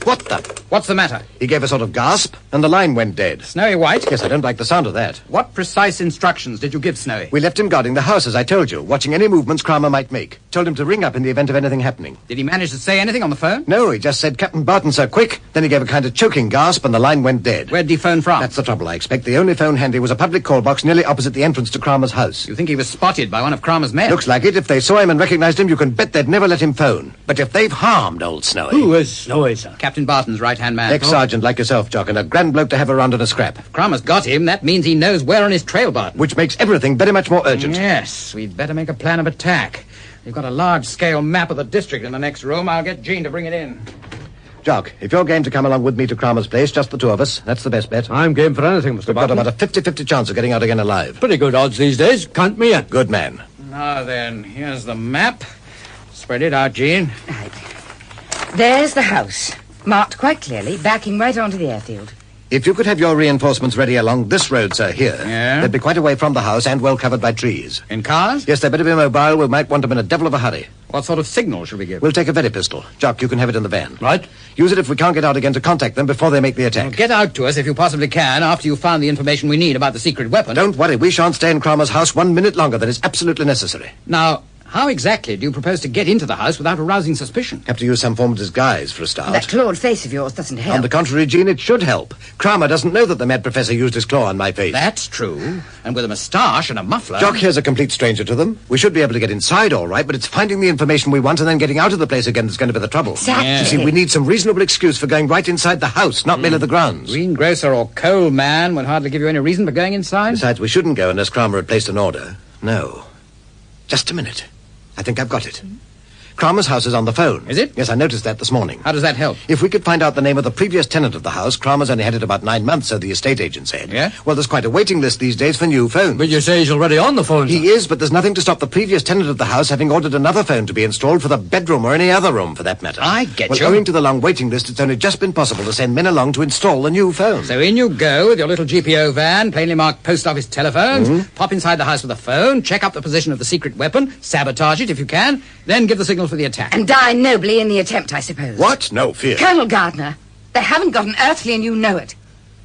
[SPEAKER 5] What the? What's the matter?
[SPEAKER 2] He gave a sort of gasp, and the line went dead.
[SPEAKER 5] Snowy White?
[SPEAKER 2] Yes, I don't like the sound of that.
[SPEAKER 5] What precise instructions did you give Snowy?
[SPEAKER 2] We left him guarding the house, as I told you, watching any movements Kramer might make. Told him to ring up in the event of anything happening.
[SPEAKER 5] Did he manage to say anything on the phone?
[SPEAKER 2] No, he just said, Captain Barton, sir, quick. Then he gave a kind of choking gasp, and the line went dead.
[SPEAKER 5] Where'd he phone from?
[SPEAKER 2] That's the trouble, I expect. The only phone handy was a public call box nearly opposite the entrance to Kramer's house.
[SPEAKER 5] You think he was spotted by one of Kramer's men?
[SPEAKER 2] Looks like it. If they saw him and recognized him, you can bet they'd never let him phone. But if they've harmed old Snowey...
[SPEAKER 8] Who is Snowey, sir?
[SPEAKER 5] Captain Barton's right-hand man.
[SPEAKER 2] Ex-sergeant like yourself, Jock, and a grand bloke to have around in a scrap.
[SPEAKER 5] If Kramer's got him, that means he knows we're on his trail, Barton.
[SPEAKER 2] Which makes everything very much more urgent.
[SPEAKER 5] Yes, we'd better make a plan of attack. We've got a large-scale map of the district in the next room. I'll get Jean to bring it in.
[SPEAKER 2] Jock, if you're game to come along with me to Kramer's place, just the two of us, that's the best bet.
[SPEAKER 8] I'm game for anything, Mr.
[SPEAKER 2] We've
[SPEAKER 8] Barton.
[SPEAKER 2] got about a 50-50 chance of getting out again alive.
[SPEAKER 8] Pretty good odds these days. Count me in.
[SPEAKER 2] Good man.
[SPEAKER 5] Now then, here's the map. Spread it out, Jean.
[SPEAKER 6] Right. There's the house, marked quite clearly, backing right onto the airfield.
[SPEAKER 2] If you could have your reinforcements ready along this road, sir, here.
[SPEAKER 5] Yeah?
[SPEAKER 2] They'd be quite away from the house and well covered by trees.
[SPEAKER 5] In cars?
[SPEAKER 2] Yes, they'd better be mobile. We might want them in a devil of a hurry.
[SPEAKER 5] What sort of signal should we give?
[SPEAKER 2] We'll take a very pistol. Jock, you can have it in the van.
[SPEAKER 8] Right.
[SPEAKER 2] Use it if we can't get out again to contact them before they make the attack.
[SPEAKER 5] Well, get out to us if you possibly can after you've found the information we need about the secret weapon.
[SPEAKER 2] Don't worry. We shan't stay in Kramer's house 1 minute longer than is absolutely necessary.
[SPEAKER 5] Now, how exactly do you propose to get into the house without arousing suspicion?
[SPEAKER 2] Have to use some form of disguise for a start.
[SPEAKER 6] That clawed face of yours doesn't help.
[SPEAKER 2] On the contrary, Jean, it should help. Kramer doesn't know that the mad professor used his claw on my face.
[SPEAKER 5] That's true. And with a moustache and a muffler...
[SPEAKER 2] Jock here's a complete stranger to them. We should be able to get inside all right, but it's finding the information we want and then getting out of the place again that's going to be the trouble.
[SPEAKER 6] Exactly.
[SPEAKER 5] Yeah.
[SPEAKER 2] You see, we need some reasonable excuse for going right inside the house, not merely the grounds.
[SPEAKER 5] Greengrocer or coal man would hardly give you any reason for going inside.
[SPEAKER 2] Besides, we shouldn't go unless Kramer had placed an order. No. Just a minute. I think I've got it. Kramer's house is on the phone.
[SPEAKER 5] Is it?
[SPEAKER 2] Yes, I noticed that this morning.
[SPEAKER 5] How does that help?
[SPEAKER 2] If we could find out the name of the previous tenant of the house, Kramer's only had it about 9 months, so the estate agent said.
[SPEAKER 5] Yeah?
[SPEAKER 2] Well, there's quite a waiting list these days for new phones.
[SPEAKER 8] But you say he's already on the phone, sir.
[SPEAKER 2] He is, but there's nothing to stop the previous tenant of the house having ordered another phone to be installed for the bedroom or any other room, for that matter.
[SPEAKER 5] I get
[SPEAKER 2] well,
[SPEAKER 5] you.
[SPEAKER 2] Owing to the long waiting list, it's only just been possible to send men along to install the new phone.
[SPEAKER 5] So in you go with your little GPO van, plainly marked post office telephones, pop inside the house with a phone, check up the position of the secret weapon, sabotage it if you can, then give the signal for the attack.
[SPEAKER 6] And die nobly in the attempt, I suppose.
[SPEAKER 2] What? No fear.
[SPEAKER 6] Colonel Gardner, they haven't got an earthly and you know it.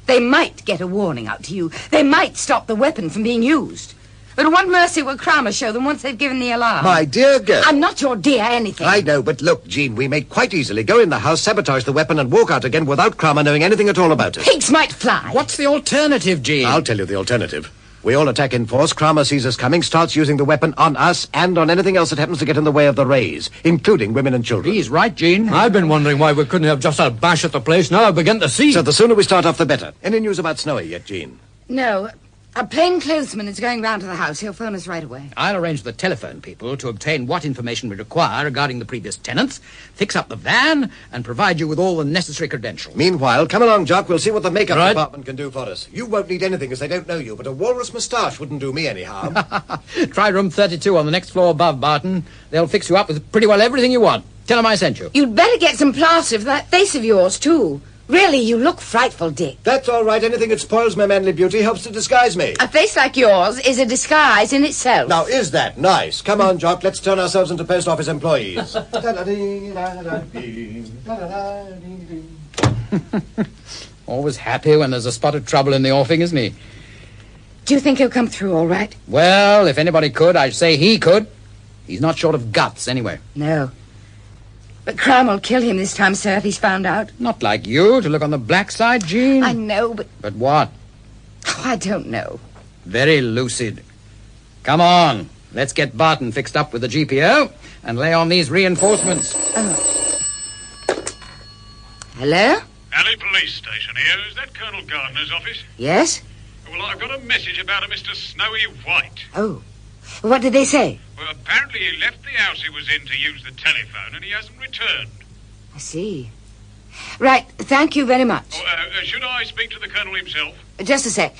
[SPEAKER 6] They might get a warning out to you. They might stop the weapon from being used. But what mercy will Kramer show them once they've given the alarm?
[SPEAKER 2] My dear girl.
[SPEAKER 6] I'm not your dear anything.
[SPEAKER 2] I know, but look, Jean, we may quite easily go in the house, sabotage the weapon, and walk out again without Kramer knowing anything at all about it.
[SPEAKER 6] Pigs might fly.
[SPEAKER 5] What's the alternative, Jean?
[SPEAKER 2] I'll tell you the alternative. We all attack in force, Kramer sees us coming, starts using the weapon on us and on anything else that happens to get in the way of the rays, including women and children.
[SPEAKER 5] He's right, Jean.
[SPEAKER 8] I've been wondering why we couldn't have just had a bash at the place. Now I begin to see.
[SPEAKER 2] So the sooner we start off, the better. Any news about Snowey yet, Jean?
[SPEAKER 6] No. A plainclothesman is going round to the house. He'll phone us right away.
[SPEAKER 5] I'll arrange the telephone people to obtain what information we require regarding the previous tenants, fix up the van, and provide you with all the necessary credentials.
[SPEAKER 2] Meanwhile, come along, Jock. We'll see what the makeup
[SPEAKER 8] Right.
[SPEAKER 2] department can do for us. You won't need anything as they don't know you, but a walrus moustache wouldn't do me any harm.
[SPEAKER 5] Try room 32 on the next floor above, Barton. They'll fix you up with pretty well everything you want. Tell them I sent you.
[SPEAKER 6] You'd better get some plaster for that face of yours, too. Really, you look frightful, Dick.
[SPEAKER 2] That's all right. Anything that spoils my manly beauty helps to disguise me.
[SPEAKER 6] A face like yours is a disguise in itself.
[SPEAKER 2] Now, is that nice? Come on, Jock. Let's turn ourselves into post office employees.
[SPEAKER 5] Always happy when there's a spot of trouble in the offing, isn't he?
[SPEAKER 6] Do you think he'll come through all right?
[SPEAKER 5] Well, if anybody could, I'd say he could. He's not short of guts, anyway.
[SPEAKER 6] No. But Kramer will kill him this time, sir, if he's found out.
[SPEAKER 5] Not like you to look on the black side, Jean.
[SPEAKER 6] I know, but...
[SPEAKER 5] But what?
[SPEAKER 6] Oh, I don't know.
[SPEAKER 5] Very lucid. Come on. Let's get Barton fixed up with the GPO and lay on these reinforcements.
[SPEAKER 6] Hello?
[SPEAKER 9] Alley Police Station here. Is that Colonel Gardner's office?
[SPEAKER 6] Yes?
[SPEAKER 9] Well, I've got a message about a Mr. Snowey White.
[SPEAKER 6] Oh. What did they say?
[SPEAKER 9] Well, apparently he left the house he was in to use the telephone and he hasn't returned.
[SPEAKER 6] I see. Right, thank you very much.
[SPEAKER 9] Oh, should I speak to the Colonel himself?
[SPEAKER 6] Just a sec.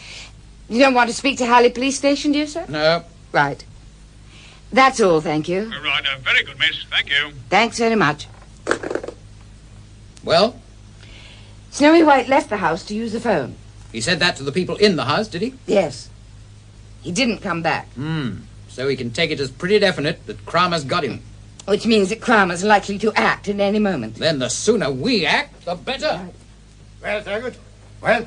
[SPEAKER 6] You don't want to speak to Halley Police Station, dear sir?
[SPEAKER 5] No.
[SPEAKER 6] Right. That's all, thank you.
[SPEAKER 9] Right, very good, miss. Thank you.
[SPEAKER 6] Thanks very much.
[SPEAKER 5] Well?
[SPEAKER 6] Snowey White left the house to use the phone.
[SPEAKER 5] He said that to the people in the house, did he?
[SPEAKER 6] Yes. He didn't come back.
[SPEAKER 5] So we can take it as pretty definite that Kramer's got him.
[SPEAKER 6] Which means that Kramer's likely to act at any moment.
[SPEAKER 5] Then the sooner we act, the better.
[SPEAKER 18] Well, Thurgood. Well?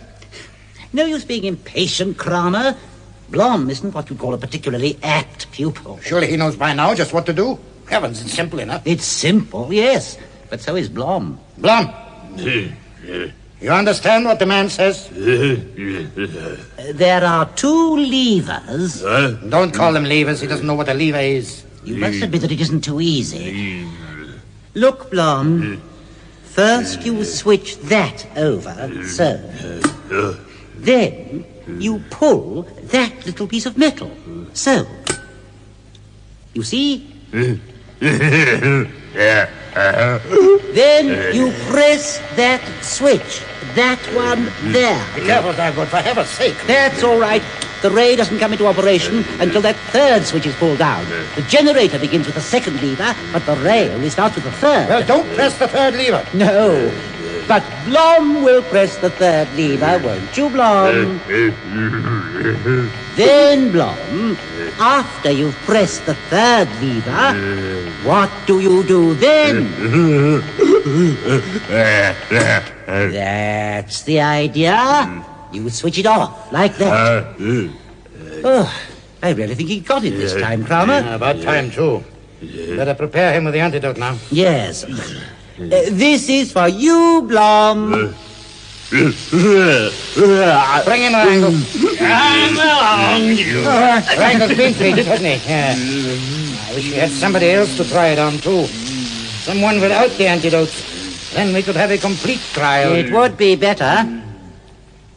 [SPEAKER 19] No use being impatient, Kramer. Blom isn't what you'd call a particularly apt pupil.
[SPEAKER 18] Surely he knows by now just what to do. Heavens, it's simple enough.
[SPEAKER 19] It's simple, yes, but so is Blom.
[SPEAKER 18] Blom! You understand what the man says?
[SPEAKER 19] There are 2 levers.
[SPEAKER 18] Don't call them levers. He doesn't know what a lever is.
[SPEAKER 19] You must admit that it isn't too easy. Look, Blom. First you switch that over, so. Then you pull that little piece of metal, so. You see? Then you press that switch. That one there.
[SPEAKER 18] Be careful, Thurgood, for heaven's sake.
[SPEAKER 19] That's all right. The ray doesn't come into operation until that 3rd switch is pulled down. The generator begins with the 2nd lever, but the ray only starts with the 3rd.
[SPEAKER 18] Well, don't press the 3rd lever.
[SPEAKER 19] No, but Blom will press the 3rd lever, won't you, Blom? Then, Blom, after you've pressed the 3rd lever, what do you do then? That's the idea. You switch it off, like that. Oh, I really think he got it this time, Kramer.
[SPEAKER 18] About time, too. Better prepare him with the antidote now.
[SPEAKER 19] Yes. This is for you, Blom.
[SPEAKER 18] Bring him, Wrangle.
[SPEAKER 14] Come along, you.
[SPEAKER 18] Wrangle's been treated, hasn't he? Yeah. I wish we had somebody else to try it on, too. Someone without the antidote. Then we could have a complete trial.
[SPEAKER 19] It would be better.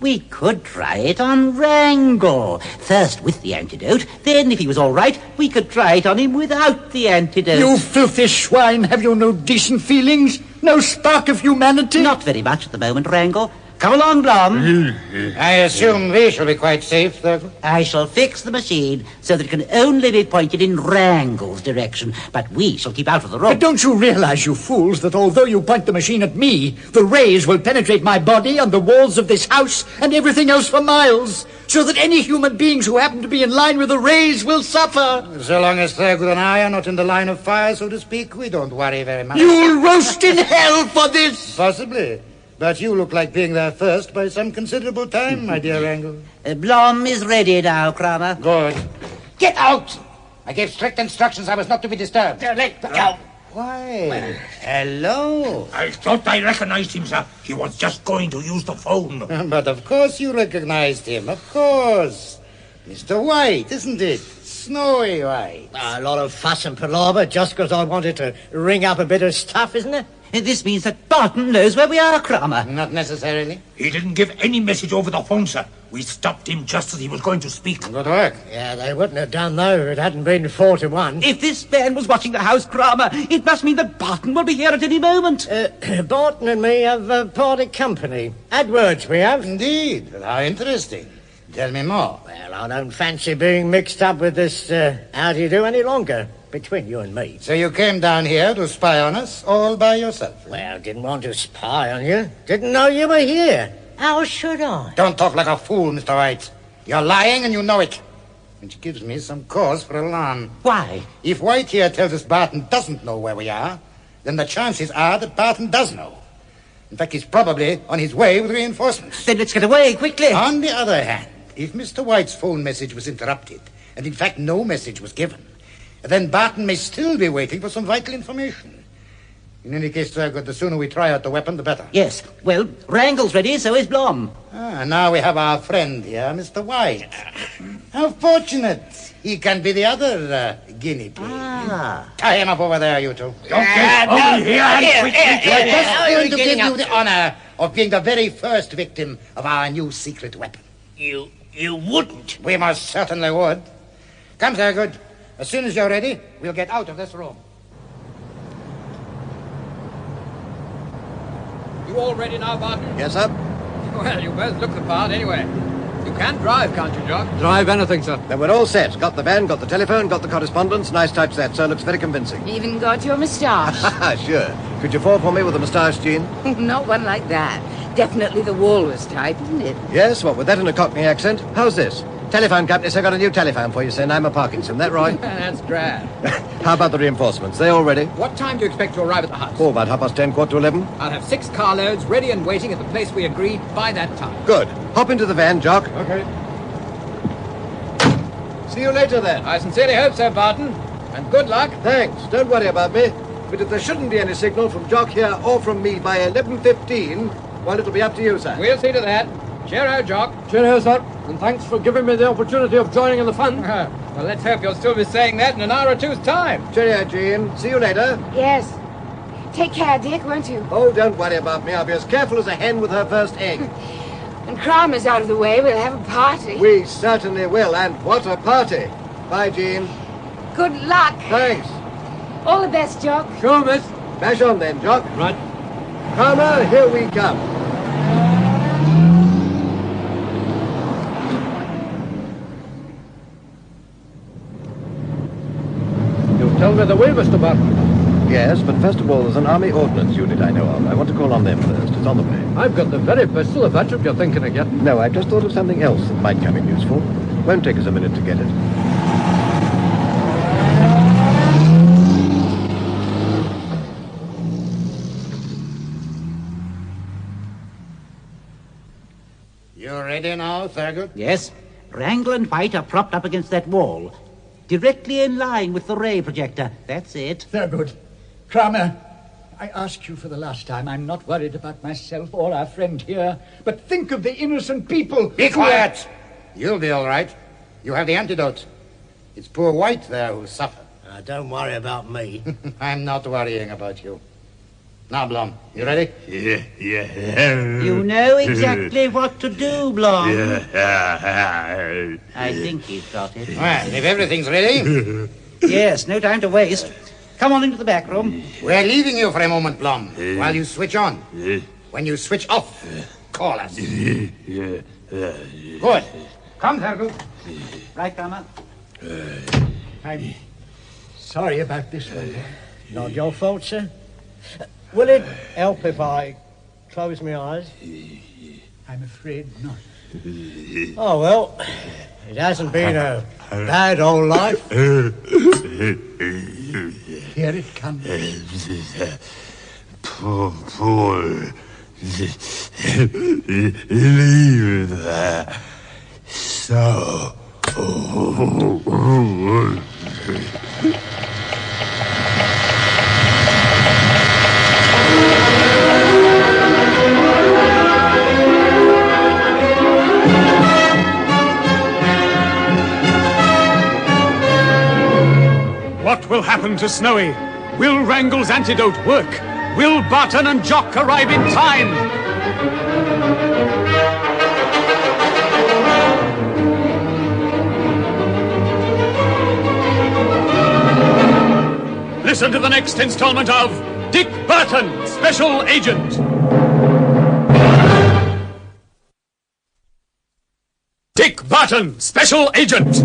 [SPEAKER 19] We could try it on Wrangle. First with the antidote, then if he was all right, we could try it on him without the antidote.
[SPEAKER 7] You filthy swine, have you no decent feelings? No spark of humanity?
[SPEAKER 19] Not very much at the moment, Wrangle. Come along, Blom.
[SPEAKER 18] I assume we shall be quite safe, Thurgood.
[SPEAKER 19] I shall fix the machine so that it can only be pointed in Wrangle's direction, but we shall keep out of the room.
[SPEAKER 7] But don't you realize, you fools, that although you point the machine at me, the rays will penetrate my body and the walls of this house and everything else for miles, so that any human beings who happen to be in line with the rays will suffer?
[SPEAKER 18] So long as Thurgood and I are not in the line of fire, so to speak, we don't worry very much.
[SPEAKER 7] You'll roast in hell for this!
[SPEAKER 18] Possibly. But you look like being there first by some considerable time, my dear Wrangle.
[SPEAKER 19] Blom is ready now, Kramer.
[SPEAKER 18] Good. Get out! I gave strict instructions I was not to be disturbed.
[SPEAKER 14] Let go.
[SPEAKER 18] Why? Hello.
[SPEAKER 15] I thought I recognized him, sir. He was just going to use the phone.
[SPEAKER 18] But of course you recognized him. Of course. Mr. White, isn't it? Snowy White.
[SPEAKER 3] A lot of fuss and palaver just because I wanted to ring up a bit of stuff, isn't it?
[SPEAKER 19] This means that Barton knows where we are, Kramer.
[SPEAKER 18] Not necessarily.
[SPEAKER 15] He didn't give any message over the phone, sir. We stopped him just as he was going to speak.
[SPEAKER 18] Good work.
[SPEAKER 3] Yeah, they wouldn't have done, though, if it hadn't been 4 to 1.
[SPEAKER 19] If this man was watching the house, Kramer, it must mean that Barton will be here at any moment.
[SPEAKER 3] Barton and me have parted company. Had words, we have.
[SPEAKER 18] Indeed. How interesting. Tell me more.
[SPEAKER 3] Well, I don't fancy being mixed up with this how-do-you-do any longer. Between you and me.
[SPEAKER 18] So you came down here to spy on us all by yourself?
[SPEAKER 3] Well, didn't want to spy on you. Didn't know you were here. How should I?
[SPEAKER 18] Don't talk like a fool, Mr. White. You're lying and you know it. Which gives me some cause for alarm.
[SPEAKER 19] Why?
[SPEAKER 18] If White here tells us Barton doesn't know where we are, then the chances are that Barton does know. In fact, he's probably on his way with reinforcements.
[SPEAKER 19] Then let's get away quickly.
[SPEAKER 18] On the other hand, if Mr. White's phone message was interrupted, and in fact no message was given, then Barton may still be waiting for some vital information. In any case, Thurgood, the sooner we try out the weapon, the better.
[SPEAKER 19] Yes. Well, Wrangle's ready, so is Blom.
[SPEAKER 18] Now we have our friend here, Mr. White. How fortunate. He can be the other guinea pig. Tie him up over there, you two.
[SPEAKER 15] Don't get over here and quickly.
[SPEAKER 18] We're just going to give you the honor of being the very first victim of our new secret weapon.
[SPEAKER 14] You wouldn't.
[SPEAKER 18] We most certainly would. Come, Thurgood. As soon as you're ready, we'll get out of this room.
[SPEAKER 5] You all ready now, Barton?
[SPEAKER 2] Yes, sir.
[SPEAKER 5] Well, you both look the part anyway. You can drive, can't you, Jock?
[SPEAKER 21] Drive anything, sir.
[SPEAKER 2] Then we're all set. Got the van, got the telephone, got the correspondence. Nice type set, sir. Looks very convincing.
[SPEAKER 6] Even got your moustache.
[SPEAKER 2] Sure. Could you fall for me with a moustache, Jean?
[SPEAKER 6] Not one like that. Definitely the walrus type, isn't it?
[SPEAKER 2] Yes, what with that and a Cockney accent? How's this? Telephone company, sir. Got a new telephone for you, sir. I'm a Parkinson. That right?
[SPEAKER 5] That's grand.
[SPEAKER 2] How about the reinforcements? They all ready?
[SPEAKER 5] What time do you expect to arrive at the hut?
[SPEAKER 2] Oh, about 10:30, 11:15.
[SPEAKER 5] I'll have 6 carloads ready and waiting at the place we agreed by that time.
[SPEAKER 2] Good. Hop into the van, Jock.
[SPEAKER 5] Okay.
[SPEAKER 2] See you later, then.
[SPEAKER 5] I sincerely hope so, Barton. And good luck.
[SPEAKER 2] Thanks. Don't worry about me. But if there shouldn't be any signal from Jock here or from me by 11:15, well, it'll be up to you, sir.
[SPEAKER 5] We'll see to that. Cheerio, Jock.
[SPEAKER 21] Cheerio, sir. And thanks for giving me the opportunity of joining in the fun.
[SPEAKER 5] Well, let's hope you'll still be saying that in an hour or two's time.
[SPEAKER 2] Cheerio, Jean. See you later.
[SPEAKER 6] Yes. Take care, Dick, won't you?
[SPEAKER 2] Oh, don't worry about me. I'll be as careful as a hen with her first egg.
[SPEAKER 6] When Kramer's out of the way, we'll have a party.
[SPEAKER 2] We certainly will, and what a party. Bye, Jean.
[SPEAKER 6] Good luck.
[SPEAKER 2] Thanks.
[SPEAKER 6] All the best, Jock.
[SPEAKER 21] Sure, miss.
[SPEAKER 2] Bash on then, Jock.
[SPEAKER 21] Right.
[SPEAKER 2] Kramer, here we come.
[SPEAKER 21] Tell me the way, Mr. Barton.
[SPEAKER 2] Yes, but first of all, there's an Army Ordnance unit I know of. I want to call on them first. It's on the way.
[SPEAKER 21] I've got the very pistol, if that's what you're thinking of getting.
[SPEAKER 2] No, I've just thought of something else that might come in useful. Won't take us a minute to get it.
[SPEAKER 18] You ready now, Thurgood?
[SPEAKER 19] Yes. Wrangle and White are propped up against that wall. Directly in line with the ray projector. That's it.
[SPEAKER 7] Thurgood. Kramer, I ask you for the last time. I'm not worried about myself or our friend here, but think of the innocent people.
[SPEAKER 18] Be quiet! You'll be all right. You have the antidote. It's poor White there who'll suffer.
[SPEAKER 3] Don't worry about me.
[SPEAKER 18] I'm not worrying about you. Now, Blom, you ready?
[SPEAKER 15] Yeah.
[SPEAKER 19] You know exactly what to do, Blom.
[SPEAKER 15] Yeah.
[SPEAKER 19] I think he's got it.
[SPEAKER 18] Well, if everything's ready...
[SPEAKER 19] Yes, no time to waste. Come on into the back room.
[SPEAKER 18] We're leaving you for a moment, Blom, while you switch on. When you switch off, call us. Good. Come, Thurgood.
[SPEAKER 19] Right, Kramer.
[SPEAKER 7] I'm sorry about this one.
[SPEAKER 3] Not your fault, sir. Will it help if I close my eyes?
[SPEAKER 7] I'm afraid not.
[SPEAKER 3] Oh, well, it hasn't been a bad old life.
[SPEAKER 7] Here it comes.
[SPEAKER 15] Poor. Leave that. So.
[SPEAKER 1] What will happen to Snowey? Will Wrangle's antidote work? Will Barton and Jock arrive in time? Listen to the next installment of Dick Barton, Special Agent. Dick Barton, Special Agent.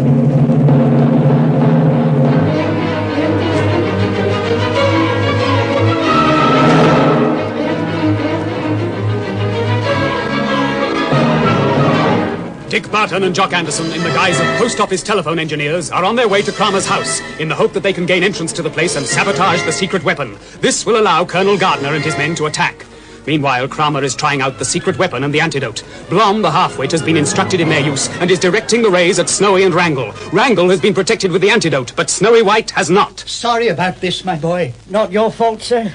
[SPEAKER 1] Dick Barton and Jock Anderson, in the guise of post office telephone engineers, are on their way to Kramer's house in the hope that they can gain entrance to the place and sabotage the secret weapon. This will allow Colonel Gardner and his men to attack. Meanwhile, Kramer is trying out the secret weapon and the antidote. Blom, the half-wit, has been instructed in their use and is directing the rays at Snowey and Wrangle. Wrangle has been protected with the antidote, but Snowey White has not.
[SPEAKER 7] Sorry about this, my boy.
[SPEAKER 3] Not your fault, sir.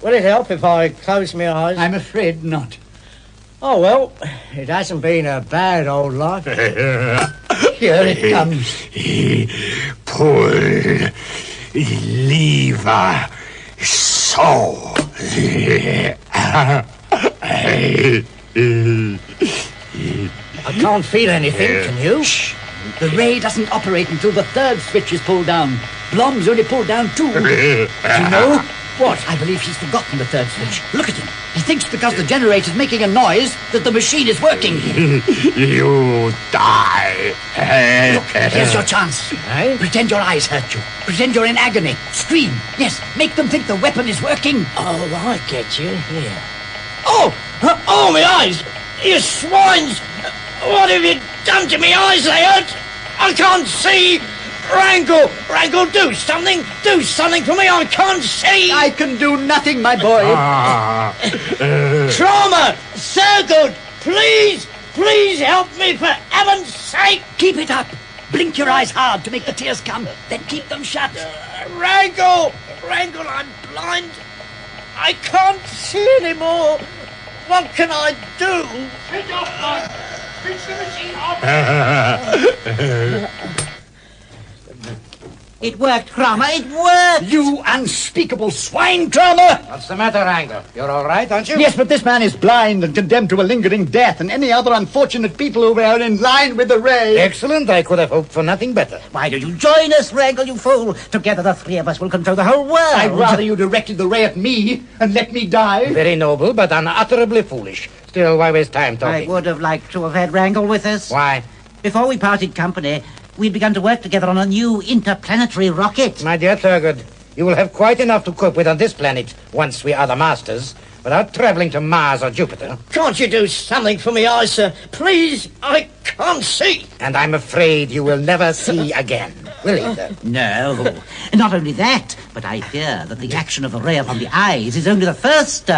[SPEAKER 3] Will it help if I close my eyes?
[SPEAKER 7] I'm afraid not.
[SPEAKER 3] Oh, well, it hasn't been a bad old life.
[SPEAKER 7] Here it comes.
[SPEAKER 15] Pull. Lever. So.
[SPEAKER 3] I can't feel anything, can you?
[SPEAKER 7] Shh. The ray doesn't operate until the third switch is pulled down. Blom's only pulled down 2. Do you know? What? I believe he's forgotten the third switch. Look at him. He thinks because the generator's making a noise that the machine is working.
[SPEAKER 15] You die.
[SPEAKER 7] Look, here's your chance. Pretend your eyes hurt you. Pretend you're in agony. Scream. Yes, make them think the weapon is working.
[SPEAKER 3] Oh, I get you. Here. Oh, my eyes! You swines! What have you done to me eyes? They hurt. I can't see. Wrangle, do something for me. I can't see.
[SPEAKER 7] I can do nothing, my boy.
[SPEAKER 3] Trauma, Thurgood, please help me for heaven's sake.
[SPEAKER 19] Keep it up. Blink your eyes hard to make the tears come. Then keep them shut.
[SPEAKER 3] Wrangle, I'm blind. I can't see anymore. What can I do?
[SPEAKER 16] Switch off, Mike. Switch the machine off.
[SPEAKER 19] It worked, Kramer. It worked.
[SPEAKER 7] You unspeakable swine, Kramer!
[SPEAKER 18] What's the matter, Wrangle? You're all right, aren't you?
[SPEAKER 7] Yes, but this man is blind and condemned to a lingering death, and any other unfortunate people over are in line with the ray.
[SPEAKER 18] Excellent. I could have hoped for nothing better.
[SPEAKER 19] Why don't you join us, Wrangle, you fool? Together the three of us will control the whole world.
[SPEAKER 7] I'd rather you directed the ray at me and let me die.
[SPEAKER 18] Very noble, but unutterably foolish. Still, why waste time talking?
[SPEAKER 19] I would have liked to have had Wrangle with us.
[SPEAKER 18] Why?
[SPEAKER 19] Before we parted company, we'd begun to work together on a new interplanetary rocket.
[SPEAKER 18] My dear Thurgood, you will have quite enough to cope with on this planet once we are the masters, without travelling to Mars or Jupiter.
[SPEAKER 3] Can't you do something for me, eyes, sir? Please, I can't see.
[SPEAKER 18] And I'm afraid you will never see again, will you, sir?
[SPEAKER 19] No. Not only that, but I fear that the action of the ray upon the eyes is only the first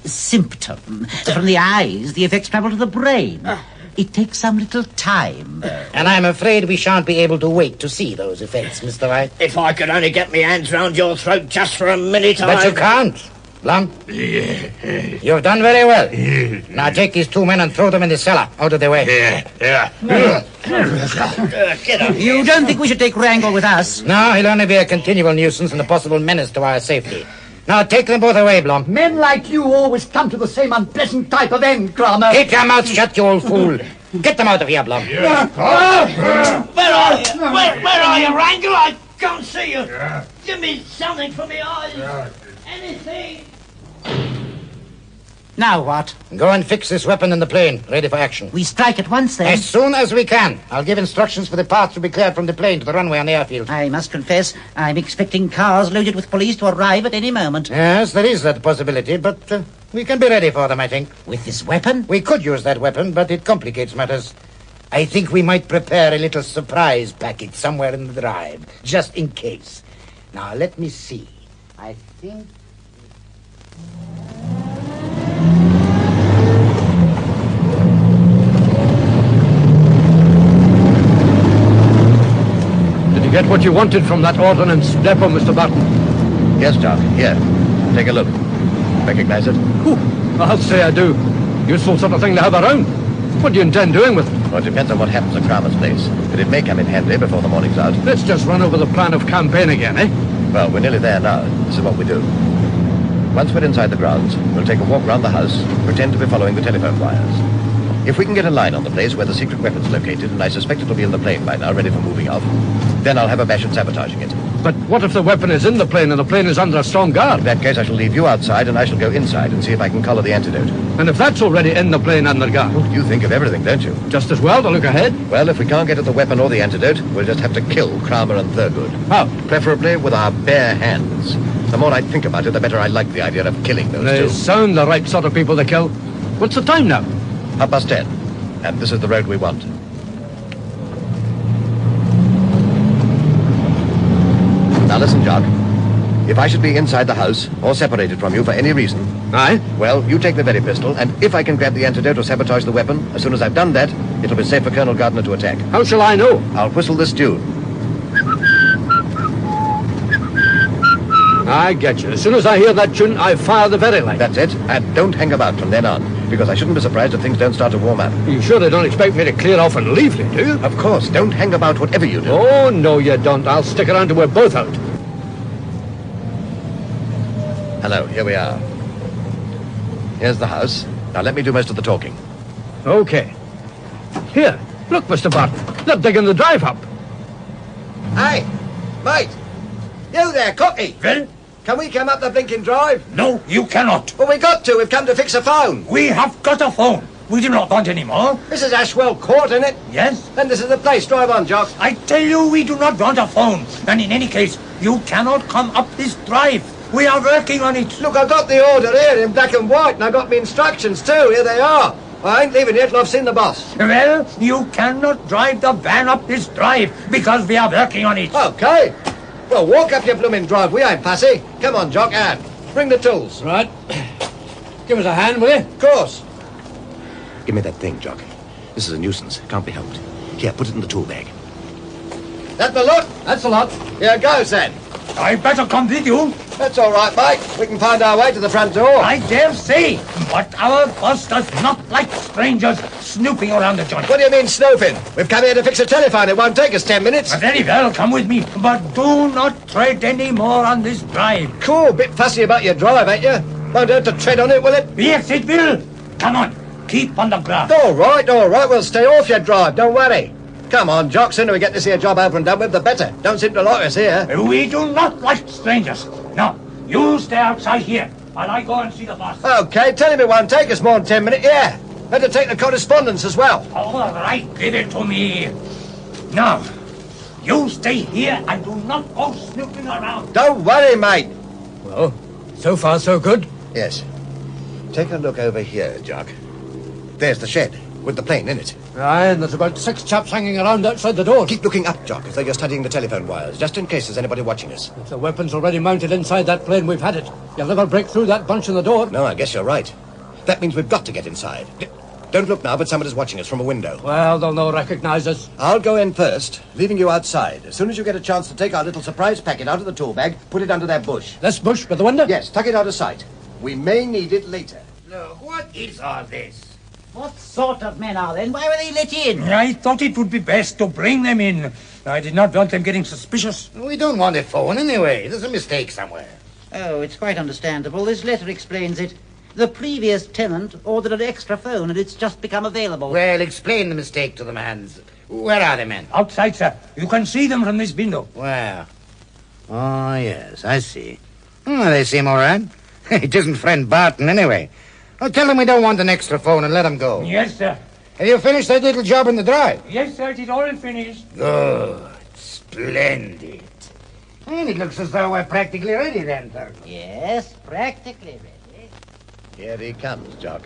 [SPEAKER 19] symptom. From the eyes, the effects travel to the brain. It takes some little time.
[SPEAKER 18] And I'm afraid we shan't be able to wait to see those effects, Mr. White.
[SPEAKER 3] If I could only get my hands round your throat just for a minute,
[SPEAKER 18] But you can't. Blum? You've done very well. Now take these two men and throw them in the cellar, out of the way.
[SPEAKER 3] Get up.
[SPEAKER 19] You don't think we should take Wrangle with us?
[SPEAKER 18] No, he'll only be a continual nuisance and a possible menace to our safety. Now take them both away, Blum.
[SPEAKER 7] Men like you always come to the same unpleasant type of end, Kramer.
[SPEAKER 18] Keep your mouth shut, you old fool. Get them out of here, Blum.
[SPEAKER 3] Where are you? Where are you, Wrangle? I can't see you. Give me something for me eyes. Anything.
[SPEAKER 19] Now what?
[SPEAKER 18] Go and fix this weapon in the plane, ready for action.
[SPEAKER 19] We strike at once, then?
[SPEAKER 18] As soon as we can. I'll give instructions for the path to be cleared from the plane to the runway on the airfield.
[SPEAKER 19] I must confess, I'm expecting cars loaded with police to arrive at any moment.
[SPEAKER 18] Yes, there is that possibility, but we can be ready for them, I think.
[SPEAKER 19] With this weapon?
[SPEAKER 18] We could use that weapon, but it complicates matters. I think we might prepare a little surprise packet somewhere in the drive, just in case. Now, let me see. I think...
[SPEAKER 21] Did you get what you wanted from that ordnance depot, Mr. Barton?
[SPEAKER 2] Yes, Jock. Here. Take a look. Recognize it?
[SPEAKER 21] I'll say I do. Useful sort of thing to have around. What do you intend doing with it?
[SPEAKER 2] Well, it depends on what happens at Kramer's place. But it may come in handy before the morning's out.
[SPEAKER 21] Let's just run over the plan of campaign again, eh?
[SPEAKER 2] Well, we're nearly there now. This is what we do. Once we're inside the grounds, we'll take a walk round the house, pretend to be following the telephone wires. If we can get a line on the place where the secret weapon's located, and I suspect it'll be in the plane by now, ready for moving off, then I'll have a bash at sabotaging it.
[SPEAKER 21] But what if the weapon is in the plane and the plane is under a strong guard?
[SPEAKER 2] In that case, I shall leave you outside and I shall go inside and see if I can collar the antidote.
[SPEAKER 21] And if that's already in the plane under guard?
[SPEAKER 2] Oh, you think of everything, don't you?
[SPEAKER 21] Just as well to look ahead?
[SPEAKER 2] Well, if we can't get at the weapon or the antidote, we'll just have to kill Kramer and Thurgood.
[SPEAKER 21] How?
[SPEAKER 2] Preferably with our bare hands. The more I think about it, the better I like the idea of killing those
[SPEAKER 21] They
[SPEAKER 2] two.
[SPEAKER 21] sound the right sort of people to kill. What's the time now?
[SPEAKER 2] 10:30. And this is the road we want. Now listen, Jock. If I should be inside the house, or separated from you for any reason...
[SPEAKER 21] Aye?
[SPEAKER 2] Well, you take the very pistol, and if I can grab the antidote or sabotage the weapon, as soon as I've done that, it'll be safe for Colonel Gardner to attack.
[SPEAKER 21] How shall I know?
[SPEAKER 2] I'll whistle this tune.
[SPEAKER 21] I get you. As soon as I hear that tune, I fire the very light.
[SPEAKER 2] That's it. And don't hang about from then on, because I shouldn't be surprised if things don't start to warm up.
[SPEAKER 21] You sure they don't expect me to clear off and leave me, do you?
[SPEAKER 2] Of course. Don't hang about whatever you do.
[SPEAKER 21] Oh, no, you don't. I'll stick around till we're both out.
[SPEAKER 2] Hello, here we are. Here's the house. Now let me do most of the talking.
[SPEAKER 21] Okay. Here, look, Mr. Barton. They're digging the drive up.
[SPEAKER 10] Hey, mate. You there, cocky.
[SPEAKER 14] Well?
[SPEAKER 10] Can we come up the blinking drive?
[SPEAKER 14] No, you cannot.
[SPEAKER 10] Well, we got to. We've come to fix a phone.
[SPEAKER 14] We have got a phone. We do not want any more.
[SPEAKER 10] This is Ashwell Court, isn't it?
[SPEAKER 14] Yes.
[SPEAKER 10] Then this is the place. Drive on, Jock.
[SPEAKER 14] I tell you, we do not want a phone. And in any case, you cannot come up this drive. We are working on it.
[SPEAKER 10] Look, I got the order here in black and white, and I got my instructions too. Here they are. I ain't leaving yet till I've seen the boss.
[SPEAKER 15] Well, you cannot drive the van up this drive because we are working on it.
[SPEAKER 10] Okay. Well, walk up your blooming drive. We ain't fussy. Come on, Jock, and bring the tools.
[SPEAKER 21] Right. Give us a hand, will you?
[SPEAKER 10] Of course.
[SPEAKER 2] Give me that thing, Jock. This is a nuisance. Can't be helped. Here, put it in the tool bag.
[SPEAKER 10] That the lot?
[SPEAKER 21] That's a lot.
[SPEAKER 10] Here goes, then.
[SPEAKER 15] I better come with you.
[SPEAKER 10] That's all right, mate. We can find our way to the front door.
[SPEAKER 15] I dare say, but our boss does not like strangers snooping around the joint.
[SPEAKER 10] What do you mean, snooping? We've come here to fix a telephone. It won't take us 10 minutes.
[SPEAKER 15] Very well, come with me. But do not tread any more on this drive.
[SPEAKER 10] Cool. Bit fussy about your drive, ain't you? Won't hurt to tread on it, will it?
[SPEAKER 15] Yes, it will. Come on. Keep on the grass.
[SPEAKER 10] All right. We'll stay off your drive. Don't worry. Come on, Jock. Sooner we get this here job over and done with, the better. Don't seem to like us here.
[SPEAKER 15] We do not like strangers. No, you stay outside here while I go and see the boss.
[SPEAKER 10] Okay, tell him it won't take us more than 10 minutes. Yeah. Better take the correspondence as well.
[SPEAKER 15] All right, give it to me. Now, you stay here and do not go snooping around.
[SPEAKER 10] Don't worry, mate.
[SPEAKER 21] Well, so far so good.
[SPEAKER 2] Yes. Take a look over here, Jock. There's the shed, with the plane in it.
[SPEAKER 21] Aye, and there's about 6 chaps hanging around outside the door.
[SPEAKER 2] Keep looking up, Jock, as though you're studying the telephone wires, just in case there's anybody watching us.
[SPEAKER 21] If the weapon's already mounted inside that plane, we've had it. You'll never break through that bunch in the door.
[SPEAKER 2] No, I guess you're right. That means we've got to get inside. Don't look now, but somebody's watching us from a window.
[SPEAKER 21] Well, they'll no recognize us.
[SPEAKER 2] I'll go in first, leaving you outside. As soon as you get a chance to take our little surprise packet out of the tool bag, put it under that bush.
[SPEAKER 21] This bush by the window?
[SPEAKER 2] Yes, tuck it out of sight. We may need it later.
[SPEAKER 18] Look, what is all this?
[SPEAKER 19] What sort of men are they, and why were they let in?
[SPEAKER 15] I thought it would be best to bring them in. I did not want them getting suspicious.
[SPEAKER 18] We don't want a phone anyway. There's a mistake somewhere.
[SPEAKER 19] Oh, it's quite understandable. This letter explains it. The previous tenant ordered an extra phone, and it's just become available.
[SPEAKER 18] Well, explain the mistake to the man. Where are the men?
[SPEAKER 15] Outside, sir. You can see them from this window.
[SPEAKER 18] Where? Oh, yes, I see. They seem all right. It isn't friend Barton, anyway. I'll tell them we don't want an extra phone and let them go.
[SPEAKER 15] Yes, sir.
[SPEAKER 18] Have you finished that little job in the drive?
[SPEAKER 15] Yes, sir. It is all finished.
[SPEAKER 18] Good. Splendid. And it looks as though we're practically ready then, Thurgood.
[SPEAKER 19] Yes, practically ready.
[SPEAKER 2] Here he comes, Jock.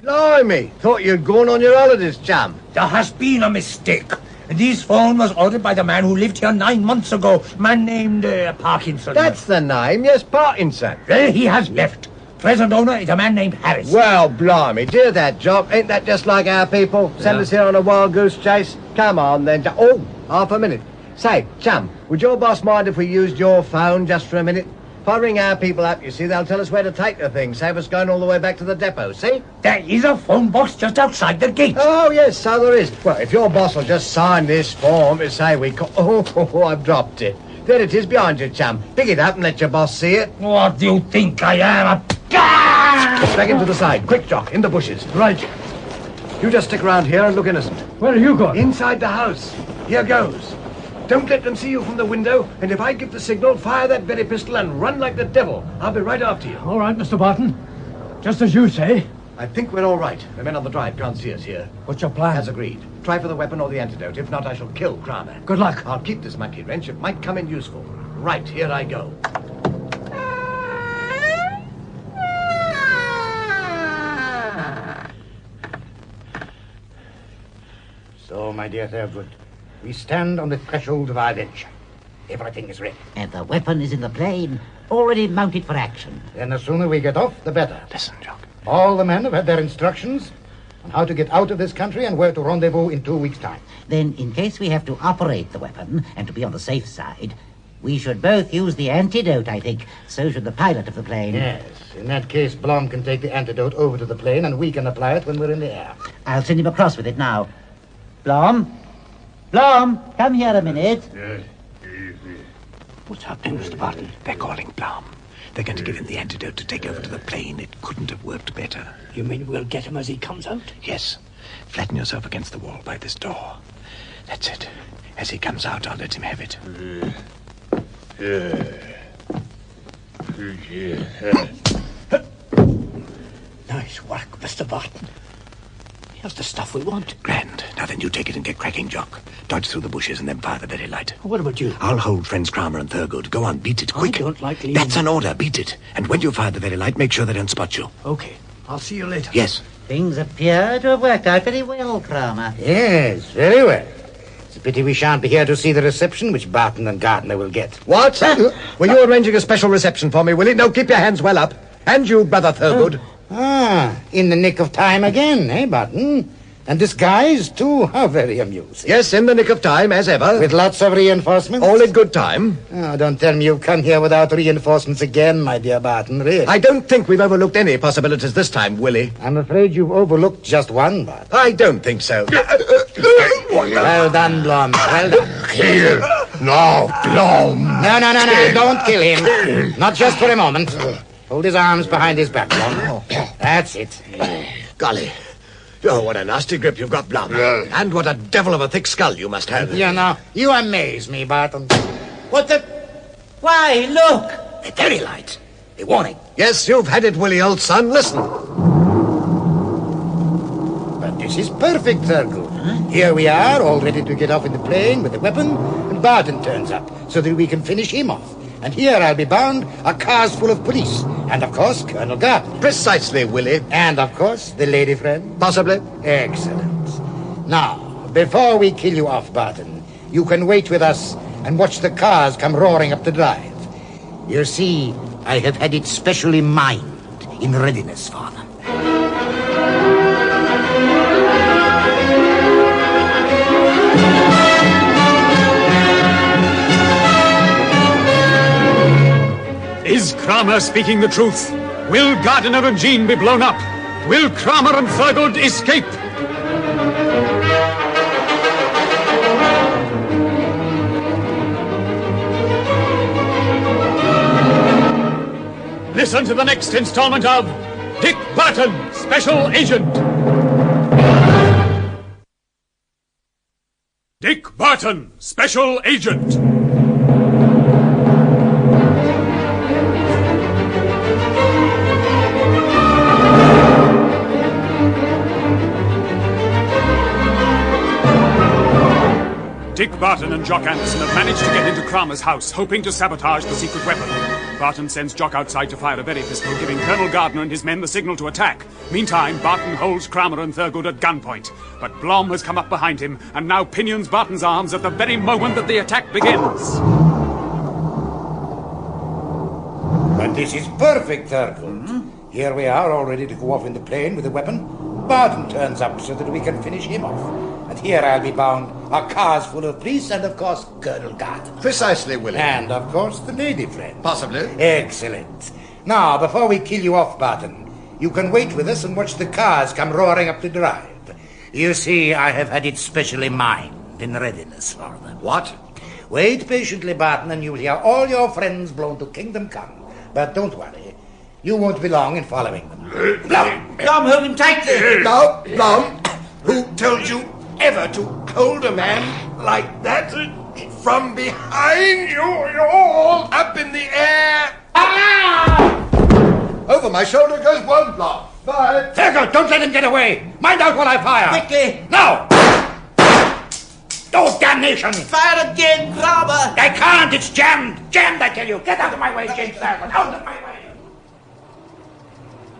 [SPEAKER 10] Blimey. Thought you'd gone on your holidays, chum.
[SPEAKER 15] There has been a mistake. This phone was ordered by the man who lived here 9 months ago. Man named Parkinson.
[SPEAKER 10] That's the name. Yes, Parkinson.
[SPEAKER 15] Well, he has left. Present owner is a man named Harris.
[SPEAKER 10] Well, blimey, dear that, Jock. Ain't that just like our people? Send us here on a wild goose chase? Come on, then. Oh, half a minute. Say, chum, would your boss mind if we used your phone just for a minute? If I ring our people up, you see, they'll tell us where to take the thing, save us going all the way back to the depot, see?
[SPEAKER 15] There is a phone box just outside the gate.
[SPEAKER 10] Oh, yes, so there is. Well, if your boss will just sign this form to say we... Oh, I've dropped it. There it is behind you, chum. Pick it up and let your boss see it.
[SPEAKER 15] What do you think I am?
[SPEAKER 2] Back into the side. Quick, Jock, in the bushes.
[SPEAKER 21] Right.
[SPEAKER 2] You just stick around here and look innocent.
[SPEAKER 21] Where are you going?
[SPEAKER 2] Inside the house. Here goes. Don't let them see you from the window, and if I give the signal, fire that very pistol and run like the devil. I'll be right after you.
[SPEAKER 21] All right, Mr. Barton. Just as you say.
[SPEAKER 2] I think we're all right. The men on the drive can't see us here.
[SPEAKER 21] What's your plan?
[SPEAKER 2] As agreed. Try for the weapon or the antidote. If not, I shall kill Kramer.
[SPEAKER 21] Good luck.
[SPEAKER 2] I'll keep this monkey wrench. It might come in useful. Right, here I go.
[SPEAKER 18] So, my dear Thurgood, we stand on the threshold of our adventure. Everything is ready.
[SPEAKER 19] And the weapon is in the plane, already mounted for action.
[SPEAKER 18] Then the sooner we get off, the better.
[SPEAKER 2] Listen, Jock.
[SPEAKER 18] All the men have had their instructions on how to get out of this country and where to rendezvous in 2 weeks' time.
[SPEAKER 19] Then, in case we have to operate the weapon, and to be on the safe side, we should both use the antidote, I think. So should the pilot of the plane.
[SPEAKER 18] Yes. In that case, Blom can take the antidote over to the plane, and we can apply it when we're in the air.
[SPEAKER 19] I'll send him across with it now. Blom? Blom, come here a minute.
[SPEAKER 2] What's happening, Mr. Barton? They're calling Blom. They're going to give him the antidote to take over to the plane. It couldn't have worked better.
[SPEAKER 21] You mean we'll get him as he comes out?
[SPEAKER 2] Yes. Flatten yourself against the wall by this door. That's it. As he comes out, I'll let him have it.
[SPEAKER 21] Nice work, Mr. Barton. Here's the stuff we want.
[SPEAKER 2] Grand. Now then, you take it and get cracking, Jock. Dodge through the bushes and then fire the very light.
[SPEAKER 21] What about you?
[SPEAKER 2] I'll hold friends Kramer and Thurgood. Go on, beat it, quick.
[SPEAKER 21] I don't like leaving.
[SPEAKER 2] That's an order, beat it. And when you fire the very light, make sure they don't spot you.
[SPEAKER 21] Okay. I'll see you later.
[SPEAKER 2] Yes.
[SPEAKER 18] Things appear to have worked out very well, Kramer.
[SPEAKER 7] Yes, very well. It's a pity we shan't be here to see the reception which Barton and Gardner will get.
[SPEAKER 2] What? Were you arranging a special reception for me, Willie? No, keep your hands well up. And you, Brother Thurgood.
[SPEAKER 7] In the nick of time again, eh, Barton? And disguised, too? How very amusing.
[SPEAKER 2] Yes, in the nick of time, as ever.
[SPEAKER 7] With lots of reinforcements?
[SPEAKER 2] All in good time.
[SPEAKER 7] Oh, don't tell me you've come here without reinforcements again, my dear Barton, really.
[SPEAKER 2] I don't think we've overlooked any possibilities this time, Willie.
[SPEAKER 7] I'm afraid you've overlooked just one, Barton.
[SPEAKER 2] I don't think so.
[SPEAKER 7] Well done, Blom. Well done.
[SPEAKER 16] Kill. No, Blom.
[SPEAKER 7] No. Don't kill him. Not just for a moment. Hold his arms behind his back, Blom. That's it.
[SPEAKER 2] Golly. Oh, what a nasty grip you've got, Blom. And what a devil of a thick skull you must have.
[SPEAKER 7] You amaze me, Barton.
[SPEAKER 18] What the... Why, look!
[SPEAKER 7] The fairy light. A warning.
[SPEAKER 2] Yes, you've had it, Willie, old son. Listen.
[SPEAKER 7] But this is perfect, Thurgood. Here we are, all ready to get off in the plane with the weapon, and Barton turns up so that we can finish him off. And here I'll be bound are cars full of police. And, of course, Colonel Gardner.
[SPEAKER 2] Precisely, Willie.
[SPEAKER 7] And, of course, the lady friend.
[SPEAKER 2] Possibly.
[SPEAKER 7] Excellent. Now, before we kill you off, Barton, you can wait with us and watch the cars come roaring up the drive. You see, I have had it specially mined in readiness for them.
[SPEAKER 1] Is Kramer speaking the truth? Will Gardner and Jean be blown up? Will Kramer and Thurgood escape? Listen to the next installment of Dick Barton, Special Agent. Dick Barton, Special Agent. Dick Barton and Jock Anderson have managed to get into Kramer's house, hoping to sabotage the secret weapon. Barton sends Jock outside to fire a berry pistol, giving Colonel Gardner and his men the signal to attack. Meantime, Barton holds Kramer and Thurgood at gunpoint. But Blom has come up behind him and now pinions Barton's arms at the very moment that the attack begins.
[SPEAKER 7] But this is perfect, Thurgood. Here we are, all ready to go off in the plane with the weapon. Barton turns up so that we can finish him off. And here I'll be bound are cars full of police and, of course, Colonel Gardner.
[SPEAKER 2] Precisely, Willie.
[SPEAKER 7] And, of course, the lady friend.
[SPEAKER 2] Possibly.
[SPEAKER 7] Excellent. Now, before we kill you off, Barton, you can wait with us and watch the cars come roaring up the drive. You see, I have had it specially mined in readiness for them.
[SPEAKER 2] What?
[SPEAKER 7] Wait patiently, Barton, and you'll hear all your friends blown to Kingdom Come. But don't worry. You won't be long in following them.
[SPEAKER 18] Blom, hold him tightly.
[SPEAKER 16] Now, Blom, who told you ever to hold a man like that? From behind you, you're all up in the air. Ah! Over my shoulder goes one Blom. Bye.
[SPEAKER 7] Thurgood, don't let him get away. Mind out while I fire.
[SPEAKER 18] Quickly.
[SPEAKER 7] Now! Oh, damnation!
[SPEAKER 18] Fire again, Kramer.
[SPEAKER 7] I can't, it's jammed. Jammed, I tell you. Get out of my way, James Thurgood. Out of my way.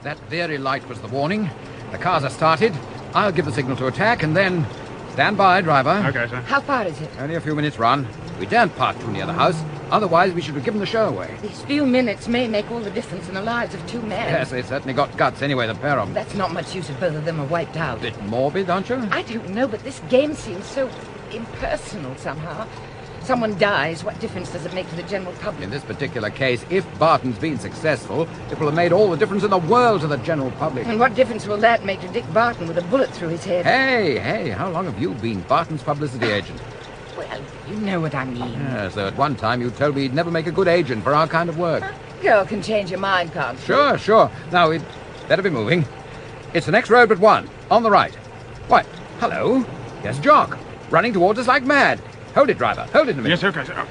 [SPEAKER 21] That very light was the warning. The cars are started. I'll give the signal to attack, and then... Stand by, driver.
[SPEAKER 1] Okay, sir.
[SPEAKER 6] How far is it?
[SPEAKER 21] Only a few minutes run. We daren't park too near the house. Otherwise, we should have given the show away.
[SPEAKER 6] These few minutes may make all the difference in the lives of two men.
[SPEAKER 21] Yes, they certainly got guts anyway, the pair of them.
[SPEAKER 6] That's not much use if both of them are wiped out.
[SPEAKER 21] Bit morbid, aren't you?
[SPEAKER 6] I don't know, but this game seems so impersonal somehow. Someone dies, what difference does it make to the general public?
[SPEAKER 21] In this particular case, if Barton's been successful, it will have made all the difference in the world to the general public.
[SPEAKER 6] And what difference will that make to Dick Barton with a bullet through his head?
[SPEAKER 21] Hey, how long have you been Barton's publicity agent?
[SPEAKER 6] Well, you know what I mean.
[SPEAKER 21] Yes, though at one time you told me he'd never make a good agent for our kind of work.
[SPEAKER 6] Girl can change your mind, can't she?
[SPEAKER 21] Sure. Now, we'd better be moving. It's the next road but one, on the right. Why, hello, here's Jock, running towards us like mad. Hold it, driver. Hold it in a minute.
[SPEAKER 1] Yes, okay, sir.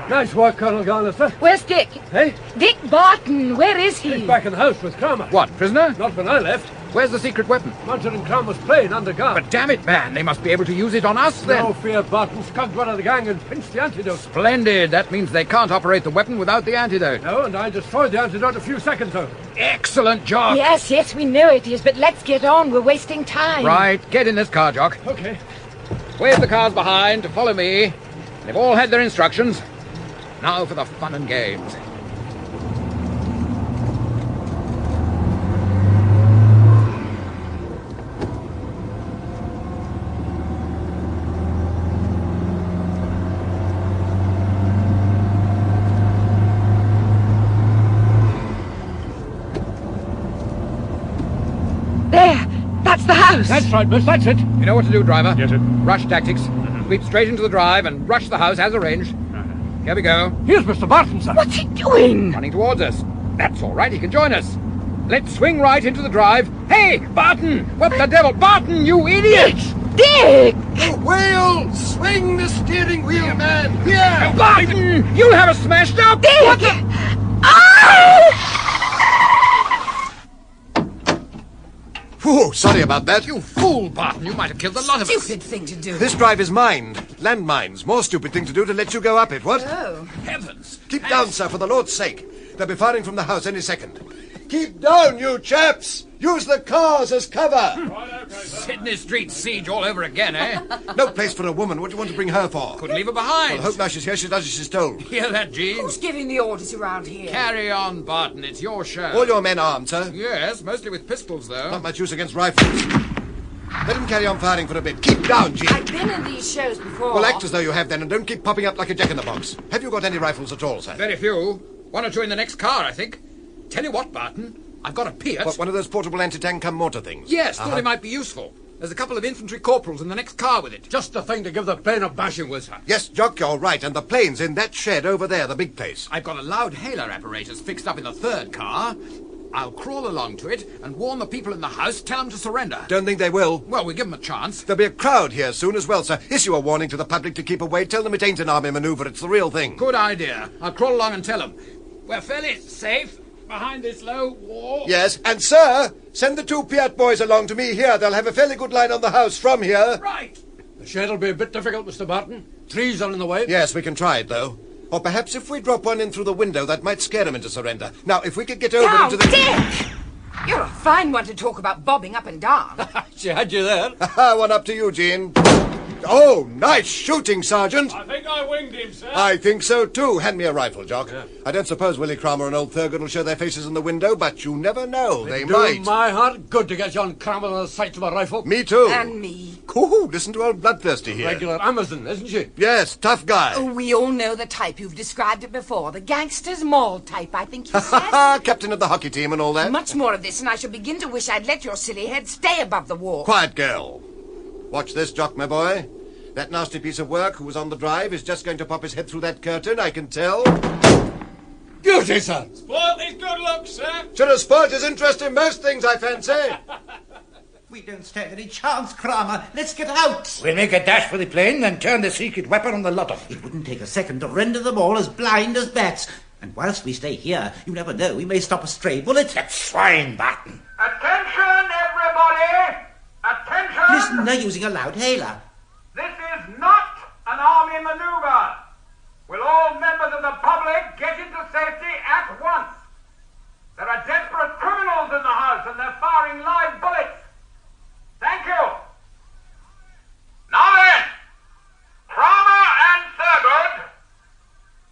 [SPEAKER 20] Nice work, Colonel Gardner, sir.
[SPEAKER 6] Where's Dick?
[SPEAKER 20] Hey?
[SPEAKER 6] Dick Barton, where is he?
[SPEAKER 20] He's back in the house with Kramer.
[SPEAKER 21] What, prisoner?
[SPEAKER 20] Not when I left.
[SPEAKER 21] Where's the secret weapon?
[SPEAKER 12] Munter and Cromwell's plane under guard.
[SPEAKER 21] But damn it, man, they must be able to use it on us then.
[SPEAKER 12] No fear, Barton. Skunked one of the gang and pinched the antidote.
[SPEAKER 21] Splendid. That means they can't operate the weapon without the antidote.
[SPEAKER 12] No, and I destroyed the antidote a few seconds ago.
[SPEAKER 21] Excellent, Jock.
[SPEAKER 6] Yes, we know it is, but let's get on. We're wasting time.
[SPEAKER 21] Right, get in this car, Jock.
[SPEAKER 12] Okay.
[SPEAKER 21] Wave the cars behind to follow me. They've all had their instructions. Now for the fun and games.
[SPEAKER 6] That's the house.
[SPEAKER 12] That's right, miss. That's it.
[SPEAKER 21] You know what to do, driver?
[SPEAKER 12] Yes, sir.
[SPEAKER 21] Rush tactics. Sweep straight into the drive and rush the house as arranged. Here we go.
[SPEAKER 12] Here's Mr. Barton, sir.
[SPEAKER 6] What's he doing?
[SPEAKER 21] Running towards us. That's all right. He can join us. Let's swing right into the drive. Hey, Barton! What the devil? Barton, you idiot!
[SPEAKER 6] Dick!
[SPEAKER 2] The wheel! Swing the steering wheel, man! Here!
[SPEAKER 21] Barton! You'll have us smashed up!
[SPEAKER 6] Dick!
[SPEAKER 21] What the...
[SPEAKER 2] Whew, sorry about that.
[SPEAKER 21] You fool, Barton. You might have killed a lot of us.
[SPEAKER 6] Stupid thing to do.
[SPEAKER 2] This drive is mined. Landmines. More stupid thing to do to let you go up it, what?
[SPEAKER 6] Oh.
[SPEAKER 21] Heavens!
[SPEAKER 2] Keep down, sir, for the Lord's sake. They'll be firing from the house any second. Keep down, you chaps! Use the cars as cover!
[SPEAKER 21] Sydney Street siege all over again, eh?
[SPEAKER 2] No place for a woman. What do you want to bring her for?
[SPEAKER 21] Couldn't leave her behind.
[SPEAKER 2] Well, hope now she's here. She does as she's told.
[SPEAKER 21] Hear that, Jean?
[SPEAKER 6] Who's giving the orders around here?
[SPEAKER 21] Carry on, Barton. It's your show.
[SPEAKER 2] All your men armed, sir?
[SPEAKER 21] Yes, mostly with pistols, though.
[SPEAKER 2] Not much use against rifles. Let him carry on firing for a bit. Keep down, Jean.
[SPEAKER 6] I've been in these shows before.
[SPEAKER 2] Well, act as though you have then, and don't keep popping up like a jack-in-the-box. Have you got any rifles at all, sir?
[SPEAKER 21] Very few. One or two in the next car, I think. Tell you what, Barton. I've got a Piat.
[SPEAKER 2] What, one of those portable anti-tank cum mortar things?
[SPEAKER 21] Yes, thought it might be useful. There's a couple of infantry corporals in the next car with it.
[SPEAKER 12] Just the thing to give the plane a bashing with, sir.
[SPEAKER 2] Yes, Jock, you're right. And the plane's in that shed over there, the big place.
[SPEAKER 21] I've got a loud hailer apparatus fixed up in the third car. I'll crawl along to it and warn the people in the house, tell them to surrender.
[SPEAKER 2] Don't think they will.
[SPEAKER 21] Well, we give them a chance.
[SPEAKER 2] There'll be a crowd here soon as well, sir. Issue a warning to the public to keep away. Tell them it ain't an army maneuver. It's the real thing.
[SPEAKER 21] Good idea. I'll crawl along and tell them. We're fairly safe behind this low wall.
[SPEAKER 2] Yes, and sir, send the two Piat boys along to me here. They'll have a fairly good line on the house from here.
[SPEAKER 21] Right.
[SPEAKER 12] The shed'll be a bit difficult, Mr. Barton. Trees are in the way.
[SPEAKER 2] Yes, we can try it, though. Or perhaps if we drop one in through the window, that might scare them into surrender. Now, if we could get over
[SPEAKER 6] Now,
[SPEAKER 2] into the...
[SPEAKER 6] Dick! You're a fine one to talk about bobbing up and down.
[SPEAKER 12] She had you there.
[SPEAKER 2] One up to you, Jean. Oh, nice shooting, Sergeant.
[SPEAKER 12] I think I winged him, sir.
[SPEAKER 2] I think so, too. Hand me a rifle, Jock. Yeah. I don't suppose Willie Cromwell and old Thurgood will show their faces in the window, but you never know. They might.
[SPEAKER 12] My heart good to get John Cromwell on the sights of a rifle.
[SPEAKER 2] Me, too.
[SPEAKER 6] And me.
[SPEAKER 2] Ooh, listen to old Bloodthirsty here.
[SPEAKER 12] Regular Amazon, isn't she?
[SPEAKER 2] Yes, tough guy.
[SPEAKER 6] Oh, we all know the type. You've described it before. The gangster's maul type, I think you said.
[SPEAKER 2] Captain of the hockey team and all that.
[SPEAKER 6] Much more of this, and I shall begin to wish I'd let your silly head stay above the wall.
[SPEAKER 2] Quiet, girl. Watch this, Jock, my boy. That nasty piece of work who was on the drive is just going to pop his head through that curtain, I can tell.
[SPEAKER 12] Beauty, sir.
[SPEAKER 22] Spoiled his good looks, sir.
[SPEAKER 2] Should have spoiled his interest in most things, I fancy.
[SPEAKER 19] We don't stand any chance, Kramer. Let's get out.
[SPEAKER 18] We'll make a dash for the plane and turn the secret weapon on the lot of them.
[SPEAKER 19] It wouldn't take a second to render them all as blind as bats. And whilst we stay here, you never know, we may stop a stray bullet.
[SPEAKER 18] That swine, Barton.
[SPEAKER 16] Attention, everybody! Attention!
[SPEAKER 19] Listen, they're using a loud hailer.
[SPEAKER 16] This is not an army maneuver. Will all members of the public get into safety at once? There are desperate criminals in the house and they're firing live bullets. Thank you. Now then, Cromer and Thurgood,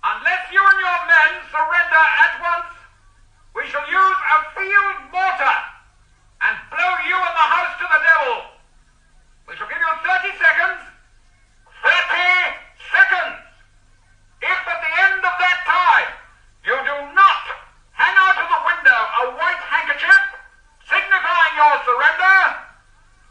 [SPEAKER 16] unless you and your men surrender at once, we shall use a field mortar and blow you and the house to the devil. We shall give you 30 seconds. 30 seconds! If at the end of that time you do not hang out of the window a white handkerchief signifying your surrender,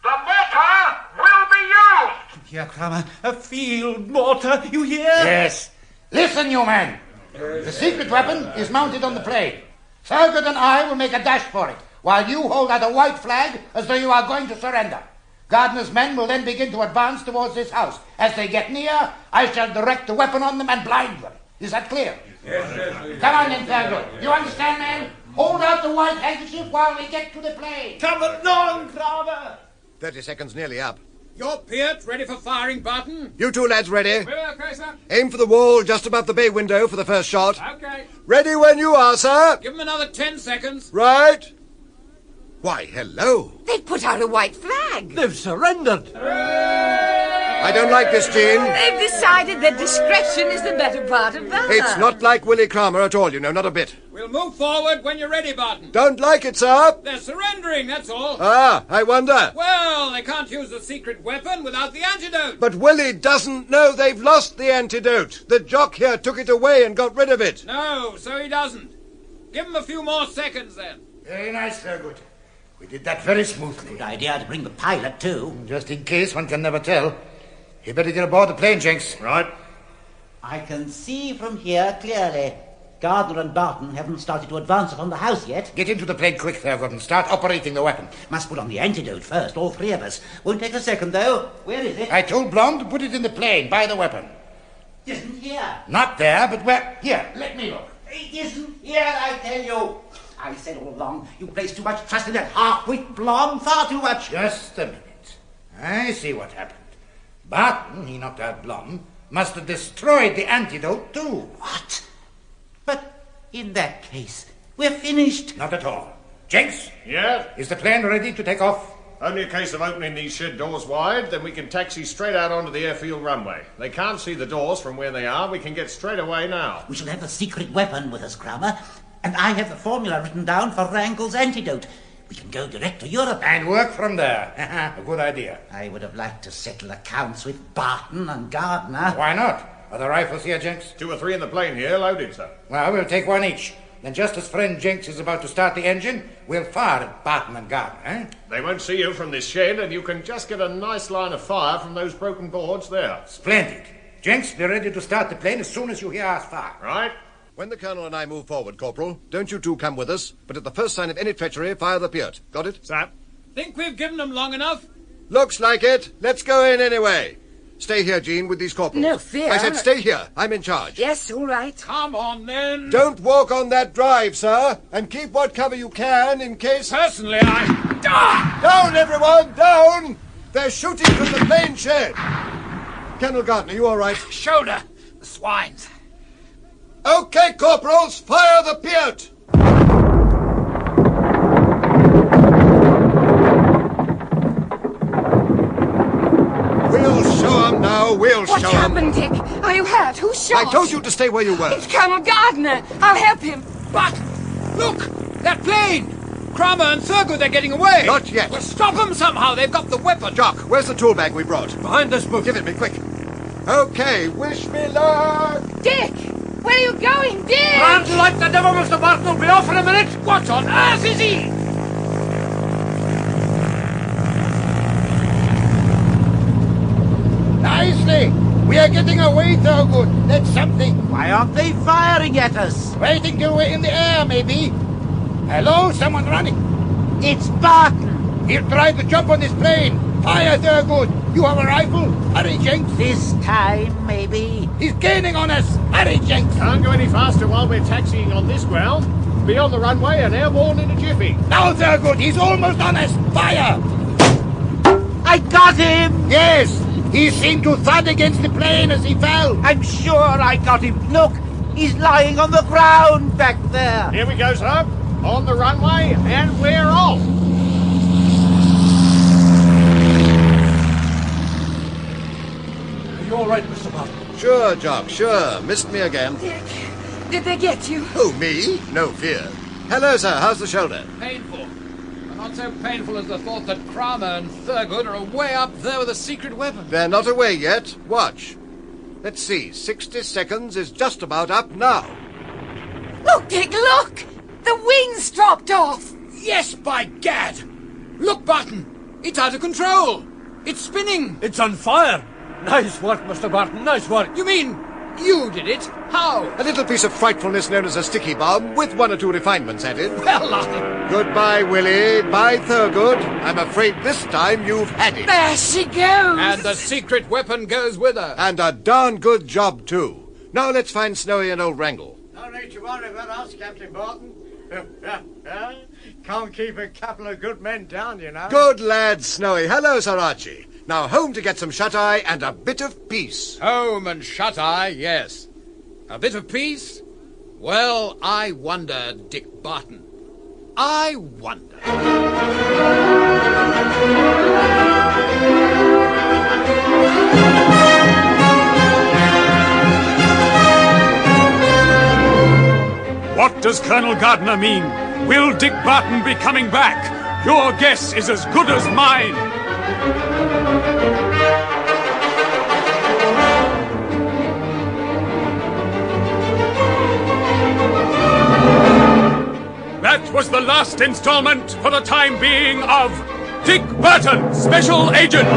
[SPEAKER 16] the mortar will be used!
[SPEAKER 19] Here, Kramer, a field mortar, you hear?
[SPEAKER 18] Yes. Listen, you men. The secret weapon is mounted on the plane. Thurgood and I will make a dash for it, while you hold out a white flag as though you are going to surrender. Gardner's men will then begin to advance towards this house. As they get near, I shall direct the weapon on them and blind them. Is that clear?
[SPEAKER 12] Yes.
[SPEAKER 18] Come on then, Thurgood. You understand, men? Hold out out the white handkerchief while we get to the plane.
[SPEAKER 12] Come along, Kramer.
[SPEAKER 2] 30 seconds nearly up.
[SPEAKER 21] Your Piet ready for firing, Barton?
[SPEAKER 2] You two lads ready?
[SPEAKER 21] We're okay, sir.
[SPEAKER 2] Aim for the wall just above the bay window for the first shot.
[SPEAKER 21] Okay.
[SPEAKER 2] Ready when you are, sir.
[SPEAKER 21] Give them another 10 seconds.
[SPEAKER 2] Right. Why, hello.
[SPEAKER 6] They've put out a white flag.
[SPEAKER 12] They've surrendered.
[SPEAKER 2] I don't like this, Jean.
[SPEAKER 6] They've decided that discretion is the better part of valor.
[SPEAKER 2] It's not like Willie Kramer at all, you know, not a bit.
[SPEAKER 21] We'll move forward when you're ready, Barton.
[SPEAKER 2] Don't like it, sir.
[SPEAKER 21] They're surrendering, that's all.
[SPEAKER 2] Ah, I wonder.
[SPEAKER 21] Well, they can't use the secret weapon without the antidote.
[SPEAKER 2] But Willie doesn't know they've lost the antidote. The jock here took it away and got rid of it.
[SPEAKER 21] No, so he doesn't. Give him a few more seconds, then.
[SPEAKER 18] Very nice, Thurgood. We did that very smoothly.
[SPEAKER 19] Good idea to bring the pilot, too.
[SPEAKER 18] Just in case, one can never tell. You better get aboard the plane, Jenks.
[SPEAKER 2] Right.
[SPEAKER 19] I can see from here clearly. Gardner and Barton haven't started to advance upon the house yet.
[SPEAKER 18] Get into the plane quick, Thurgood, and start operating the weapon.
[SPEAKER 19] Must put on the antidote first, all three of us. Won't take a second, though. Where is it?
[SPEAKER 18] I told Blonde to put it in the plane by the weapon.
[SPEAKER 19] It isn't here.
[SPEAKER 18] Not there, but where? Here, let me look.
[SPEAKER 19] It isn't here, I tell you. I said all along, you place too much trust in that half-wit Blonde, far too much.
[SPEAKER 18] Just a minute. I see what happened. Barton, he knocked out Blonde, must have destroyed the antidote, too.
[SPEAKER 19] What? But in that case, we're finished.
[SPEAKER 18] Not at all. Jenks?
[SPEAKER 9] Yeah?
[SPEAKER 18] Is the plane ready to take off?
[SPEAKER 9] Only a case of opening these shed doors wide, then we can taxi straight out onto the airfield runway. They can't see the doors from where they are. We can get straight away now.
[SPEAKER 19] We shall have the secret weapon with us, Kramer, and I have the formula written down for Wrangle's antidote. We can go direct to Europe.
[SPEAKER 18] And work from there. A good idea.
[SPEAKER 19] I would have liked to settle accounts with Barton and Gardner.
[SPEAKER 18] Why not? Are the rifles here, Jenks?
[SPEAKER 9] 2 or 3 in the plane here, loaded, sir.
[SPEAKER 18] Well, we'll take one each. Then just as friend Jenks is about to start the engine, we'll fire at Barton and Gardner, eh?
[SPEAKER 9] They won't see you from this shed, and you can just get a nice line of fire from those broken boards there.
[SPEAKER 18] Splendid. Jenks, be ready to start the plane as soon as you hear us fire.
[SPEAKER 9] Right.
[SPEAKER 2] When the Colonel and I move forward, Corporal, don't you two come with us, but at the first sign of any treachery, fire the Piet. Got it?
[SPEAKER 9] Sir.
[SPEAKER 21] Think we've given them long enough?
[SPEAKER 2] Looks like it. Let's go in anyway. Stay here, Jean, with these corporals.
[SPEAKER 6] No fear.
[SPEAKER 2] I said stay here. I'm in charge.
[SPEAKER 6] Yes, all right.
[SPEAKER 21] Come on, then.
[SPEAKER 2] Don't walk on that drive, sir, and keep what cover you can in case...
[SPEAKER 21] Personally, I...
[SPEAKER 2] Down, everyone, down! They're shooting from the plane shed. Colonel Gardner, you all right?
[SPEAKER 21] Shoulder. The swines.
[SPEAKER 2] Okay, corporals, fire the Piet! We'll show 'em now, we'll show 'em.
[SPEAKER 6] What happened, Dick? Are you hurt? Who shot?
[SPEAKER 2] I told you to stay where you were.
[SPEAKER 6] It's Colonel Gardner. I'll help him.
[SPEAKER 21] But, look, that plane! Kramer and Thurgood, they're getting away.
[SPEAKER 2] Not yet.
[SPEAKER 21] Well, stop them somehow. They've got the weapon.
[SPEAKER 2] Jock, where's the tool bag we brought?
[SPEAKER 12] Behind this book.
[SPEAKER 2] Give it me, quick. Okay, wish me luck.
[SPEAKER 6] Dick! Where are you going, Dick?
[SPEAKER 12] Run like the devil, Mr. Barton. Will be off in a minute.
[SPEAKER 21] What on earth is he?
[SPEAKER 18] Nicely. We are getting away, Thurgood. That's something.
[SPEAKER 7] Why aren't they firing at us?
[SPEAKER 18] Waiting till we're in the air, maybe. Hello, someone running.
[SPEAKER 7] It's Barton.
[SPEAKER 18] He'll try to jump on this plane. Fire, Thurgood. You have a rifle? Hurry, Jenks.
[SPEAKER 7] This time, maybe.
[SPEAKER 18] He's gaining on us. Hurry, Jenks.
[SPEAKER 9] Can't go any faster while we're taxiing on this ground. Be on the runway and airborne in a jiffy.
[SPEAKER 18] Now, Thurgood, he's almost on us. Fire!
[SPEAKER 7] I got him!
[SPEAKER 18] Yes! He seemed to thud against the plane as he fell.
[SPEAKER 7] I'm sure I got him. Look, he's lying on the ground back there.
[SPEAKER 9] Here we go, sir. On the runway, and we're off.
[SPEAKER 12] Are you all right, Mr. Barton?
[SPEAKER 2] Sure, Jock, sure. Missed me again.
[SPEAKER 6] Dick, did they get you?
[SPEAKER 2] Who, me? No fear. Hello, sir. How's the shoulder?
[SPEAKER 21] Painful. But not so painful as the thought that Kramer and Thurgood are away up there with a secret weapon.
[SPEAKER 2] They're not away yet. Watch. Let's see. 60 seconds is just about up now.
[SPEAKER 6] Look, Dick, look! The wings dropped off.
[SPEAKER 21] Yes, by gad! Look, Barton. It's out of control. It's spinning.
[SPEAKER 12] It's on fire. Nice work, Mr. Barton. Nice work.
[SPEAKER 21] You mean you did it? How?
[SPEAKER 2] A little piece of frightfulness known as a sticky bomb, with 1 or 2 refinements added.
[SPEAKER 21] Well, I...
[SPEAKER 2] Goodbye, Willie. Bye, Thurgood. I'm afraid this time you've had it.
[SPEAKER 6] There she goes.
[SPEAKER 21] And the secret weapon goes with her.
[SPEAKER 2] And a darn good job, too. Now let's find Snowey and old Wrangle.
[SPEAKER 10] No need to worry about us, Captain Barton. Can't keep a couple of good men down, you know.
[SPEAKER 2] Good lad, Snowy. Hello, Sir Archie. Now home to get some shut-eye and a bit of peace.
[SPEAKER 21] Home and shut-eye, yes. A bit of peace? Well, I wonder, Dick Barton. I wonder.
[SPEAKER 1] What does Colonel Gardner mean? Will Dick Barton be coming back? Your guess is as good as mine. That was the last installment, for the time being, of Dick Barton, Special Agent.